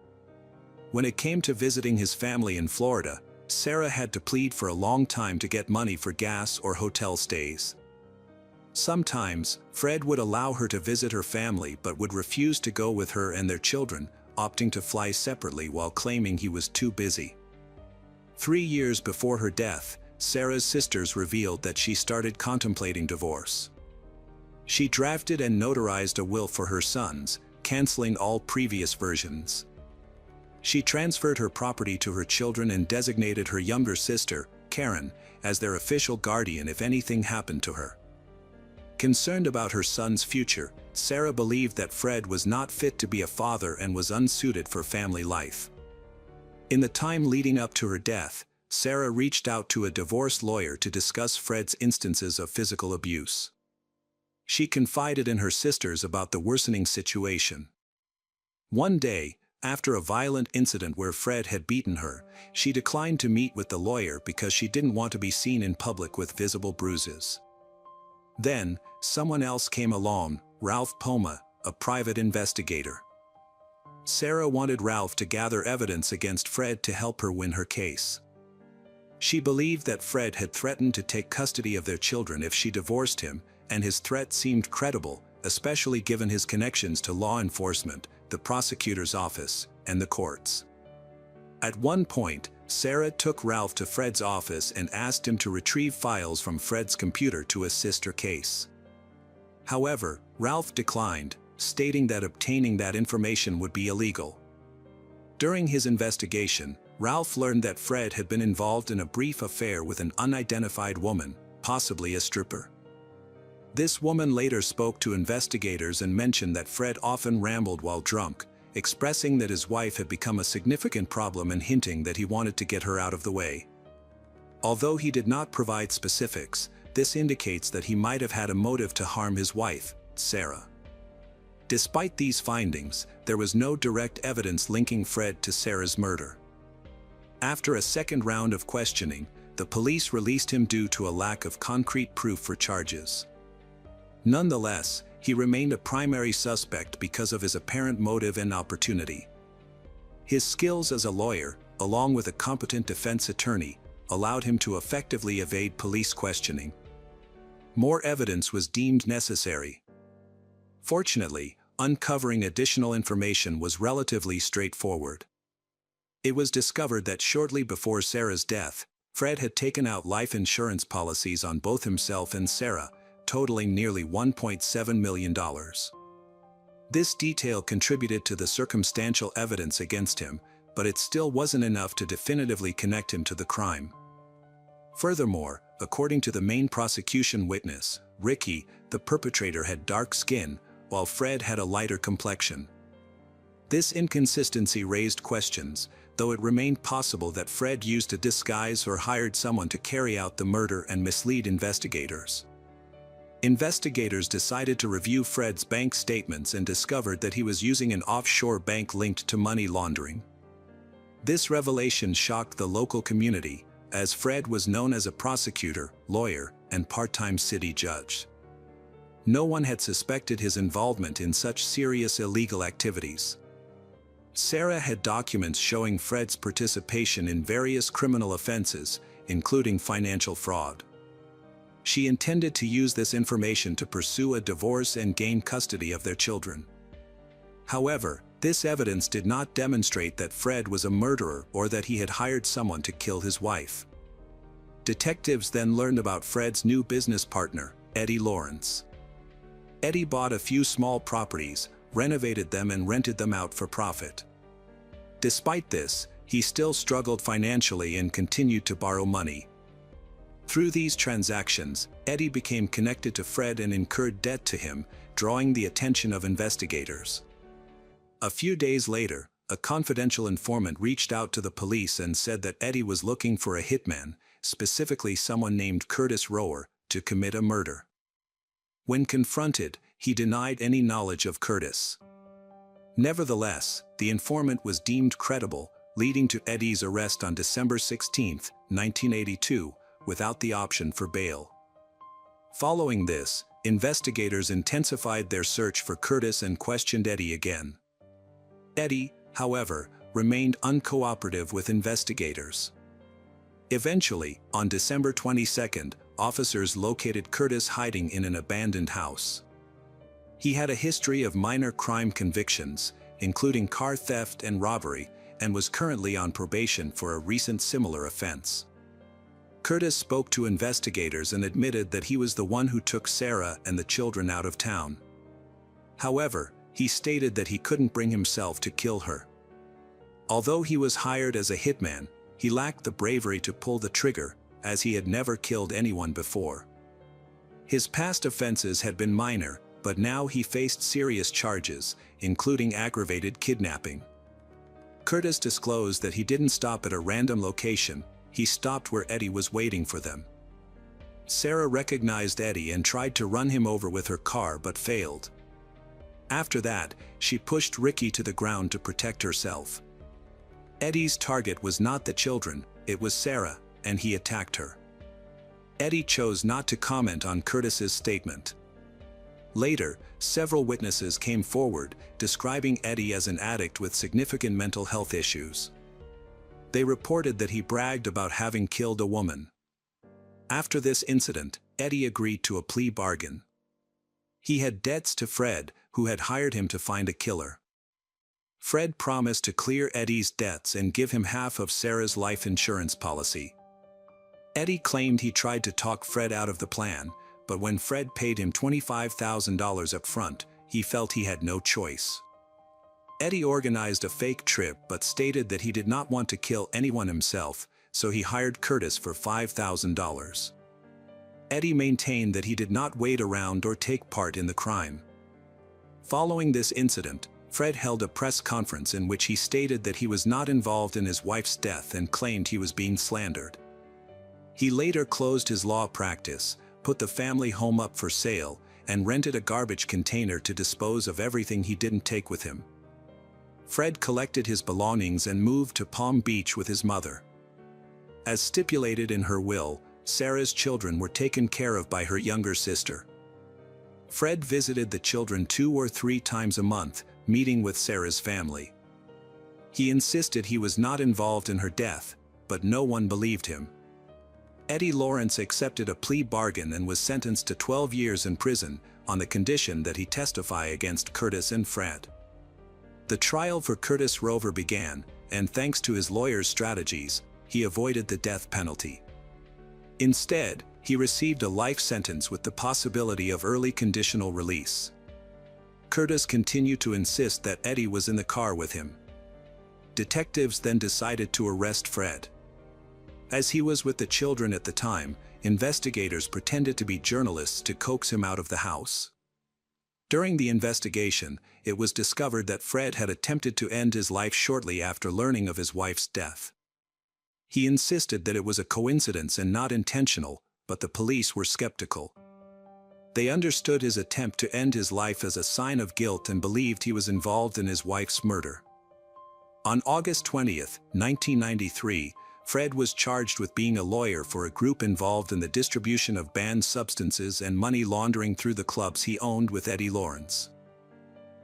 When it came to visiting his family in Florida, Sarah had to plead for a long time to get money for gas or hotel stays. Sometimes, Fred would allow her to visit her family but would refuse to go with her and their children, opting to fly separately while claiming he was too busy. 3 years before her death, Sarah's sisters revealed that she started contemplating divorce. She drafted and notarized a will for her sons, canceling all previous versions. She transferred her property to her children and designated her younger sister, Karen, as their official guardian if anything happened to her. Concerned about her son's future, Sarah believed that Fred was not fit to be a father and was unsuited for family life. In the time leading up to her death, Sarah reached out to a divorce lawyer to discuss Fred's instances of physical abuse. She confided in her sisters about the worsening situation. One day, after a violent incident where Fred had beaten her, she declined to meet with the lawyer because she didn't want to be seen in public with visible bruises. Then, someone else came along, Ralph Poma, a private investigator. Sarah wanted Ralph to gather evidence against Fred to help her win her case. She believed that Fred had threatened to take custody of their children if she divorced him, and his threat seemed credible, especially given his connections to law enforcement, the prosecutor's office, and the courts. At one point, Sarah took Ralph to Fred's office and asked him to retrieve files from Fred's computer to assist her case. However, Ralph declined, stating that obtaining that information would be illegal. During his investigation, Ralph learned that Fred had been involved in a brief affair with an unidentified woman, possibly a stripper. This woman later spoke to investigators and mentioned that Fred often rambled while drunk, expressing that his wife had become a significant problem and hinting that he wanted to get her out of the way. Although he did not provide specifics, this indicates that he might have had a motive to harm his wife, Sarah. Despite these findings, there was no direct evidence linking Fred to Sarah's murder. After a second round of questioning, the police released him due to a lack of concrete proof for charges. Nonetheless, he remained a primary suspect because of his apparent motive and opportunity. His skills as a lawyer, along with a competent defense attorney, allowed him to effectively evade police questioning. More evidence was deemed necessary. Fortunately, uncovering additional information was relatively straightforward. It was discovered that shortly before Sarah's death, Fred had taken out life insurance policies on both himself and Sarah, totaling nearly $1.7 million. This detail contributed to the circumstantial evidence against him, but it still wasn't enough to definitively connect him to the crime. Furthermore, according to the main prosecution witness, Ricky, the perpetrator had dark skin, while Fred had a lighter complexion. This inconsistency raised questions, though it remained possible that Fred used a disguise or hired someone to carry out the murder and mislead investigators. Investigators decided to review Fred's bank statements and discovered that he was using an offshore bank linked to money laundering. This revelation shocked the local community, as Fred was known as a prosecutor, lawyer, and part-time city judge. No one had suspected his involvement in such serious illegal activities. Sarah had documents showing Fred's participation in various criminal offenses, including financial fraud. She intended to use this information to pursue a divorce and gain custody of their children. However, this evidence did not demonstrate that Fred was a murderer or that he had hired someone to kill his wife. Detectives then learned about Fred's new business partner, Eddie Lawrence. Eddie bought a few small properties, renovated them and rented them out for profit. Despite this, he still struggled financially and continued to borrow money. Through these transactions, Eddie became connected to Fred and incurred debt to him, drawing the attention of investigators. A few days later, a confidential informant reached out to the police and said that Eddie was looking for a hitman, specifically someone named Curtis Rower, to commit a murder. When confronted, he denied any knowledge of Curtis. Nevertheless, the informant was deemed credible, leading to Eddie's arrest on December 16, 1982, without the option for bail. Following this, investigators intensified their search for Curtis and questioned Eddie again. Eddie, however, remained uncooperative with investigators. Eventually, on December 22, officers located Curtis hiding in an abandoned house. He had a history of minor crime convictions, including car theft and robbery, and was currently on probation for a recent similar offense. Curtis spoke to investigators and admitted that he was the one who took Sarah and the children out of town. However, he stated that he couldn't bring himself to kill her. Although he was hired as a hitman, he lacked the bravery to pull the trigger, as he had never killed anyone before. His past offenses had been minor, but now he faced serious charges, including aggravated kidnapping. Curtis disclosed that he didn't stop at a random location, he stopped where Eddie was waiting for them. Sarah recognized Eddie and tried to run him over with her car but failed. After that, she pushed Ricky to the ground to protect herself. Eddie's target was not the children, it was Sarah, and he attacked her. Eddie chose not to comment on Curtis's statement. Later, several witnesses came forward, describing Eddie as an addict with significant mental health issues. They reported that he bragged about having killed a woman. After this incident, Eddie agreed to a plea bargain. He had debts to Fred, who had hired him to find a killer. Fred promised to clear Eddie's debts and give him half of Sarah's life insurance policy. Eddie claimed he tried to talk Fred out of the plan, but when Fred paid him $25,000 up front, he felt he had no choice. Eddie organized a fake trip but stated that he did not want to kill anyone himself, so he hired Curtis for $5,000. Eddie maintained that he did not wait around or take part in the crime. Following this incident, Fred held a press conference in which he stated that he was not involved in his wife's death and claimed he was being slandered. He later closed his law practice, put the family home up for sale, and rented a garbage container to dispose of everything he didn't take with him. Fred collected his belongings and moved to Palm Beach with his mother. As stipulated in her will, Sarah's children were taken care of by her younger sister. Fred visited the children 2 or 3 times a month, meeting with Sarah's family. He insisted he was not involved in her death, but no one believed him. Eddie Lawrence accepted a plea bargain and was sentenced to 12 years in prison, on the condition that he testify against Curtis and Fred. The trial for Curtis Rover began, and thanks to his lawyer's strategies, he avoided the death penalty. Instead, he received a life sentence with the possibility of early conditional release. Curtis continued to insist that Eddie was in the car with him. Detectives then decided to arrest Fred. As he was with the children at the time, investigators pretended to be journalists to coax him out of the house. During the investigation, it was discovered that Fred had attempted to end his life shortly after learning of his wife's death. He insisted that it was a coincidence and not intentional, but the police were skeptical. They understood his attempt to end his life as a sign of guilt and believed he was involved in his wife's murder. On August 20, 1993, Fred was charged with being a lawyer for a group involved in the distribution of banned substances and money laundering through the clubs he owned with Eddie Lawrence.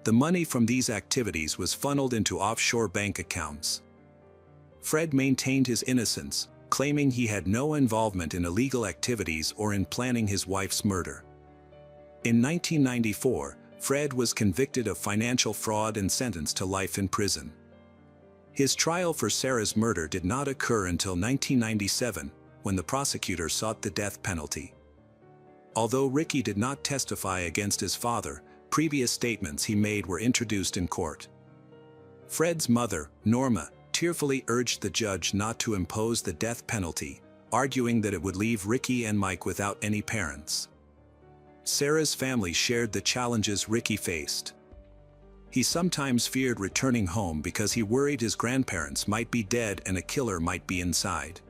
The money from these activities was funneled into offshore bank accounts. Fred maintained his innocence, claiming he had no involvement in illegal activities or in planning his wife's murder. In 1994, Fred was convicted of financial fraud and sentenced to life in prison. His trial for Sarah's murder did not occur until 1997, when the prosecutor sought the death penalty. Although Ricky did not testify against his father, previous statements he made were introduced in court. Fred's mother, Norma, tearfully urged the judge not to impose the death penalty, arguing that it would leave Ricky and Mike without any parents. Sarah's family shared the challenges Ricky faced. He sometimes feared returning home because he worried his grandparents might be dead and a killer might be inside.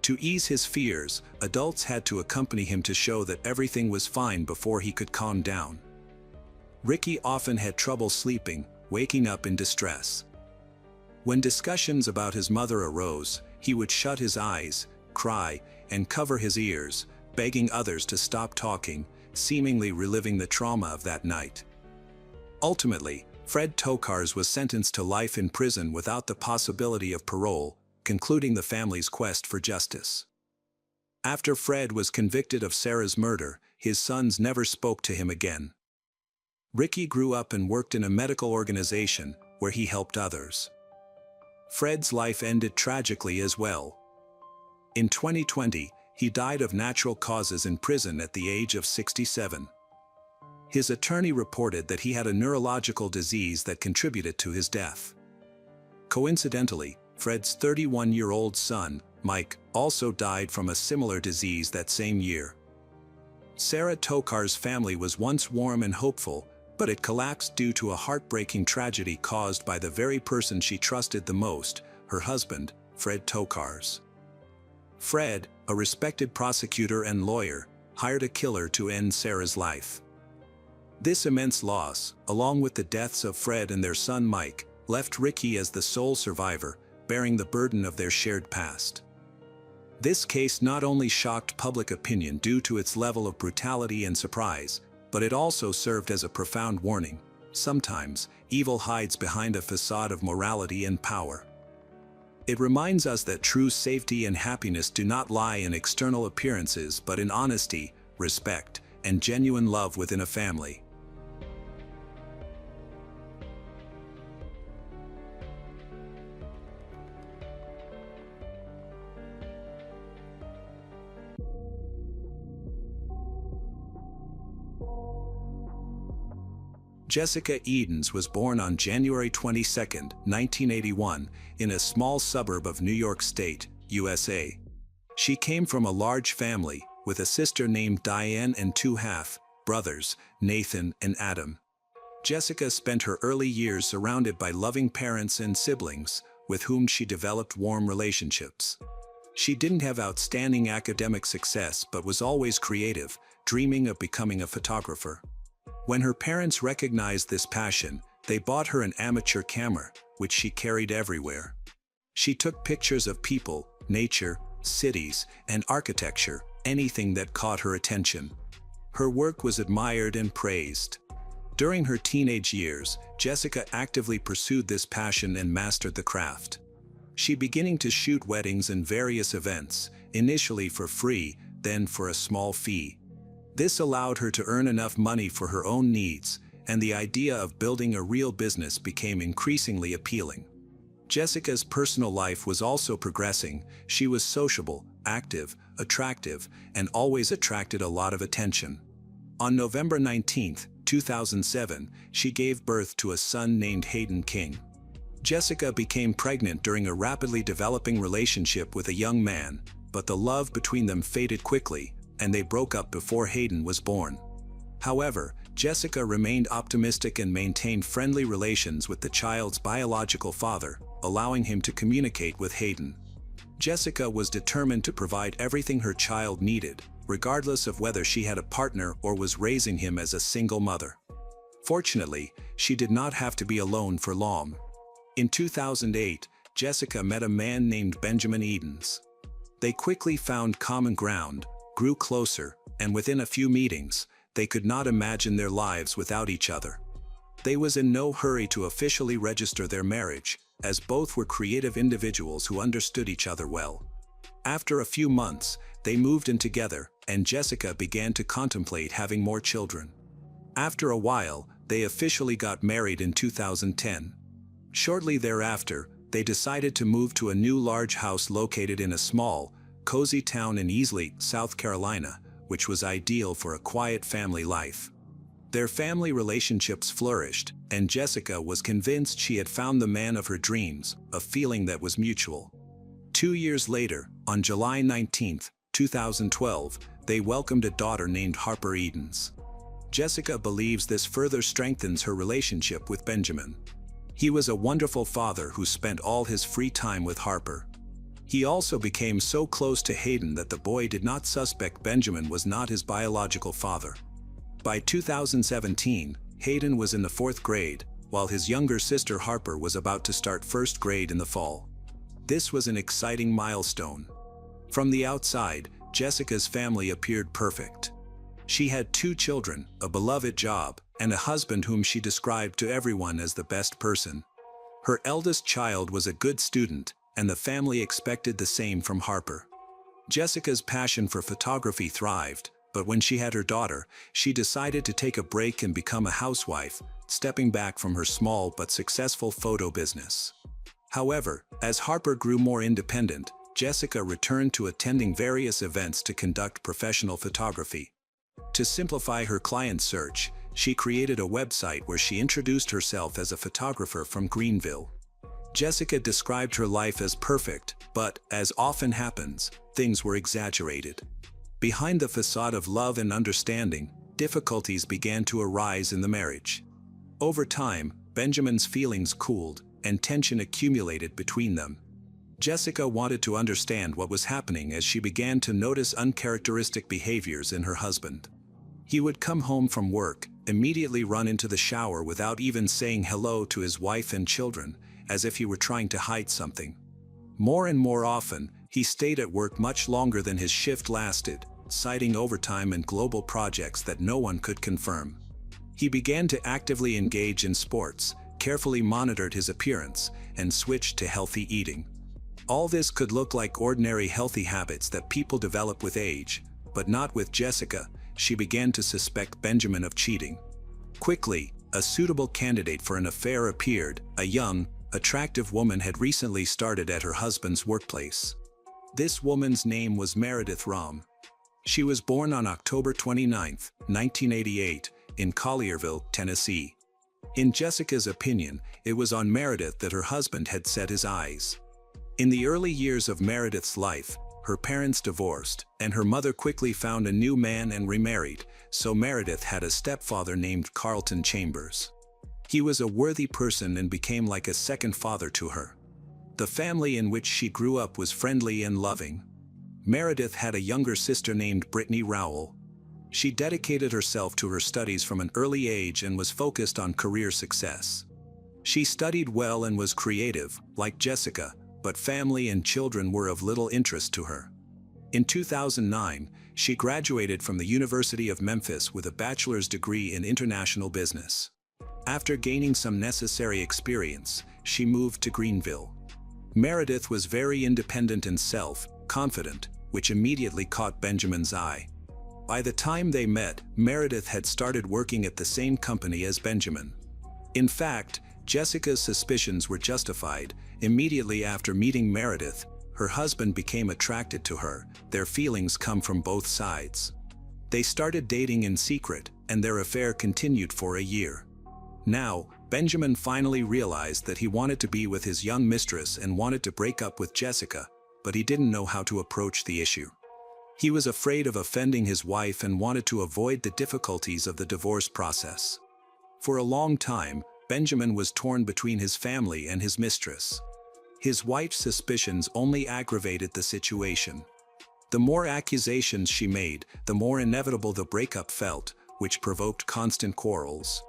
To ease his fears, adults had to accompany him to show that everything was fine before he could calm down. Ricky often had trouble sleeping, waking up in distress. When discussions about his mother arose, he would shut his eyes, cry, and cover his ears, begging others to stop talking, seemingly reliving the trauma of that night. Ultimately, Fred Tokars was sentenced to life in prison without the possibility of parole, concluding the family's quest for justice. After Fred was convicted of Sarah's murder, his sons never spoke to him again. Ricky grew up and worked in a medical organization, where he helped others. Fred's life ended tragically as well. In 2020, he died of natural causes in prison at the age of 67. His attorney reported that he had a neurological disease that contributed to his death. Coincidentally, Fred's 31-year-old son, Mike, also died from a similar disease that same year. Sarah Tokar's family was once warm and hopeful, but it collapsed due to a heartbreaking tragedy caused by the very person she trusted the most, her husband, Fred Tokars. Fred, a respected prosecutor and lawyer, hired a killer to end Sarah's life. This immense loss, along with the deaths of Fred and their son Mike, left Ricky as the sole survivor, bearing the burden of their shared past. This case not only shocked public opinion due to its level of brutality and surprise, but it also served as a profound warning. Sometimes, evil hides behind a facade of morality and power. It reminds us that true safety and happiness do not lie in external appearances but in honesty, respect, and genuine love within a family. Jessica Edens was born on January 22, 1981, in a small suburb of New York State, USA. She came from a large family, with a sister named Diane and two half-brothers, Nathan and Adam. Jessica spent her early years surrounded by loving parents and siblings, with whom she developed warm relationships. She didn't have outstanding academic success but was always creative, dreaming of becoming a photographer. When her parents recognized this passion, they bought her an amateur camera, which she carried everywhere. She took pictures of people, nature, cities, and architecture, anything that caught her attention. Her work was admired and praised. During her teenage years, Jessica actively pursued this passion and mastered the craft. She began to shoot weddings and various events, initially for free, then for a small fee. This allowed her to earn enough money for her own needs, and the idea of building a real business became increasingly appealing. Jessica's personal life was also progressing. She was sociable, active, attractive, and always attracted a lot of attention. On November 19, 2007, she gave birth to a son named Hayden King. Jessica became pregnant during a rapidly developing relationship with a young man, but the love between them faded quickly, and they broke up before Hayden was born. However, Jessica remained optimistic and maintained friendly relations with the child's biological father, allowing him to communicate with Hayden. Jessica was determined to provide everything her child needed, regardless of whether she had a partner or was raising him as a single mother. Fortunately, she did not have to be alone for long. In 2008, Jessica met a man named Benjamin Edens. They quickly found common ground, grew closer, and within a few meetings, they could not imagine their lives without each other. They was in no hurry to officially register their marriage, as both were creative individuals who understood each other well. After a few months, they moved in together, and Jessica began to contemplate having more children. After a while, they officially got married in 2010. Shortly thereafter, they decided to move to a new large house located in a small, cozy town in Easley, South Carolina, which was ideal for a quiet family life. Their family relationships flourished, and Jessica was convinced she had found the man of her dreams, a feeling that was mutual. 2 years later, on July 19, 2012, they welcomed a daughter named Harper Edens. Jessica believes this further strengthens her relationship with Benjamin. He was a wonderful father who spent all his free time with Harper. He also became so close to Hayden that the boy did not suspect Benjamin was not his biological father. By 2017, Hayden was in the 4th grade, while his younger sister Harper was about to start 1st grade in the fall. This was an exciting milestone. From the outside, Jessica's family appeared perfect. She had 2 children, a beloved job, and a husband whom she described to everyone as the best person. Her eldest child was a good student, and the family expected the same from Harper. Jessica's passion for photography thrived, but when she had her daughter, she decided to take a break and become a housewife, stepping back from her small but successful photo business. However, as Harper grew more independent, Jessica returned to attending various events to conduct professional photography. To simplify her client search, she created a website where she introduced herself as a photographer from Greenville. Jessica described her life as perfect, but, as often happens, things were exaggerated. Behind the facade of love and understanding, difficulties began to arise in the marriage. Over time, Benjamin's feelings cooled, and tension accumulated between them. Jessica wanted to understand what was happening as she began to notice uncharacteristic behaviors in her husband. He would come home from work, immediately run into the shower without even saying hello to his wife and children, as if he were trying to hide something. More and more often, he stayed at work much longer than his shift lasted, citing overtime and global projects that no one could confirm. He began to actively engage in sports, carefully monitored his appearance, and switched to healthy eating. All this could look like ordinary healthy habits that people develop with age, but not with Jessica. She began to suspect Benjamin of cheating. Quickly, a suitable candidate for an affair appeared. A young, attractive woman had recently started at her husband's workplace. This woman's name was Meredith Rom. She was born on October 29, 1988, in Collierville, Tennessee. In Jessica's opinion, it was on Meredith that her husband had set his eyes. In the early years of Meredith's life, her parents divorced, and her mother quickly found a new man and remarried, so Meredith had a stepfather named Carlton Chambers. He was a worthy person and became like a second father to her. The family in which she grew up was friendly and loving. Meredith had a younger sister named Brittany Rowell. She dedicated herself to her studies from an early age and was focused on career success. She studied well and was creative, like Jessica, but family and children were of little interest to her. In 2009, she graduated from the University of Memphis with a bachelor's degree in international business. After gaining some necessary experience, she moved to Greenville. Meredith was very independent and self-confident, which immediately caught Benjamin's eye. By the time they met, Meredith had started working at the same company as Benjamin. In fact, Jessica's suspicions were justified. Immediately after meeting Meredith, her husband became attracted to her. Their feelings come from both sides. They started dating in secret, and their affair continued for a year. Now, Benjamin finally realized that he wanted to be with his young mistress and wanted to break up with Jessica, but he didn't know how to approach the issue. He was afraid of offending his wife and wanted to avoid the difficulties of the divorce process. For a long time, Benjamin was torn between his family and his mistress. His wife's suspicions only aggravated the situation. The more accusations she made, the more inevitable the breakup felt, which provoked constant quarrels.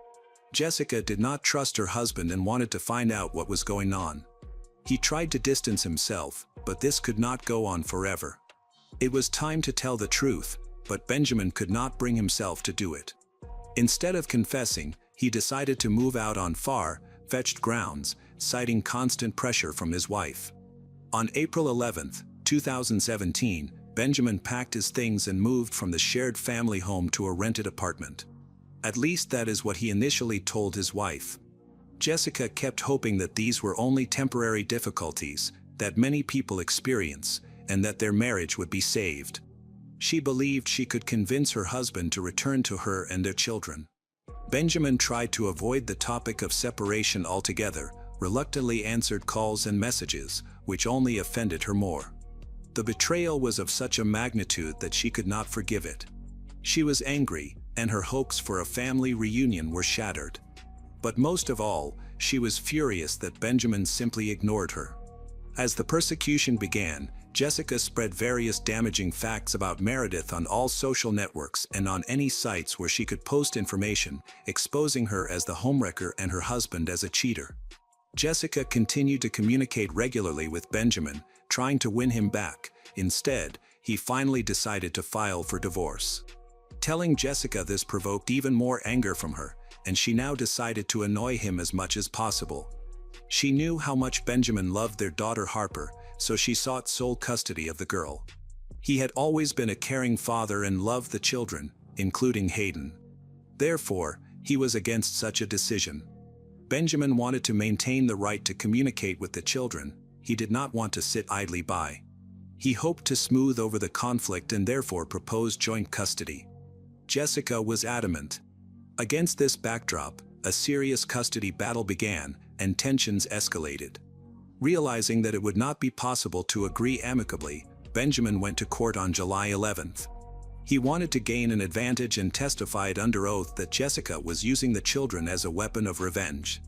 Jessica did not trust her husband and wanted to find out what was going on. He tried to distance himself, but this could not go on forever. It was time to tell the truth, but Benjamin could not bring himself to do it. Instead of confessing, he decided to move out on far-fetched grounds, citing constant pressure from his wife. On April 11, 2017, Benjamin packed his things and moved from the shared family home to a rented apartment. At least that is what he initially told his wife. Jessica kept hoping that these were only temporary difficulties that many people experience, and that their marriage would be saved. She believed she could convince her husband to return to her and their children. Benjamin tried to avoid the topic of separation altogether, reluctantly answered calls and messages, which only offended her more. The betrayal was of such a magnitude that she could not forgive it. She was angry, and her hopes for a family reunion were shattered. But most of all, she was furious that Benjamin simply ignored her. As the persecution began, Jessica spread various damaging facts about Meredith on all social networks and on any sites where she could post information, exposing her as the homewrecker and her husband as a cheater. Jessica continued to communicate regularly with Benjamin, trying to win him back. Instead, he finally decided to file for divorce. Telling Jessica this provoked even more anger from her, and she now decided to annoy him as much as possible. She knew how much Benjamin loved their daughter Harper, so she sought sole custody of the girl. He had always been a caring father and loved the children, including Hayden. Therefore, he was against such a decision. Benjamin wanted to maintain the right to communicate with the children. He did not want to sit idly by. He hoped to smooth over the conflict and therefore proposed joint custody. Jessica was adamant. Against this backdrop, a serious custody battle began, and tensions escalated. Realizing that it would not be possible to agree amicably, Benjamin went to court on July 11th. He wanted to gain an advantage and testified under oath that Jessica was using the children as a weapon of revenge.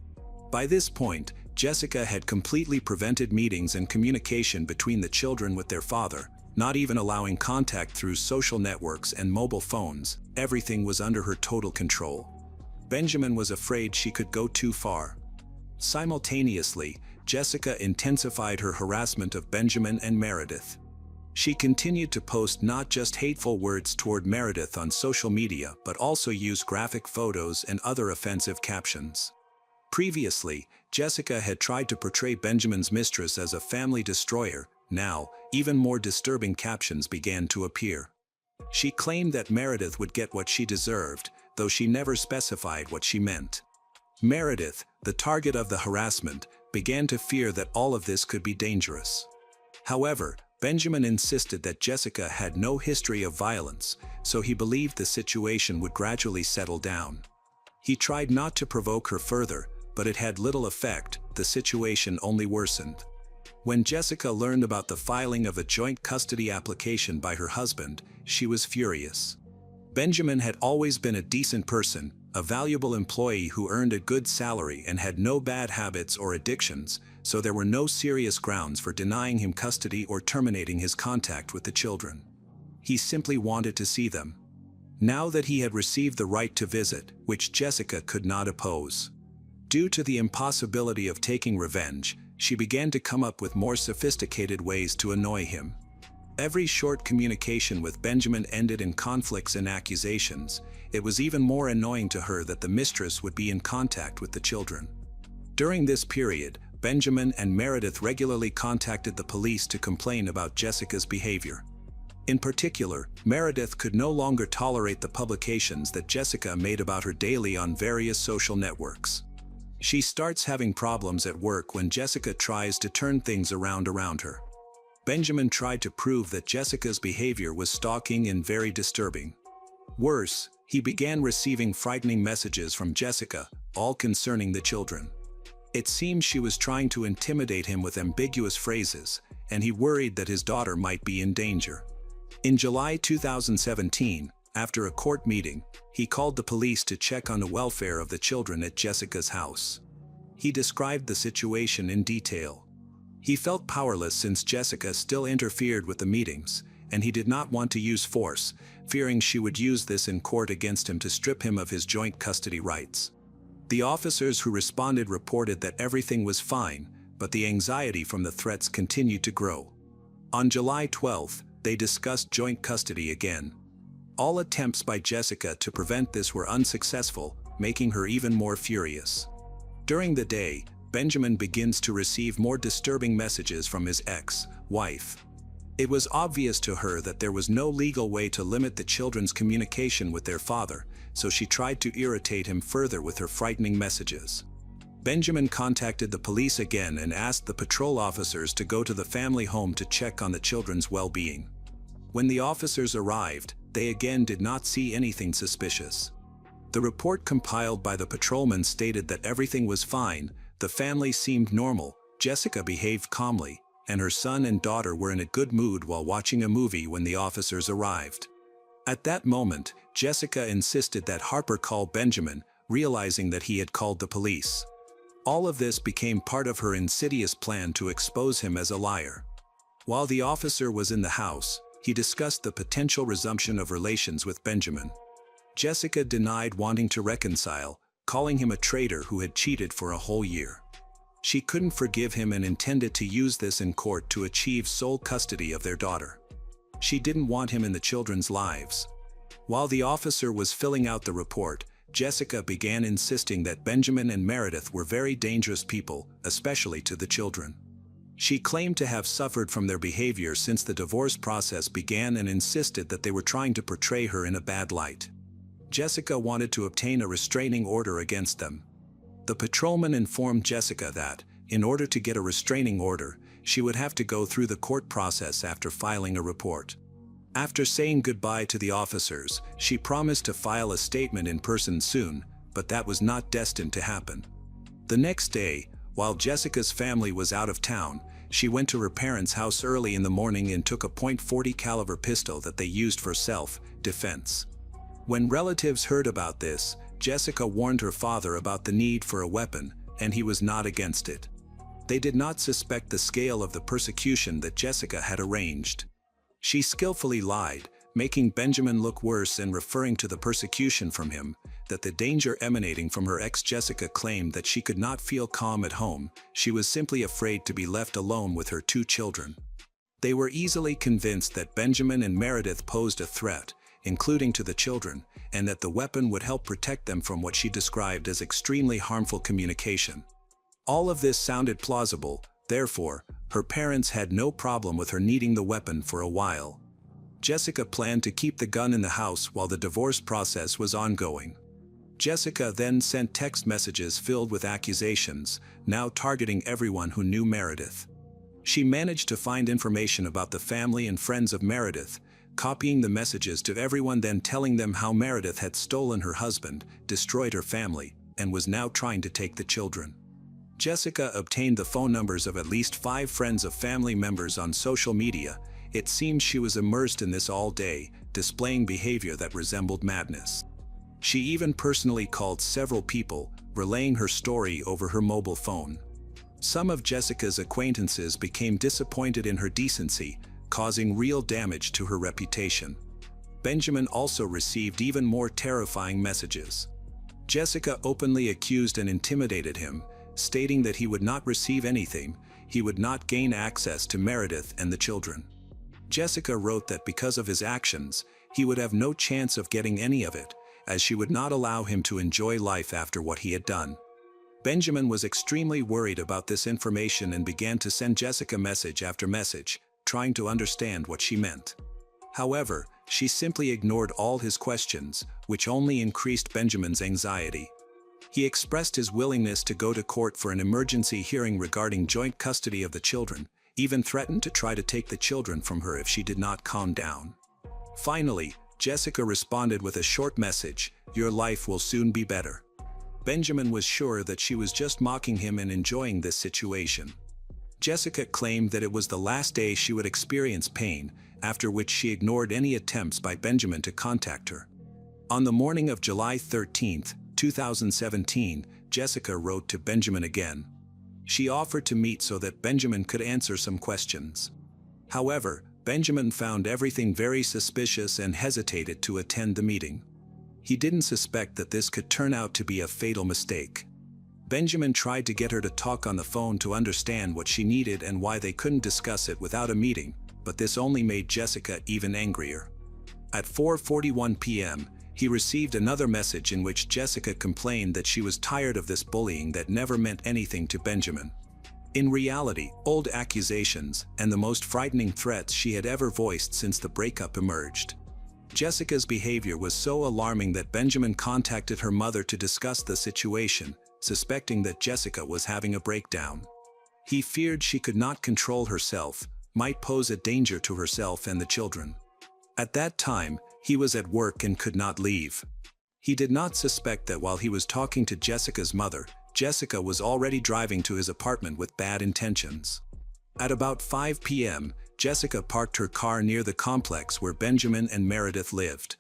By this point, Jessica had completely prevented meetings and communication between the children with their father, not even allowing contact through social networks and mobile phones. Everything was under her total control. Benjamin was afraid she could go too far. Simultaneously, Jessica intensified her harassment of Benjamin and Meredith. She continued to post not just hateful words toward Meredith on social media but also use graphic photos and other offensive captions. Previously, Jessica had tried to portray Benjamin's mistress as a family destroyer. Now, even more disturbing captions began to appear. She claimed that Meredith would get what she deserved, though she never specified what she meant. Meredith, the target of the harassment, began to fear that all of this could be dangerous. However, Benjamin insisted that Jessica had no history of violence, so he believed the situation would gradually settle down. He tried not to provoke her further, but it had little effect. The situation only worsened. When Jessica learned about the filing of a joint custody application by her husband, she was furious. Benjamin had always been a decent person, a valuable employee who earned a good salary and had no bad habits or addictions, so there were no serious grounds for denying him custody or terminating his contact with the children. He simply wanted to see them. Now that he had received the right to visit, which Jessica could not oppose. Due to the impossibility of taking revenge, she began to come up with more sophisticated ways to annoy him. Every short communication with Benjamin ended in conflicts and accusations. It was even more annoying to her that the mistress would be in contact with the children. During this period, Benjamin and Meredith regularly contacted the police to complain about Jessica's behavior. In particular, Meredith could no longer tolerate the publications that Jessica made about her daily on various social networks. She starts having problems at work when Jessica tries to turn things around her. Benjamin tried to prove that Jessica's behavior was stalking and very disturbing. Worse, he began receiving frightening messages from Jessica, all concerning the children. It seemed she was trying to intimidate him with ambiguous phrases, and he worried that his daughter might be in danger. In July 2017, after a court meeting, he called the police to check on the welfare of the children at Jessica's house. He described the situation in detail. He felt powerless since Jessica still interfered with the meetings, and he did not want to use force, fearing she would use this in court against him to strip him of his joint custody rights. The officers who responded reported that everything was fine, but the anxiety from the threats continued to grow. On July 12th, they discussed joint custody again. All attempts by Jessica to prevent this were unsuccessful, making her even more furious. During the day, Benjamin begins to receive more disturbing messages from his ex-wife. It was obvious to her that there was no legal way to limit the children's communication with their father, so she tried to irritate him further with her frightening messages. Benjamin contacted the police again and asked the patrol officers to go to the family home to check on the children's well-being. When the officers arrived, they again did not see anything suspicious. The report compiled by the patrolman stated that everything was fine, the family seemed normal, Jessica behaved calmly, and her son and daughter were in a good mood while watching a movie when the officers arrived. At that moment, Jessica insisted that Harper call Benjamin, realizing that he had called the police. All of this became part of her insidious plan to expose him as a liar. While the officer was in the house, he discussed the potential resumption of relations with Benjamin. Jessica denied wanting to reconcile, calling him a traitor who had cheated for a whole year. She couldn't forgive him and intended to use this in court to achieve sole custody of their daughter. She didn't want him in the children's lives. While the officer was filling out the report, Jessica began insisting that Benjamin and Meredith were very dangerous people, especially to the children. She claimed to have suffered from their behavior since the divorce process began and insisted that they were trying to portray her in a bad light. Jessica wanted to obtain a restraining order against them. The patrolman informed Jessica that, in order to get a restraining order, she would have to go through the court process after filing a report. After saying goodbye to the officers, she promised to file a statement in person soon, but that was not destined to happen. The next day, While Jessica's family was out of town, she went to her parents' house early in the morning and took a .40 caliber pistol that they used for self-defense. When relatives heard about this, Jessica warned her father about the need for a weapon, and he was not against it. They did not suspect the scale of the persecution that Jessica had arranged. She skillfully lied, making Benjamin look worse and referring to the persecution from him, that the danger emanating from her ex. Jessica claimed that she could not feel calm at home, she was simply afraid to be left alone with her 2 children. They were easily convinced that Benjamin and Meredith posed a threat, including to the children, and that the weapon would help protect them from what she described as extremely harmful communication. All of this sounded plausible, therefore, her parents had no problem with her needing the weapon for a while. Jessica planned to keep the gun in the house while the divorce process was ongoing. Jessica then sent text messages filled with accusations, now targeting everyone who knew Meredith. She managed to find information about the family and friends of Meredith, copying the messages to everyone, then telling them how Meredith had stolen her husband, destroyed her family, and was now trying to take the children. Jessica obtained the phone numbers of at least 5 friends of family members on social media. It seemed she was immersed in this all day, displaying behavior that resembled madness. She even personally called several people, relaying her story over her mobile phone. Some of Jessica's acquaintances became disappointed in her decency, causing real damage to her reputation. Benjamin also received even more terrifying messages. Jessica openly accused and intimidated him, stating that he would not receive anything, he would not gain access to Meredith and the children. Jessica wrote that because of his actions, he would have no chance of getting any of it, as she would not allow him to enjoy life after what he had done. Benjamin was extremely worried about this information and began to send Jessica message after message, trying to understand what she meant. However, she simply ignored all his questions, which only increased Benjamin's anxiety. He expressed his willingness to go to court for an emergency hearing regarding joint custody of the children, even threatened to try to take the children from her if she did not calm down. Finally, Jessica responded with a short message, "Your life will soon be better." Benjamin was sure that she was just mocking him and enjoying this situation. Jessica claimed that it was the last day she would experience pain, after which she ignored any attempts by Benjamin to contact her. On the morning of July 13, 2017, Jessica wrote to Benjamin again. She offered to meet so that Benjamin could answer some questions. However, Benjamin found everything very suspicious and hesitated to attend the meeting. He didn't suspect that this could turn out to be a fatal mistake. Benjamin tried to get her to talk on the phone to understand what she needed and why they couldn't discuss it without a meeting, but this only made Jessica even angrier. At 4:41 p.m., he received another message in which Jessica complained that she was tired of this bullying that never meant anything to Benjamin. In reality, old accusations and the most frightening threats she had ever voiced since the breakup emerged. Jessica's behavior was so alarming that Benjamin contacted her mother to discuss the situation, suspecting that Jessica was having a breakdown. He feared she could not control herself, might pose a danger to herself and the children. At that time, he was at work and could not leave. He did not suspect that while he was talking to Jessica's mother, Jessica was already driving to his apartment with bad intentions. At about 5 p.m., Jessica parked her car near the complex where Benjamin and Meredith lived.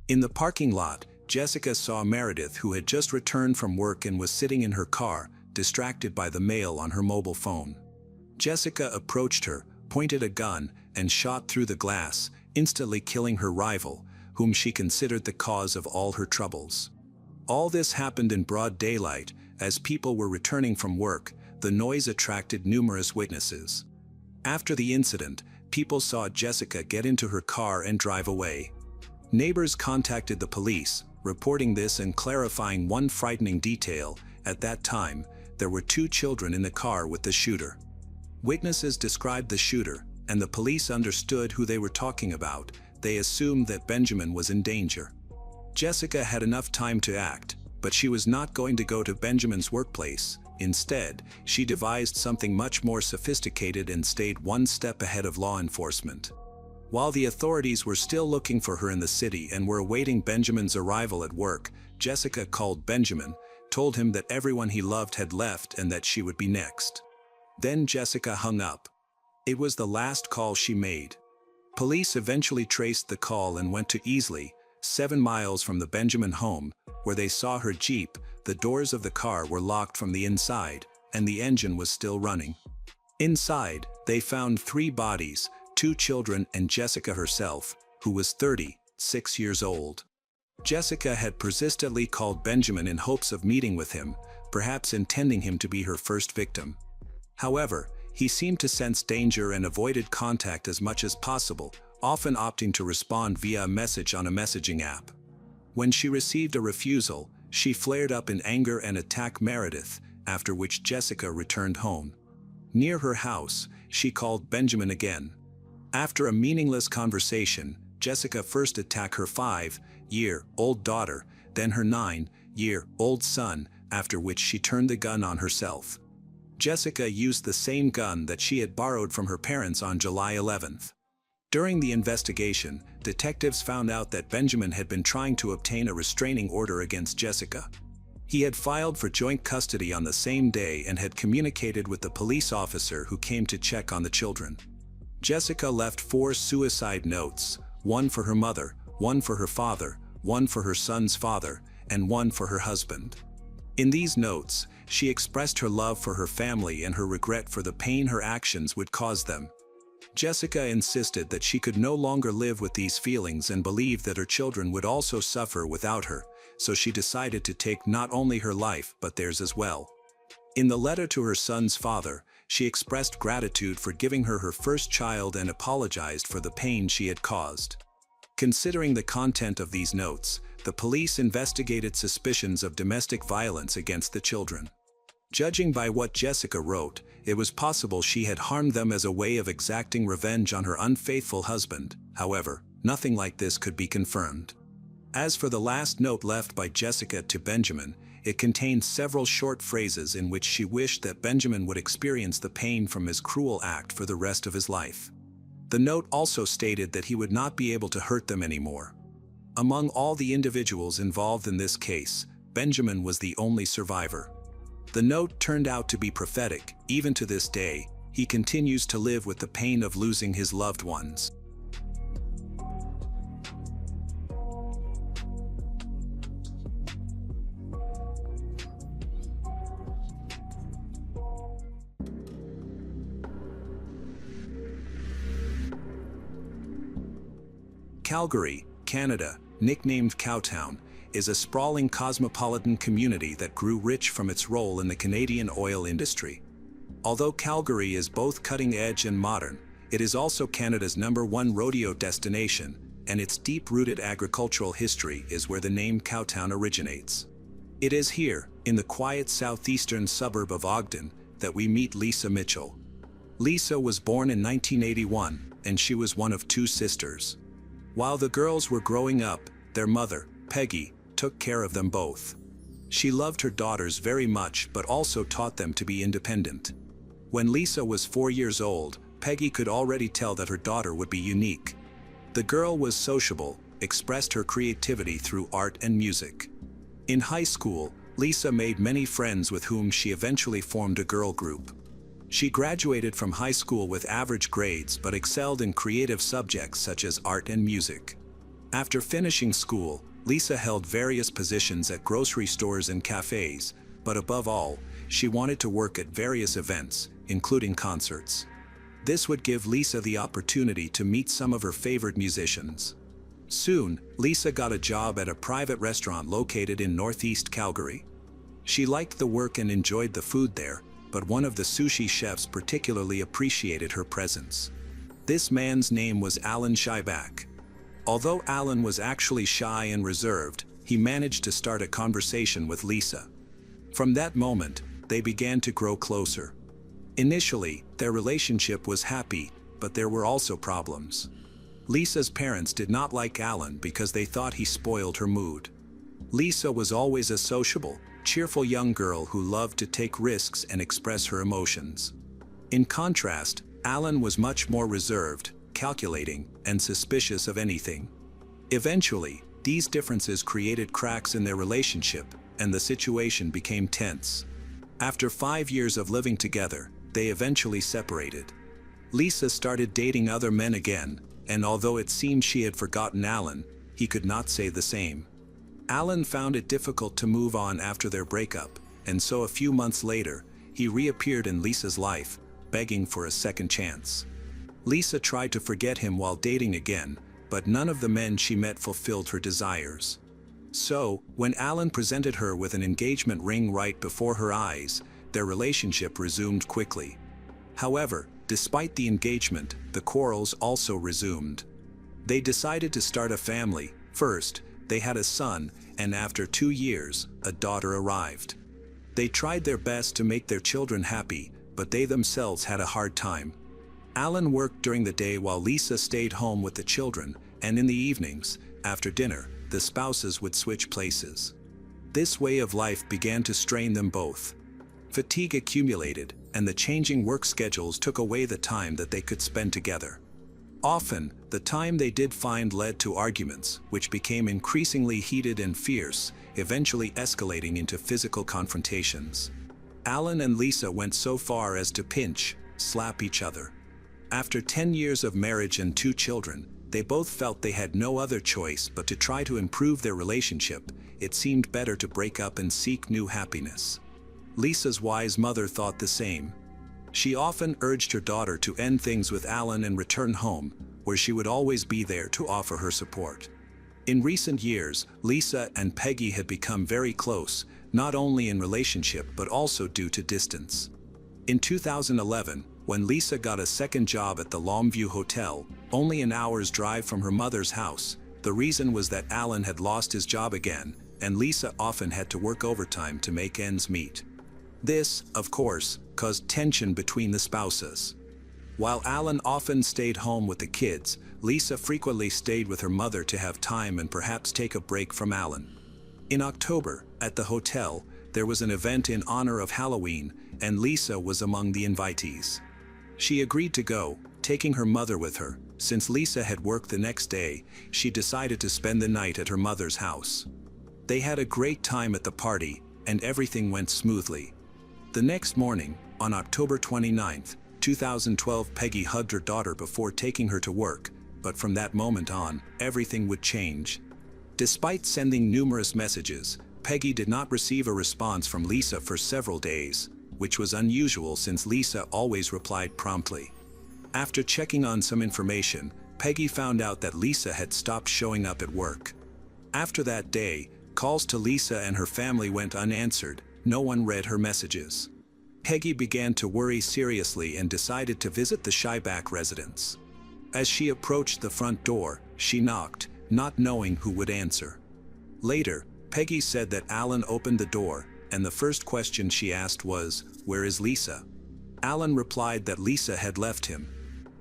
In the parking lot, Jessica saw Meredith, who had just returned from work and was sitting in her car, distracted by the mail on her mobile phone. Jessica approached her, pointed a gun, and shot through the glass, instantly killing her rival, whom she considered the cause of all her troubles. All this happened in broad daylight. As people were returning from work, the noise attracted numerous witnesses. After the incident, people saw Jessica get into her car and drive away. Neighbors contacted the police, reporting this and clarifying one frightening detail. At that time, there were 2 children in the car with the shooter. Witnesses described the shooter, and the police understood who they were talking about. They assumed that Benjamin was in danger. Jessica had enough time to act, but she was not going to go to Benjamin's workplace. Instead, she devised something much more sophisticated and stayed one step ahead of law enforcement. While the authorities were still looking for her in the city and were awaiting Benjamin's arrival at work, Jessica called Benjamin, told him that everyone he loved had left and that she would be next. Then Jessica hung up. It was the last call she made. Police eventually traced the call and went to Easley, 7 miles from the Benjamin home, where they saw her Jeep. The doors of the car were locked from the inside, and the engine was still running. Inside, they found 3 bodies, 2 children and Jessica herself, who was 36 years old. Jessica had persistently called Benjamin in hopes of meeting with him, perhaps intending him to be her first victim. However, he seemed to sense danger and avoided contact as much as possible, often opting to respond via a message on a messaging app. When she received a refusal, she flared up in anger and attacked Meredith, after which Jessica returned home. Near her house, she called Benjamin again. After a meaningless conversation, Jessica first attacked her 5-year-old daughter, then her 9-year-old son, after which she turned the gun on herself. Jessica used the same gun that she had borrowed from her parents on July 11th. During the investigation, detectives found out that Benjamin had been trying to obtain a restraining order against Jessica. He had filed for joint custody on the same day and had communicated with the police officer who came to check on the children. Jessica left 4 suicide notes, 1 for her mother, 1 for her father, 1 for her son's father, and 1 for her husband. In these notes, she expressed her love for her family and her regret for the pain her actions would cause them. Jessica insisted that she could no longer live with these feelings and believed that her children would also suffer without her, so she decided to take not only her life but theirs as well. In the letter to her son's father, she expressed gratitude for giving her her first child and apologized for the pain she had caused. Considering the content of these notes, the police investigated suspicions of domestic violence against the children. Judging by what Jessica wrote, it was possible she had harmed them as a way of exacting revenge on her unfaithful husband. However, nothing like this could be confirmed. As for the last note left by Jessica to Benjamin, it contained several short phrases in which she wished that Benjamin would experience the pain from his cruel act for the rest of his life. The note also stated that he would not be able to hurt them anymore. Among all the individuals involved in this case, Benjamin was the only survivor. The note turned out to be prophetic. Even to this day, he continues to live with the pain of losing his loved ones. Calgary, Canada, nicknamed Cowtown, is a sprawling cosmopolitan community that grew rich from its role in the Canadian oil industry. Although Calgary is both cutting-edge and modern, it is also Canada's #1 rodeo destination, and its deep-rooted agricultural history is where the name Cowtown originates. It is here, in the quiet southeastern suburb of Ogden, that we meet Lisa Mitchell. Lisa was born in 1981, and she was one of 2 sisters. While the girls were growing up, their mother, Peggy, took care of them both. She loved her daughters very much but also taught them to be independent. When Lisa was 4 years old, Peggy could already tell that her daughter would be unique. The girl was sociable, expressed her creativity through art and music. In high school, Lisa made many friends with whom she eventually formed a girl group. She graduated from high school with average grades but excelled in creative subjects such as art and music. After finishing school, Lisa held various positions at grocery stores and cafes, but above all, she wanted to work at various events, including concerts. This would give Lisa the opportunity to meet some of her favorite musicians. Soon, Lisa got a job at a private restaurant located in northeast Calgary. She liked the work and enjoyed the food there, but one of the sushi chefs particularly appreciated her presence. This man's name was Alan Schieback. Although Alan was actually shy and reserved, he managed to start a conversation with Lisa. From that moment, they began to grow closer. Initially, their relationship was happy, but there were also problems. Lisa's parents did not like Alan because they thought he spoiled her mood. Lisa was always a sociable, cheerful young girl who loved to take risks and express her emotions. In contrast, Alan was much more reserved, calculating, and suspicious of anything. Eventually, these differences created cracks in their relationship, and the situation became tense. After 5 years of living together, they eventually separated. Lisa started dating other men again, and although it seemed she had forgotten Alan, he could not say the same. Alan found it difficult to move on after their breakup, and so a few months later, he reappeared in Lisa's life, begging for a second chance. Lisa tried to forget him while dating again, but none of the men she met fulfilled her desires. So, when Alan presented her with an engagement ring right before her eyes, their relationship resumed quickly. However, despite the engagement, the quarrels also resumed. They decided to start a family. First, they had a son, and after 2 years, a daughter arrived. They tried their best to make their children happy, but they themselves had a hard time. Alan worked during the day while Lisa stayed home with the children, and in the evenings, after dinner, the spouses would switch places. This way of life began to strain them both. Fatigue accumulated, and the changing work schedules took away the time that they could spend together. Often, the time they did find led to arguments, which became increasingly heated and fierce, eventually escalating into physical confrontations. Alan and Lisa went so far as to pinch, slap each other. After 10 years of marriage and 2 children, they both felt they had no other choice but to try to improve their relationship. It seemed better to break up and seek new happiness. Lisa's wise mother thought the same. She often urged her daughter to end things with Alan and return home, where she would always be there to offer her support. In recent years, Lisa and Peggy had become very close, not only in relationship but also due to distance. In 2011, when Lisa got a second job at the Longview Hotel, only an hour's drive from her mother's house, the reason was that Alan had lost his job again, and Lisa often had to work overtime to make ends meet. This, of course, caused tension between the spouses. While Alan often stayed home with the kids, Lisa frequently stayed with her mother to have time and perhaps take a break from Alan. In October, at the hotel, there was an event in honor of Halloween, and Lisa was among the invitees. She agreed to go, taking her mother with her. Since Lisa had worked the next day, she decided to spend the night at her mother's house. They had a great time at the party, and everything went smoothly. The next morning, on October 29, 2012, Peggy hugged her daughter before taking her to work, but from that moment on, everything would change. Despite sending numerous messages, Peggy did not receive a response from Lisa for several days, which was unusual since Lisa always replied promptly. After checking on some information, Peggy found out that Lisa had stopped showing up at work. After that day, calls to Lisa and her family went unanswered. No one read her messages. Peggy began to worry seriously and decided to visit the Shyback residence. As she approached the front door, she knocked, not knowing who would answer. Later, Peggy said that Alan opened the door, and the first question she asked was, "Where is Lisa?" Alan replied that Lisa had left him.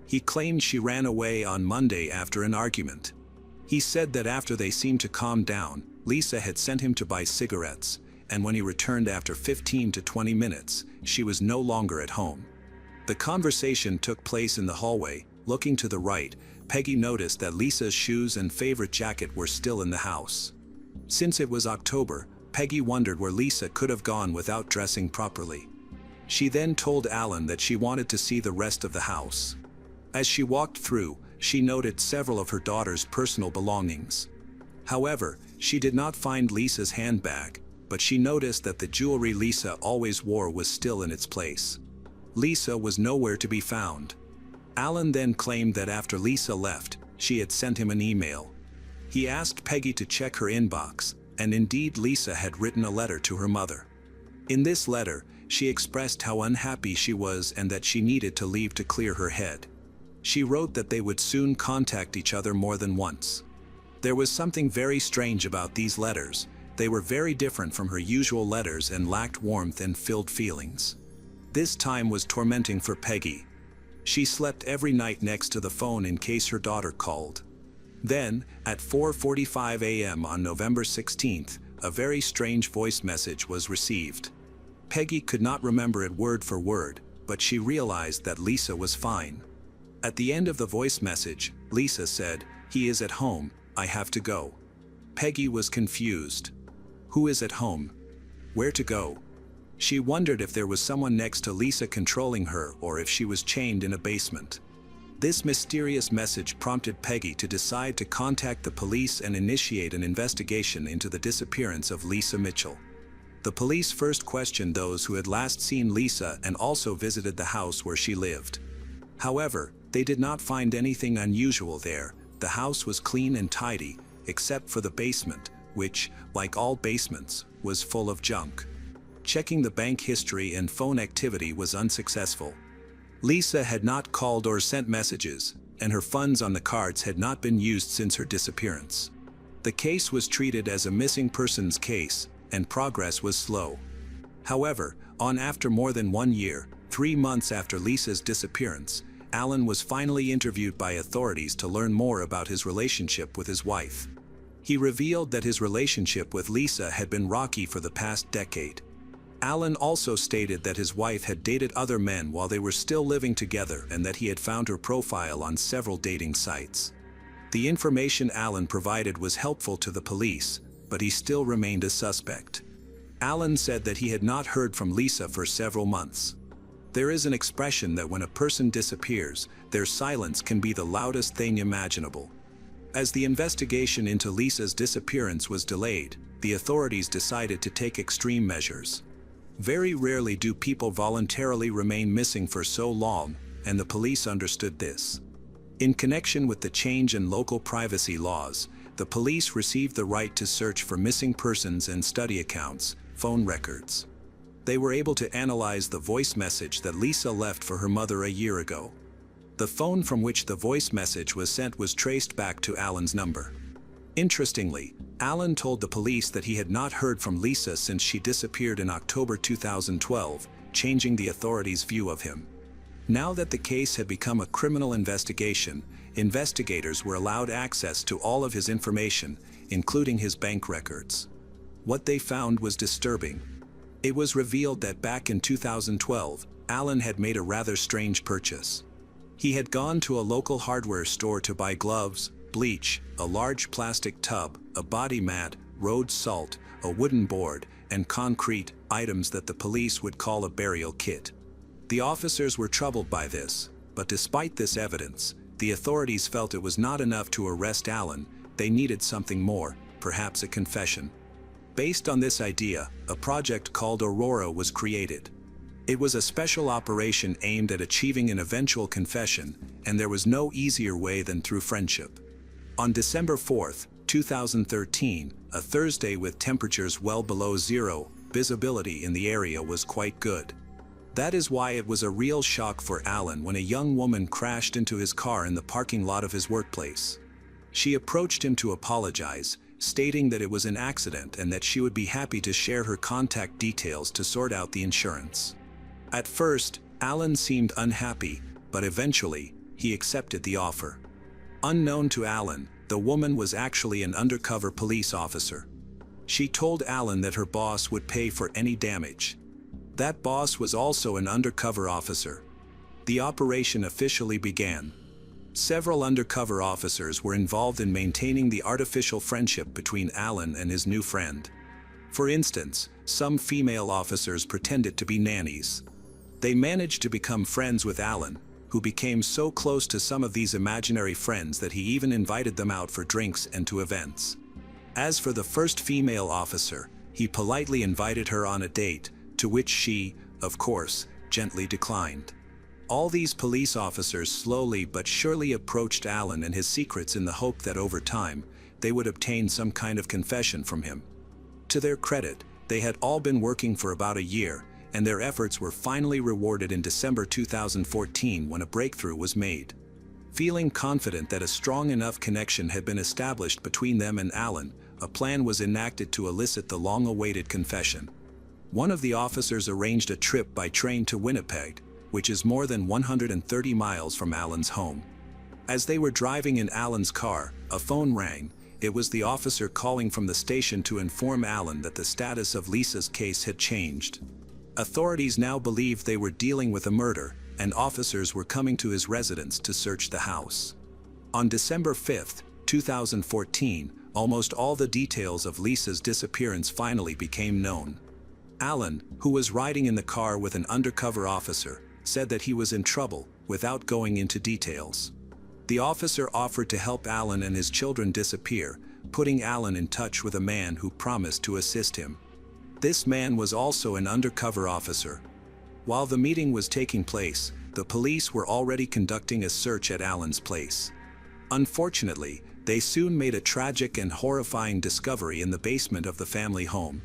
He claimed she ran away on Monday after an argument. He said that after they seemed to calm down, Lisa had sent him to buy cigarettes, and when he returned after 15 to 20 minutes, she was no longer at home. The conversation took place in the hallway. Looking to the right, Peggy noticed that Lisa's shoes and favorite jacket were still in the house. Since it was October, Peggy wondered where Lisa could have gone without dressing properly. She then told Alan that she wanted to see the rest of the house. As she walked through, she noted several of her daughter's personal belongings. However, she did not find Lisa's handbag, but she noticed that the jewelry Lisa always wore was still in its place. Lisa was nowhere to be found. Alan then claimed that after Lisa left, she had sent him an email. He asked Peggy to check her inbox, and indeed Lisa had written a letter to her mother. In this letter, she expressed how unhappy she was and that she needed to leave to clear her head. She wrote that they would soon contact each other more than once. There was something very strange about these letters. They were very different from her usual letters and lacked warmth and filled feelings. This time was tormenting for Peggy. She slept every night next to the phone in case her daughter called. Then, at 4:45 a.m. on November 16th, a very strange voice message was received. Peggy could not remember it word for word, but she realized that Lisa was fine. At the end of the voice message, Lisa said, "He is at home, I have to go." Peggy was confused. "Who is at home?" Where to go? She wondered if there was someone next to Lisa controlling her or if she was chained in a basement. This mysterious message prompted Peggy to decide to contact the police and initiate an investigation into the disappearance of Lisa Mitchell. The police first questioned those who had last seen Lisa and also visited the house where she lived. However, they did not find anything unusual there. The house was clean and tidy, except for the basement, which, like all basements, was full of junk. Checking the bank history and phone activity was unsuccessful. Lisa had not called or sent messages, and her funds on the cards had not been used since her disappearance. The case was treated as a missing persons case, and progress was slow. However, after more than 1 year, 3 months after Lisa's disappearance, Alan was finally interviewed by authorities to learn more about his relationship with his wife. He revealed that his relationship with Lisa had been rocky for the past decade. Alan also stated that his wife had dated other men while they were still living together and that he had found her profile on several dating sites. The information Alan provided was helpful to the police, but he still remained a suspect. Alan said that he had not heard from Lisa for several months. There is an expression that when a person disappears, their silence can be the loudest thing imaginable. As the investigation into Lisa's disappearance was delayed, the authorities decided to take extreme measures. Very rarely do people voluntarily remain missing for so long, and the police understood this. In connection with the change in local privacy laws, the police received the right to search for missing persons and study accounts, phone records. They were able to analyze the voice message that Lisa left for her mother a year ago. The phone from which the voice message was sent was traced back to Alan's number. Interestingly, Alan told the police that he had not heard from Lisa since she disappeared in October 2012, changing the authorities' view of him. Now that the case had become a criminal investigation, investigators were allowed access to all of his information, including his bank records. What they found was disturbing. It was revealed that back in 2012, Alan had made a rather strange purchase. He had gone to a local hardware store to buy gloves, bleach, a large plastic tub, a body mat, road salt, a wooden board, and concrete, items that the police would call a burial kit. The officers were troubled by this, but despite this evidence, the authorities felt it was not enough to arrest Alan. They needed something more, perhaps a confession. Based on this idea, a project called Aurora was created. It was a special operation aimed at achieving an eventual confession, and there was no easier way than through friendship. On December 4, 2013, a Thursday with temperatures well below zero, visibility in the area was quite good. That is why it was a real shock for Alan when a young woman crashed into his car in the parking lot of his workplace. She approached him to apologize, stating that it was an accident and that she would be happy to share her contact details to sort out the insurance. At first, Alan seemed unhappy, but eventually, he accepted the offer. Unknown to Alan, the woman was actually an undercover police officer. She told Alan that her boss would pay for any damage. That boss was also an undercover officer. The operation officially began. Several undercover officers were involved in maintaining the artificial friendship between Alan and his new friend. For instance, some female officers pretended to be nannies. They managed to become friends with Alan, who became so close to some of these imaginary friends that he even invited them out for drinks and to events. As for the first female officer, he politely invited her on a date, to which she, of course, gently declined. All these police officers slowly but surely approached Alan and his secrets in the hope that over time, they would obtain some kind of confession from him. To their credit, they had all been working for about a year, and their efforts were finally rewarded in December 2014 when a breakthrough was made. Feeling confident that a strong enough connection had been established between them and Alan, a plan was enacted to elicit the long-awaited confession. One of the officers arranged a trip by train to Winnipeg, which is more than 130 miles from Alan's home. As they were driving in Alan's car, a phone rang. It was the officer calling from the station to inform Alan that the status of Lisa's case had changed. Authorities now believed they were dealing with a murder, and officers were coming to his residence to search the house. On December 5, 2014, almost all the details of Lisa's disappearance finally became known. Alan, who was riding in the car with an undercover officer, said that he was in trouble, without going into details. The officer offered to help Alan and his children disappear, putting Alan in touch with a man who promised to assist him. This man was also an undercover officer. While the meeting was taking place, the police were already conducting a search at Alan's place. Unfortunately, they soon made a tragic and horrifying discovery in the basement of the family home.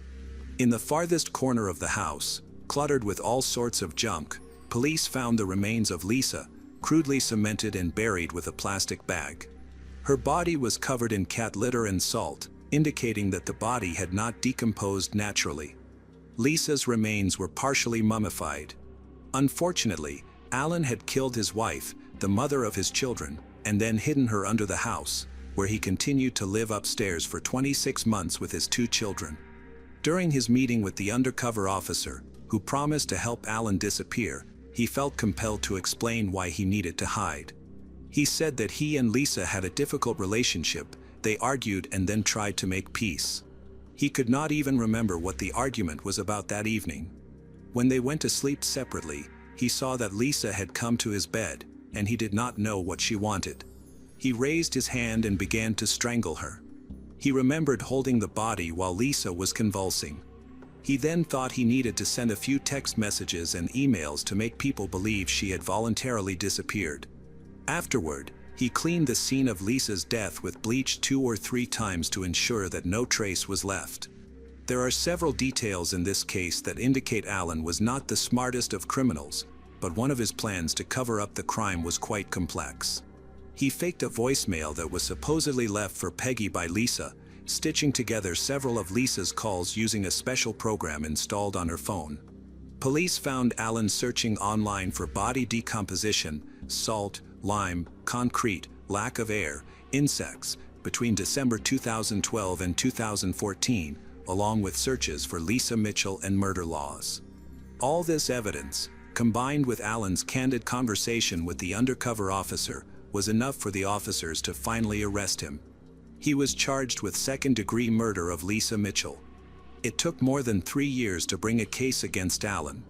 In the farthest corner of the house, cluttered with all sorts of junk, police found the remains of Lisa, crudely cemented and buried with a plastic bag. Her body was covered in cat litter and salt, indicating that the body had not decomposed naturally. Lisa's remains were partially mummified. Unfortunately, Alan had killed his wife, the mother of his children, and then hidden her under the house, where he continued to live upstairs for 26 months with his 2 children. During his meeting with the undercover officer, who promised to help Alan disappear, he felt compelled to explain why he needed to hide. He said that he and Lisa had a difficult relationship, they argued and then tried to make peace. He could not even remember what the argument was about that evening. When they went to sleep separately, he saw that Lisa had come to his bed, and he did not know what she wanted. He raised his hand and began to strangle her. He remembered holding the body while Lisa was convulsing. He then thought he needed to send a few text messages and emails to make people believe she had voluntarily disappeared. Afterward, he cleaned the scene of Lisa's death with bleach 2 or 3 times to ensure that no trace was left. There are several details in this case that indicate Alan was not the smartest of criminals, but one of his plans to cover up the crime was quite complex. He faked a voicemail that was supposedly left for Peggy by Lisa, stitching together several of Lisa's calls using a special program installed on her phone. Police found Alan searching online for body decomposition, salt, lime, concrete, lack of air, insects, between December 2012 and 2014, along with searches for Lisa Mitchell and murder laws. All this evidence, combined with Alan's candid conversation with the undercover officer, was enough for the officers to finally arrest him. He was charged with second-degree murder of Lisa Mitchell. It took more than 3 years to bring a case against Alan.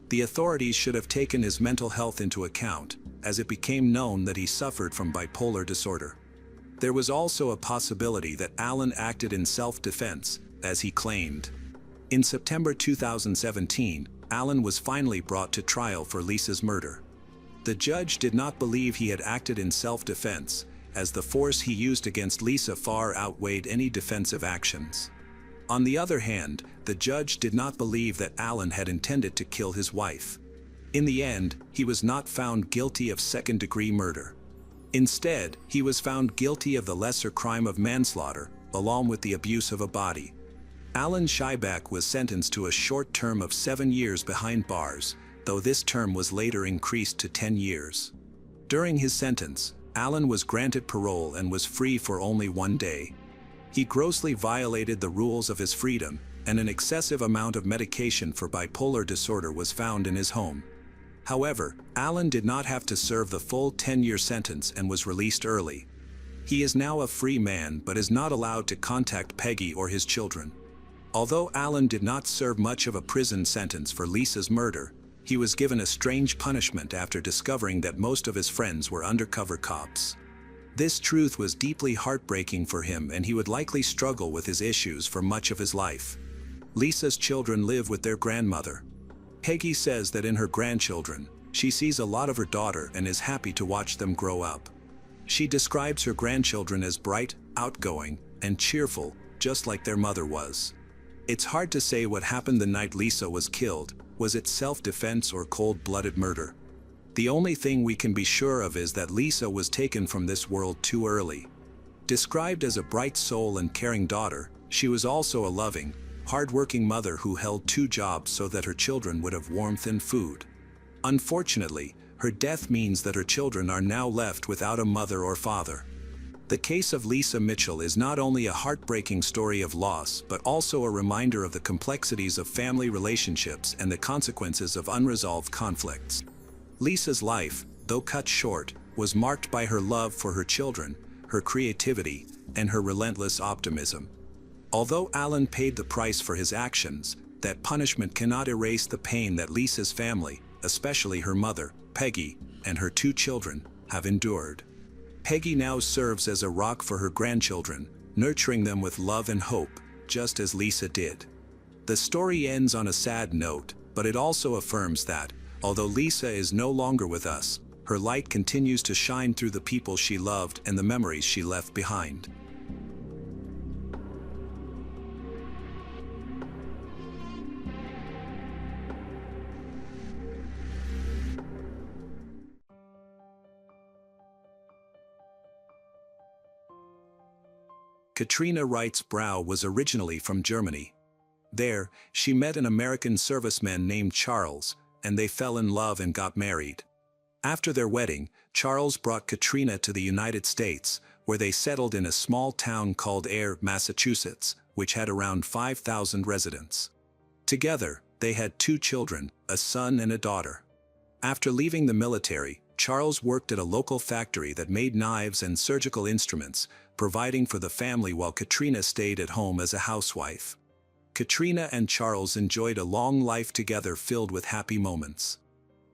The authorities should have taken his mental health into account, as it became known that he suffered from bipolar disorder. There was also a possibility that Alan acted in self-defense, as he claimed. In September 2017, Alan was finally brought to trial for Lisa's murder. The judge did not believe he had acted in self-defense, as the force he used against Lisa far outweighed any defensive actions. On the other hand, the judge did not believe that Alan had intended to kill his wife. In the end, he was not found guilty of second-degree murder. Instead, he was found guilty of the lesser crime of manslaughter, along with the abuse of a body. Alan Scheibach was sentenced to a short term of 7 years behind bars, though this term was later increased to 10 years. During his sentence, Alan was granted parole and was free for only 1 day. He grossly violated the rules of his freedom, and an excessive amount of medication for bipolar disorder was found in his home. However, Alan did not have to serve the full 10-year sentence and was released early. He is now a free man but is not allowed to contact Peggy or his children. Although Alan did not serve much of a prison sentence for Lisa's murder, he was given a strange punishment after discovering that most of his friends were undercover cops. This truth was deeply heartbreaking for him, and he would likely struggle with his issues for much of his life. Lisa's children live with their grandmother. Peggy says that in her grandchildren, she sees a lot of her daughter and is happy to watch them grow up. She describes her grandchildren as bright, outgoing, and cheerful, just like their mother was. It's hard to say what happened the night Lisa was killed. Was it self-defense or cold-blooded murder? The only thing we can be sure of is that Lisa was taken from this world too early. Described as a bright soul and caring daughter, she was also a loving, hard-working mother who held 2 jobs so that her children would have warmth and food. Unfortunately, her death means that her children are now left without a mother or father. The case of Lisa Mitchell is not only a heartbreaking story of loss but also a reminder of the complexities of family relationships and the consequences of unresolved conflicts. Lisa's life, though cut short, was marked by her love for her children, her creativity, and her relentless optimism. Although Alan paid the price for his actions, that punishment cannot erase the pain that Lisa's family, especially her mother, Peggy, and her 2 children, have endured. Peggy now serves as a rock for her grandchildren, nurturing them with love and hope, just as Lisa did. The story ends on a sad note, but it also affirms that, although Lisa is no longer with us, her light continues to shine through the people she loved and the memories she left behind. Keianna Wright's brow was originally from Germany. There, she met an American serviceman named Charles, and they fell in love and got married. After their wedding, Charles brought Keianna to the United States, where they settled in a small town called Ayer, Massachusetts, which had around 5,000 residents. Together, they had 2 children, a son and a daughter. After leaving the military, Charles worked at a local factory that made knives and surgical instruments, providing for the family while Keianna stayed at home as a housewife. Keianna and Charles enjoyed a long life together filled with happy moments.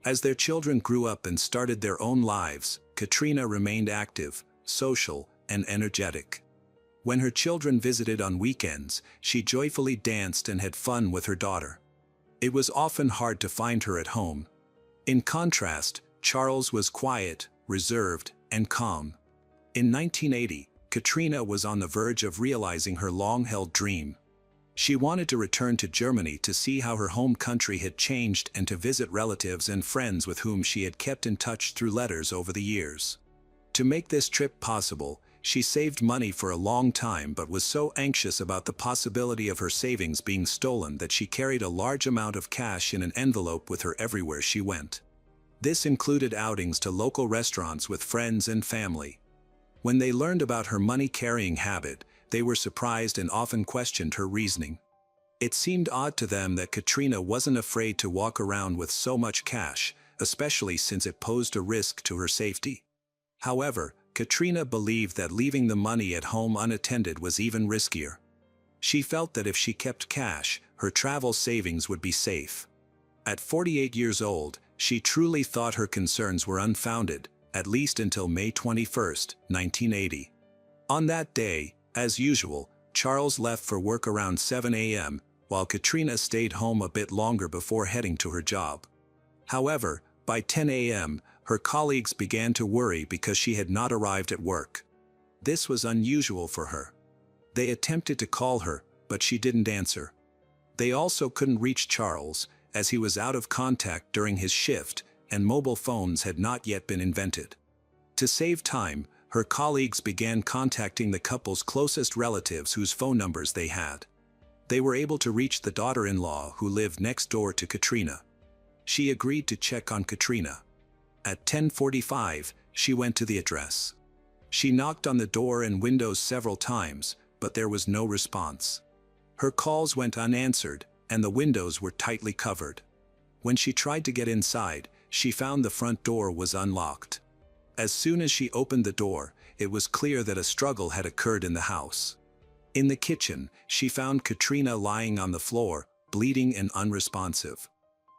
As their children grew up and started their own lives, Keianna remained active, social, and energetic. When her children visited on weekends, she joyfully danced and had fun with her daughter. It was often hard to find her at home. In contrast, Charles was quiet, reserved, and calm. In 1980, Keianna was on the verge of realizing her long-held dream. She wanted to return to Germany to see how her home country had changed and to visit relatives and friends with whom she had kept in touch through letters over the years. To make this trip possible, she saved money for a long time but was so anxious about the possibility of her savings being stolen that she carried a large amount of cash in an envelope with her everywhere she went. This included outings to local restaurants with friends and family. When they learned about her money-carrying habit, they were surprised and often questioned her reasoning. It seemed odd to them that Keianna wasn't afraid to walk around with so much cash, especially since it posed a risk to her safety. However, Keianna believed that leaving the money at home unattended was even riskier. She felt that if she kept cash, her travel savings would be safe. At 48 years old, she truly thought her concerns were unfounded, at least until May 21, 1980. On that day, as usual, Charles left for work around 7 a.m., while Keianna stayed home a bit longer before heading to her job. However, by 10 a.m., her colleagues began to worry because she had not arrived at work. This was unusual for her. They attempted to call her, but she didn't answer. They also couldn't reach Charles, as he was out of contact during his shift, and mobile phones had not yet been invented. To save time, her colleagues began contacting the couple's closest relatives whose phone numbers they had. They were able to reach the daughter-in-law who lived next door to Keianna. She agreed to check on Keianna. At 10:45, she went to the address. She knocked on the door and windows several times, but there was no response. Her calls went unanswered, and the windows were tightly covered. When she tried to get inside, she found the front door was unlocked. As soon as she opened the door, it was clear that a struggle had occurred in the house. In the kitchen, she found Keianna lying on the floor, bleeding and unresponsive.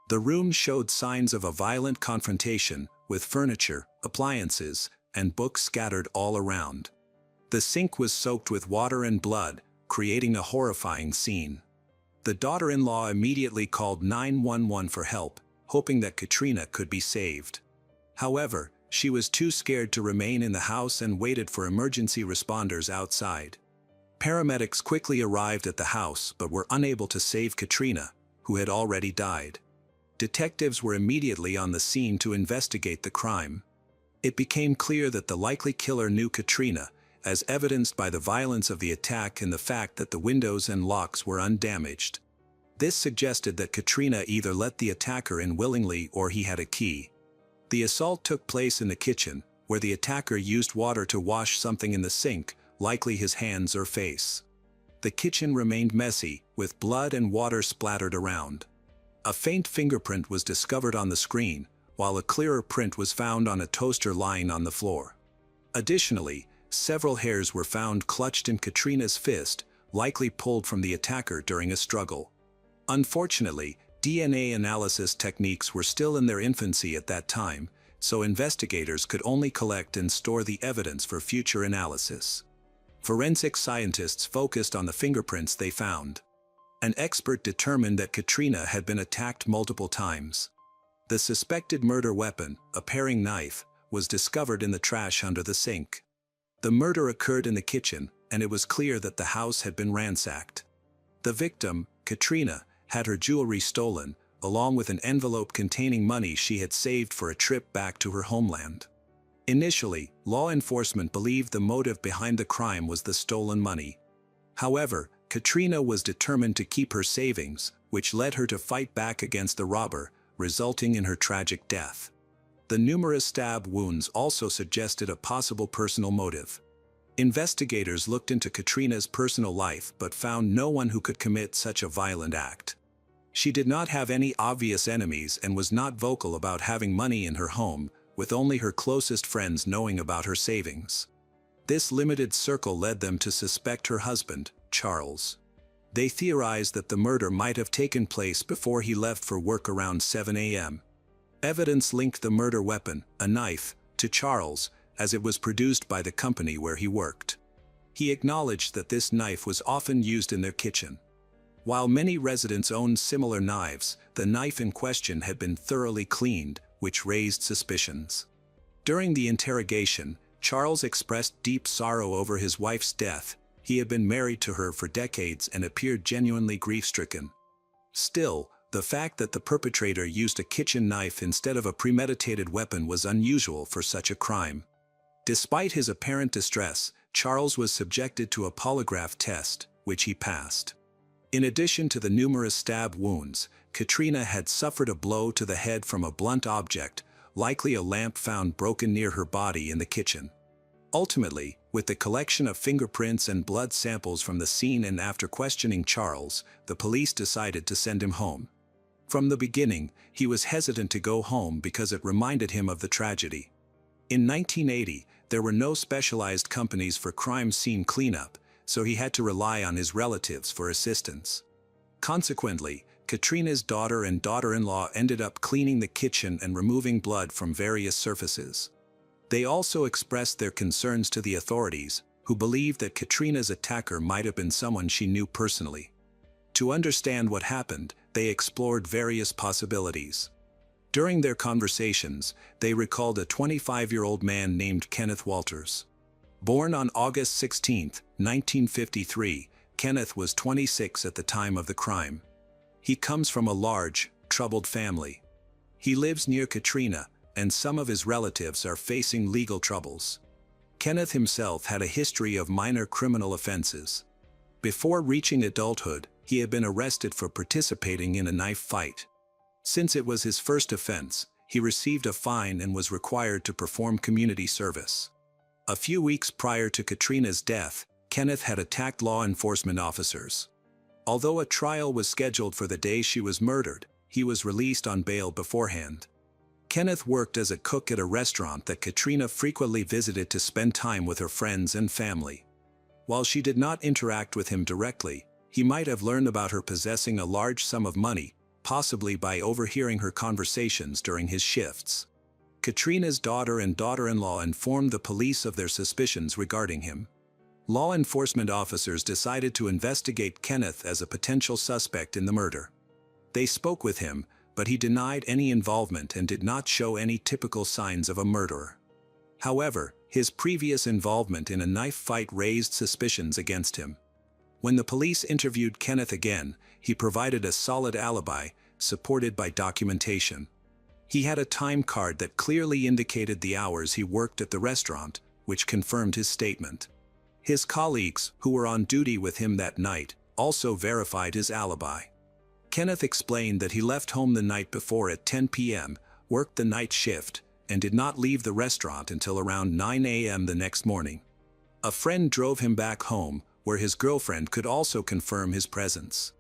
The room showed signs of a violent confrontation, with furniture, appliances, and books scattered all around. The sink was soaked with water and blood, creating a horrifying scene. The daughter-in-law immediately called 911 for help, hoping that Keianna could be saved. However, she was too scared to remain in the house and waited for emergency responders outside. Paramedics quickly arrived at the house but were unable to save Keianna, who had already died. Detectives were immediately on the scene to investigate the crime. It became clear that the likely killer knew Keianna, as evidenced by the violence of the attack and the fact that the windows and locks were undamaged. This suggested that Keianna either let the attacker in willingly or he had a key. The assault took place in the kitchen, where the attacker used water to wash something in the sink, likely his hands or face. The kitchen remained messy, with blood and water splattered around. A faint fingerprint was discovered on the screen, while a clearer print was found on a toaster lying on the floor. Additionally, several hairs were found clutched in Keianna's fist, likely pulled from the attacker during a struggle. Unfortunately, DNA analysis techniques were still in their infancy at that time, so investigators could only collect and store the evidence for future analysis. Forensic scientists focused on the fingerprints they found. An expert determined that Keianna had been attacked multiple times. The suspected murder weapon, a paring knife, was discovered in the trash under the sink. The murder occurred in the kitchen, and it was clear that the house had been ransacked. The victim, Keianna, had her jewelry stolen, along with an envelope containing money she had saved for a trip back to her homeland. Initially, law enforcement believed the motive behind the crime was the stolen money. However, Keianna was determined to keep her savings, which led her to fight back against the robber, resulting in her tragic death. The numerous stab wounds also suggested a possible personal motive. Investigators looked into Keianna's personal life but found no one who could commit such a violent act. She did not have any obvious enemies and was not vocal about having money in her home, with only her closest friends knowing about her savings. This limited circle led them to suspect her husband, Charles. They theorized that the murder might have taken place before he left for work around 7 a.m. Evidence linked the murder weapon, a knife, to Charles, as it was produced by the company where he worked. He acknowledged that this knife was often used in their kitchen. While many residents owned similar knives, the knife in question had been thoroughly cleaned, which raised suspicions. During the interrogation, Charles expressed deep sorrow over his wife's death. He had been married to her for decades and appeared genuinely grief-stricken. Still, the fact that the perpetrator used a kitchen knife instead of a premeditated weapon was unusual for such a crime. Despite his apparent distress, Charles was subjected to a polygraph test, which he passed. In addition to the numerous stab wounds, Keianna had suffered a blow to the head from a blunt object, likely a lamp found broken near her body in the kitchen. Ultimately, with the collection of fingerprints and blood samples from the scene and after questioning Charles, the police decided to send him home. From the beginning, he was hesitant to go home because it reminded him of the tragedy. In 1980, there were no specialized companies for crime scene cleanup, so he had to rely on his relatives for assistance. Consequently, Keianna's daughter and daughter-in-law ended up cleaning the kitchen and removing blood from various surfaces. They also expressed their concerns to the authorities, who believed that Keianna's attacker might have been someone she knew personally. To understand what happened, they explored various possibilities. During their conversations, they recalled a 25-year-old man named Kenneth Walters. Born on August 16, 1953, Kenneth was 26 at the time of the crime. He comes from a large, troubled family. He lives near Keianna, and some of his relatives are facing legal troubles. Kenneth himself had a history of minor criminal offenses. Before reaching adulthood, he had been arrested for participating in a knife fight. Since it was his first offense, he received a fine and was required to perform community service. A few weeks prior to Keianna's death, Kenneth had attacked law enforcement officers. Although a trial was scheduled for the day she was murdered, he was released on bail beforehand. Kenneth worked as a cook at a restaurant that Keianna frequently visited to spend time with her friends and family. While she did not interact with him directly, he might have learned about her possessing a large sum of money, possibly by overhearing her conversations during his shifts. Keianna's daughter and daughter-in-law informed the police of their suspicions regarding him. Law enforcement officers decided to investigate Kenneth as a potential suspect in the murder. They spoke with him, but he denied any involvement and did not show any typical signs of a murderer. However, his previous involvement in a knife fight raised suspicions against him. When the police interviewed Kenneth again, he provided a solid alibi, supported by documentation. He had a time card that clearly indicated the hours he worked at the restaurant, which confirmed his statement. His colleagues, who were on duty with him that night, also verified his alibi. Kenneth explained that he left home the night before at 10 p.m., worked the night shift, and did not leave the restaurant until around 9 a.m. the next morning. A friend drove him back home, where his girlfriend could also confirm his presence.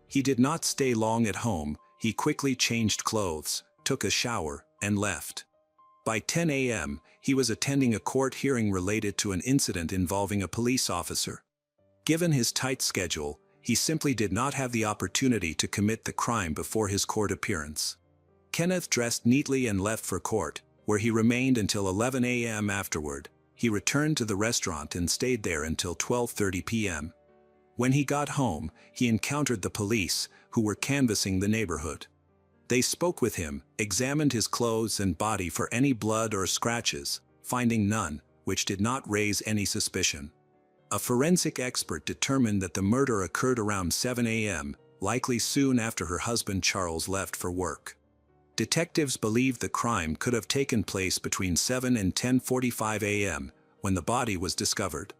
He did not stay long at home. He quickly changed clothes, took a shower, and left. By 10 a.m., he was attending a court hearing related to an incident involving a police officer. Given his tight schedule, He simply did not have the opportunity to commit the crime before his court appearance. Kenneth dressed neatly and left for court, where he remained until 11 a.m. Afterward, he returned to the restaurant and stayed there until 12:30 p.m. When he got home, he encountered the police, who were canvassing the neighborhood. They spoke with him, examined his clothes and body for any blood or scratches, finding none, which did not raise any suspicion. A forensic expert determined that the murder occurred around 7 a.m., likely soon after her husband Charles left for work. Detectives believe the crime could have taken place between 7 and 10:45 a.m., when the body was discovered.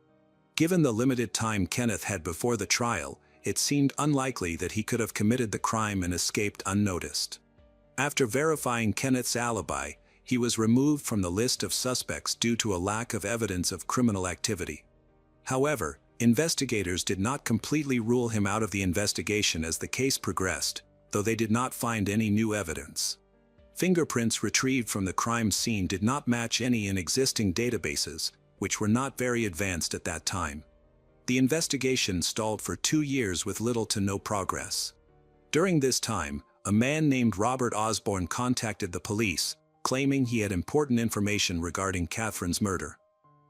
Given the limited time Kenneth had before the trial, it seemed unlikely that he could have committed the crime and escaped unnoticed. After verifying Kenneth's alibi, he was removed from the list of suspects due to a lack of evidence of criminal activity. However, investigators did not completely rule him out of the investigation as the case progressed, though they did not find any new evidence. Fingerprints retrieved from the crime scene did not match any in existing databases, which were not very advanced at that time. The investigation stalled for 2 years with little to no progress. During this time, a man named Robert Osborne contacted the police, claiming he had important information regarding Catherine's murder.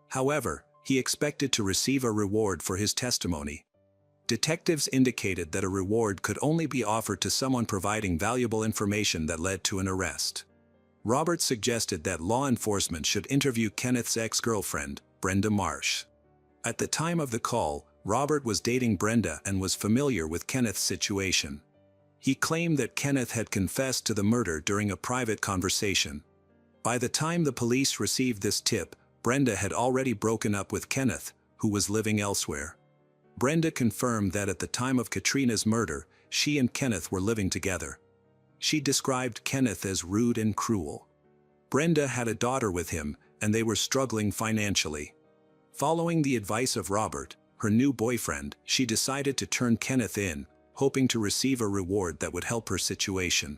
However, he expected to receive a reward for his testimony. Detectives indicated that a reward could only be offered to someone providing valuable information that led to an arrest. Robert suggested that law enforcement should interview Kenneth's ex-girlfriend, Brenda Marsh. At the time of the call, Robert was dating Brenda and was familiar with Kenneth's situation. He claimed that Kenneth had confessed to the murder during a private conversation. By the time the police received this tip, Brenda had already broken up with Kenneth, who was living elsewhere. Brenda confirmed that at the time of Katrina's murder, she and Kenneth were living together. She described Kenneth as rude and cruel. Brenda had a daughter with him, and they were struggling financially. Following the advice of Robert, her new boyfriend, she decided to turn Kenneth in, hoping to receive a reward that would help her situation.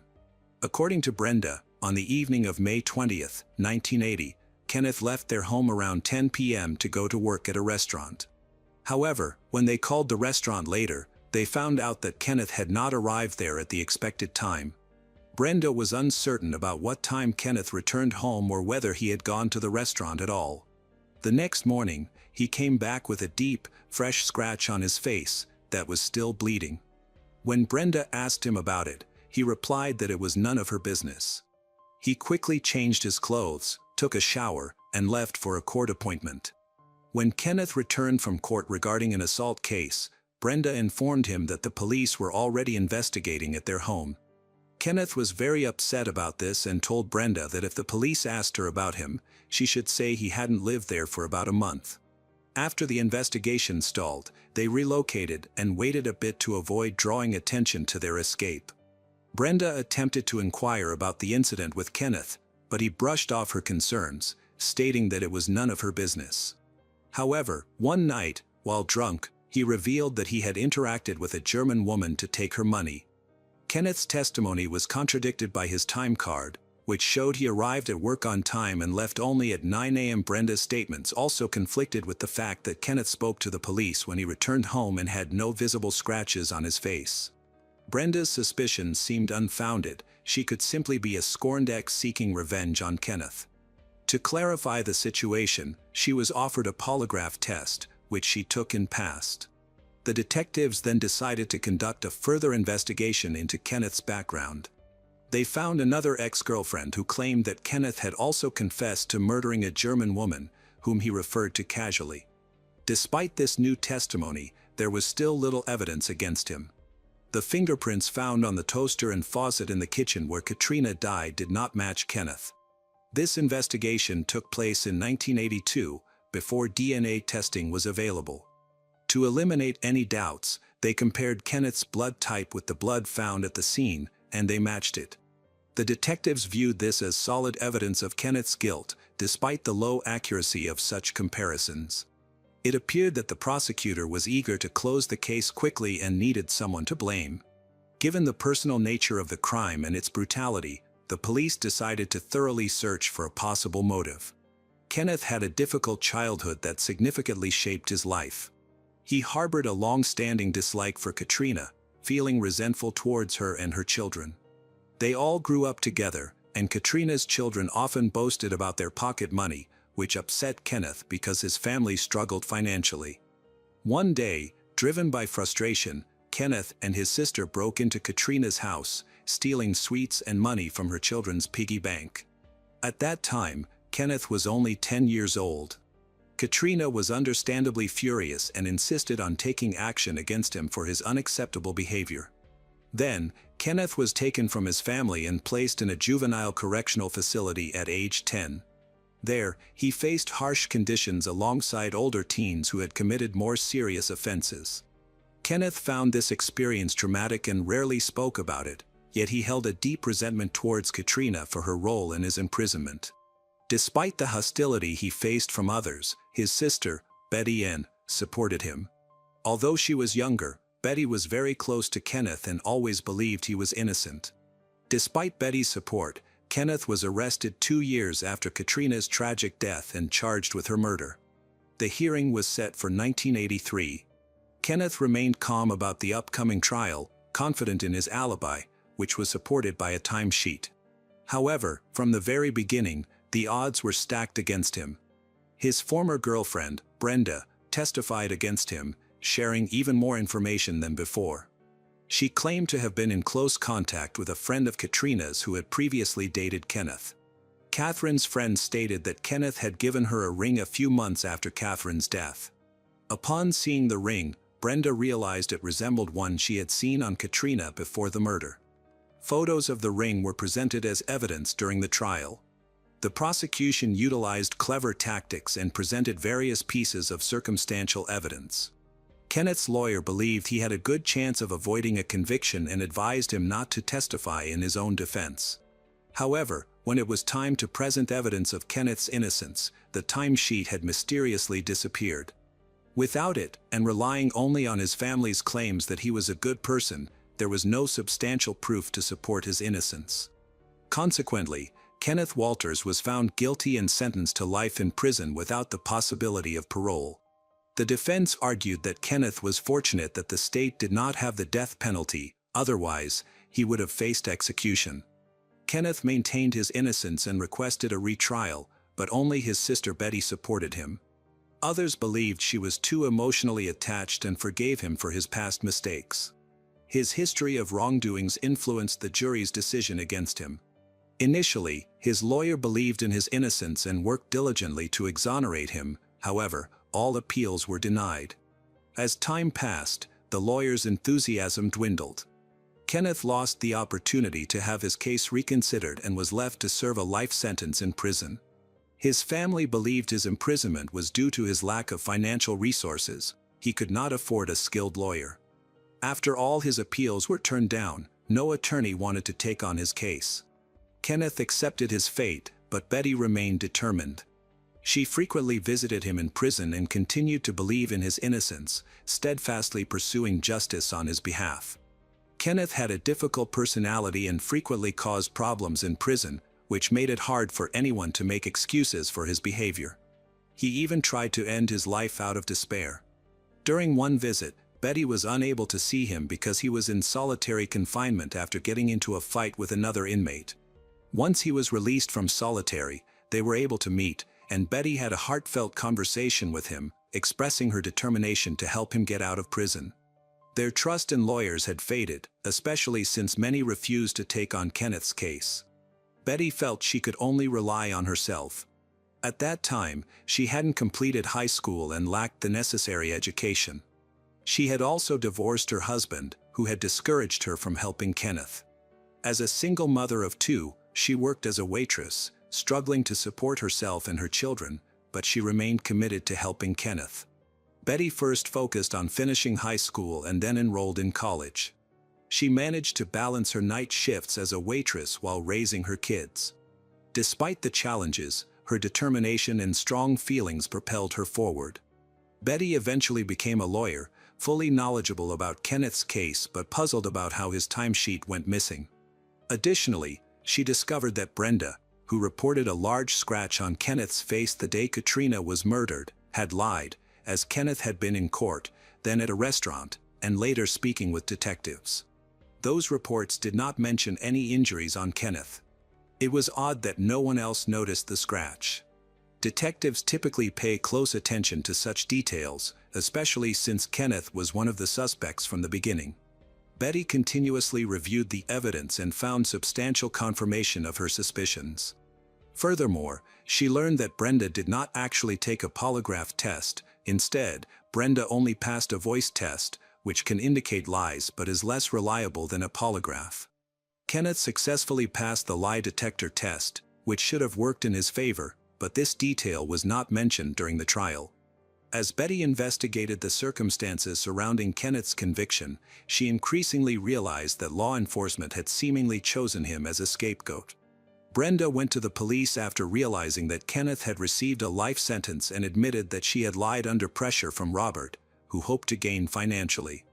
According to Brenda, on the evening of May 20, 1980, Kenneth left their home around 10 p.m. to go to work at a restaurant. However, when they called the restaurant later, they found out that Kenneth had not arrived there at the expected time. Brenda was uncertain about what time Kenneth returned home or whether he had gone to the restaurant at all. The next morning, he came back with a deep, fresh scratch on his face that was still bleeding. When Brenda asked him about it, he replied that it was none of her business. He quickly changed his clothes, took a shower, and left for a court appointment. When Kenneth returned from court regarding an assault case, Brenda informed him that the police were already investigating at their home. Kenneth was very upset about this and told Brenda that if the police asked her about him, she should say he hadn't lived there for about a month. After the investigation stalled, they relocated and waited a bit to avoid drawing attention to their escape. Brenda attempted to inquire about the incident with Kenneth, but he brushed off her concerns, stating that it was none of her business. However, one night, while drunk, he revealed that he had interacted with a German woman to take her money. Kenneth's testimony was contradicted by his time card, which showed he arrived at work on time and left only at 9 a.m. Brenda's statements also conflicted with the fact that Kenneth spoke to the police when he returned home and had no visible scratches on his face. Brenda's suspicions seemed unfounded. She could simply be a scorned ex seeking revenge on Kenneth. To clarify the situation, she was offered a polygraph test, which she took and passed. The detectives then decided to conduct a further investigation into Kenneth's background. They found another ex-girlfriend who claimed that Kenneth had also confessed to murdering a German woman, whom he referred to casually. Despite this new testimony, there was still little evidence against him. The fingerprints found on the toaster and faucet in the kitchen where Katrina died did not match Kenneth. This investigation took place in 1982, before DNA testing was available. To eliminate any doubts, they compared Kenneth's blood type with the blood found at the scene, and they matched it. The detectives viewed this as solid evidence of Kenneth's guilt, despite the low accuracy of such comparisons. It appeared that the prosecutor was eager to close the case quickly and needed someone to blame. Given the personal nature of the crime and its brutality, the police decided to thoroughly search for a possible motive. Kenneth had a difficult childhood that significantly shaped his life. He harbored a long-standing dislike for Katrina, feeling resentful towards her and her children. They all grew up together, and Katrina's children often boasted about their pocket money, which upset Kenneth because his family struggled financially. One day, driven by frustration, Kenneth and his sister broke into Katrina's house, stealing sweets and money from her children's piggy bank. At that time, Kenneth was only 10 years old. Katrina was understandably furious and insisted on taking action against him for his unacceptable behavior. Then, Kenneth was taken from his family and placed in a juvenile correctional facility at age 10. There, he faced harsh conditions alongside older teens who had committed more serious offenses. Kenneth found this experience traumatic and rarely spoke about it, yet he held a deep resentment towards Katrina for her role in his imprisonment. Despite the hostility he faced from others, his sister, Betty Ann, supported him. Although she was younger, Betty was very close to Kenneth and always believed he was innocent. Despite Betty's support, Kenneth was arrested 2 years after Katrina's tragic death and charged with her murder. The hearing was set for 1983. Kenneth remained calm about the upcoming trial, confident in his alibi, which was supported by a timesheet. However, from the very beginning, the odds were stacked against him. His former girlfriend, Brenda, testified against him, sharing even more information than before. She claimed to have been in close contact with a friend of Katrina's who had previously dated Kenneth. Catherine's friend stated that Kenneth had given her a ring a few months after Catherine's death. Upon seeing the ring, Brenda realized it resembled one she had seen on Katrina before the murder. Photos of the ring were presented as evidence during the trial. The prosecution utilized clever tactics and presented various pieces of circumstantial evidence. Kenneth's lawyer believed he had a good chance of avoiding a conviction and advised him not to testify in his own defense. However, when it was time to present evidence of Kenneth's innocence, the timesheet had mysteriously disappeared. Without it, and relying only on his family's claims that he was a good person, there was no substantial proof to support his innocence. Consequently, Kenneth Walters was found guilty and sentenced to life in prison without the possibility of parole. The defense argued that Kenneth was fortunate that the state did not have the death penalty, otherwise, he would have faced execution. Kenneth maintained his innocence and requested a retrial, but only his sister Betty supported him. Others believed she was too emotionally attached and forgave him for his past mistakes. His history of wrongdoings influenced the jury's decision against him. Initially, his lawyer believed in his innocence and worked diligently to exonerate him. However, all appeals were denied. As time passed, the lawyer's enthusiasm dwindled. Kenneth lost the opportunity to have his case reconsidered and was left to serve a life sentence in prison. His family believed his imprisonment was due to his lack of financial resources. He could not afford a skilled lawyer. After all his appeals were turned down, no attorney wanted to take on his case. Kenneth accepted his fate, but Betty remained determined. She frequently visited him in prison and continued to believe in his innocence, steadfastly pursuing justice on his behalf. Kenneth had a difficult personality and frequently caused problems in prison, which made it hard for anyone to make excuses for his behavior. He even tried to end his life out of despair. During one visit, Betty was unable to see him because he was in solitary confinement after getting into a fight with another inmate. Once he was released from solitary, they were able to meet, and Betty had a heartfelt conversation with him, expressing her determination to help him get out of prison. Their trust in lawyers had faded, especially since many refused to take on Kenneth's case. Betty felt she could only rely on herself. At that time, she hadn't completed high school and lacked the necessary education. She had also divorced her husband, who had discouraged her from helping Kenneth. As a single mother of 2, she worked as a waitress, struggling to support herself and her children, but she remained committed to helping Kenneth. Betty first focused on finishing high school and then enrolled in college. She managed to balance her night shifts as a waitress while raising her kids. Despite the challenges, her determination and strong feelings propelled her forward. Betty eventually became a lawyer, fully knowledgeable about Kenneth's case but puzzled about how his timesheet went missing. Additionally, she discovered that Brenda, who reported a large scratch on Kenneth's face the day Katrina was murdered, had lied. As Kenneth had been in court, then at a restaurant, and later speaking with detectives. Those reports did not mention any injuries on Kenneth. It was odd that no one else noticed the scratch. Detectives typically pay close attention to such details, especially since Kenneth was one of the suspects from the beginning. Betty continuously reviewed the evidence and found substantial confirmation of her suspicions. Furthermore, she learned that Brenda did not actually take a polygraph test. Instead, Brenda only passed a voice test, which can indicate lies but is less reliable than a polygraph. Kenneth successfully passed the lie detector test, which should have worked in his favor, but this detail was not mentioned during the trial. As Betty investigated the circumstances surrounding Kenneth's conviction, she increasingly realized that law enforcement had seemingly chosen him as a scapegoat. Brenda went to the police after realizing that Kenneth had received a life sentence and admitted that she had lied under pressure from Robert, who hoped to gain financially.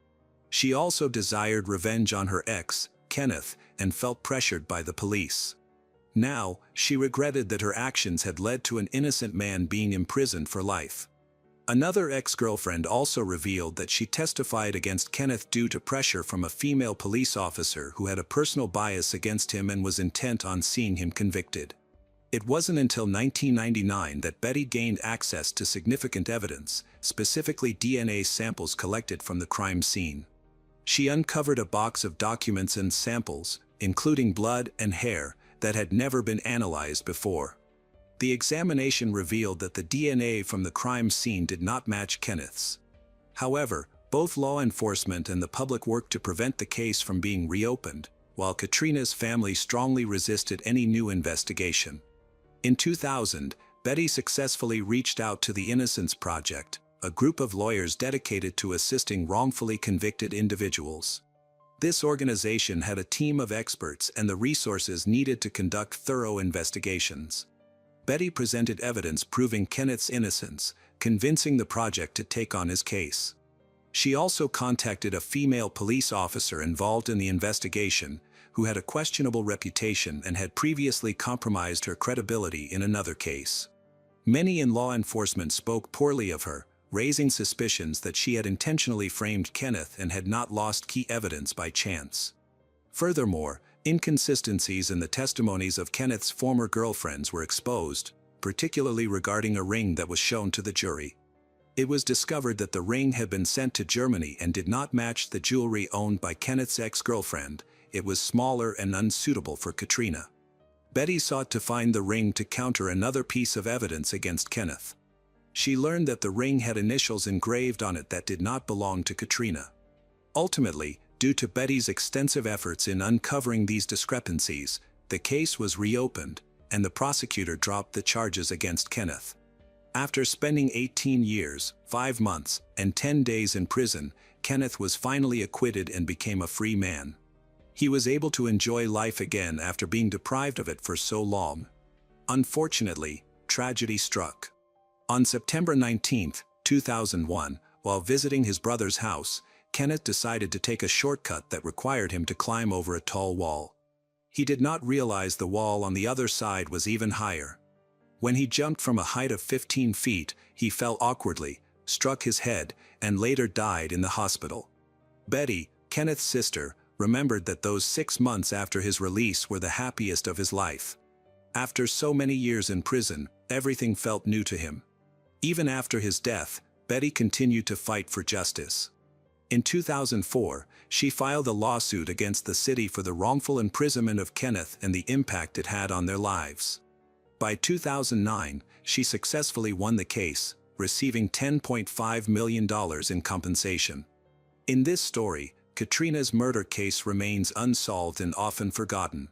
She also desired revenge on her ex, Kenneth, and felt pressured by the police. Now, she regretted that her actions had led to an innocent man being imprisoned for life. Another ex-girlfriend also revealed that she testified against Kenneth due to pressure from a female police officer who had a personal bias against him and was intent on seeing him convicted. It wasn't until 1999 that Betty gained access to significant evidence, specifically DNA samples collected from the crime scene. She uncovered a box of documents and samples, including blood and hair, that had never been analyzed before. The examination revealed that the DNA from the crime scene did not match Kenneth's. However, both law enforcement and the public worked to prevent the case from being reopened, while Katrina's family strongly resisted any new investigation. In 2000, Betty successfully reached out to the Innocence Project, a group of lawyers dedicated to assisting wrongfully convicted individuals. This organization had a team of experts and the resources needed to conduct thorough investigations. Betty presented evidence proving Kenneth's innocence, convincing the project to take on his case. She also contacted a female police officer involved in the investigation, who had a questionable reputation and had previously compromised her credibility in another case. Many in law enforcement spoke poorly of her, raising suspicions that she had intentionally framed Kenneth and had not lost key evidence by chance. Furthermore, inconsistencies in the testimonies of Kenneth's former girlfriends were exposed, particularly regarding a ring that was shown to the jury. It was discovered that the ring had been sent to Germany and did not match the jewelry owned by Kenneth's ex-girlfriend. It was smaller and unsuitable for Katrina. Betty sought to find the ring to counter another piece of evidence against Kenneth. She learned that the ring had initials engraved on it that did not belong to Katrina. Ultimately, due to Betty's extensive efforts in uncovering these discrepancies, the case was reopened, and the prosecutor dropped the charges against Kenneth. After spending 18 years, 5 months, and 10 days in prison, Kenneth was finally acquitted and became a free man. He was able to enjoy life again after being deprived of it for so long. Unfortunately, tragedy struck. On September 19, 2001, while visiting his brother's house, Kenneth decided to take a shortcut that required him to climb over a tall wall. He did not realize the wall on the other side was even higher. When he jumped from a height of 15 feet, he fell awkwardly, struck his head, and later died in the hospital. Betty, Kenneth's sister, remembered that those 6 months after his release were the happiest of his life. After so many years in prison, everything felt new to him. Even after his death, Betty continued to fight for justice. In 2004, she filed a lawsuit against the city for the wrongful imprisonment of Kenneth and the impact it had on their lives. By 2009, she successfully won the case, receiving $10.5 million in compensation. In this story, Katrina's murder case remains unsolved and often forgotten.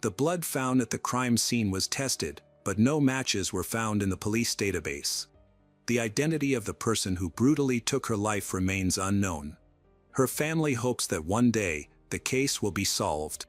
The blood found at the crime scene was tested, but no matches were found in the police database. The identity of the person who brutally took her life remains unknown. Her family hopes that one day, the case will be solved,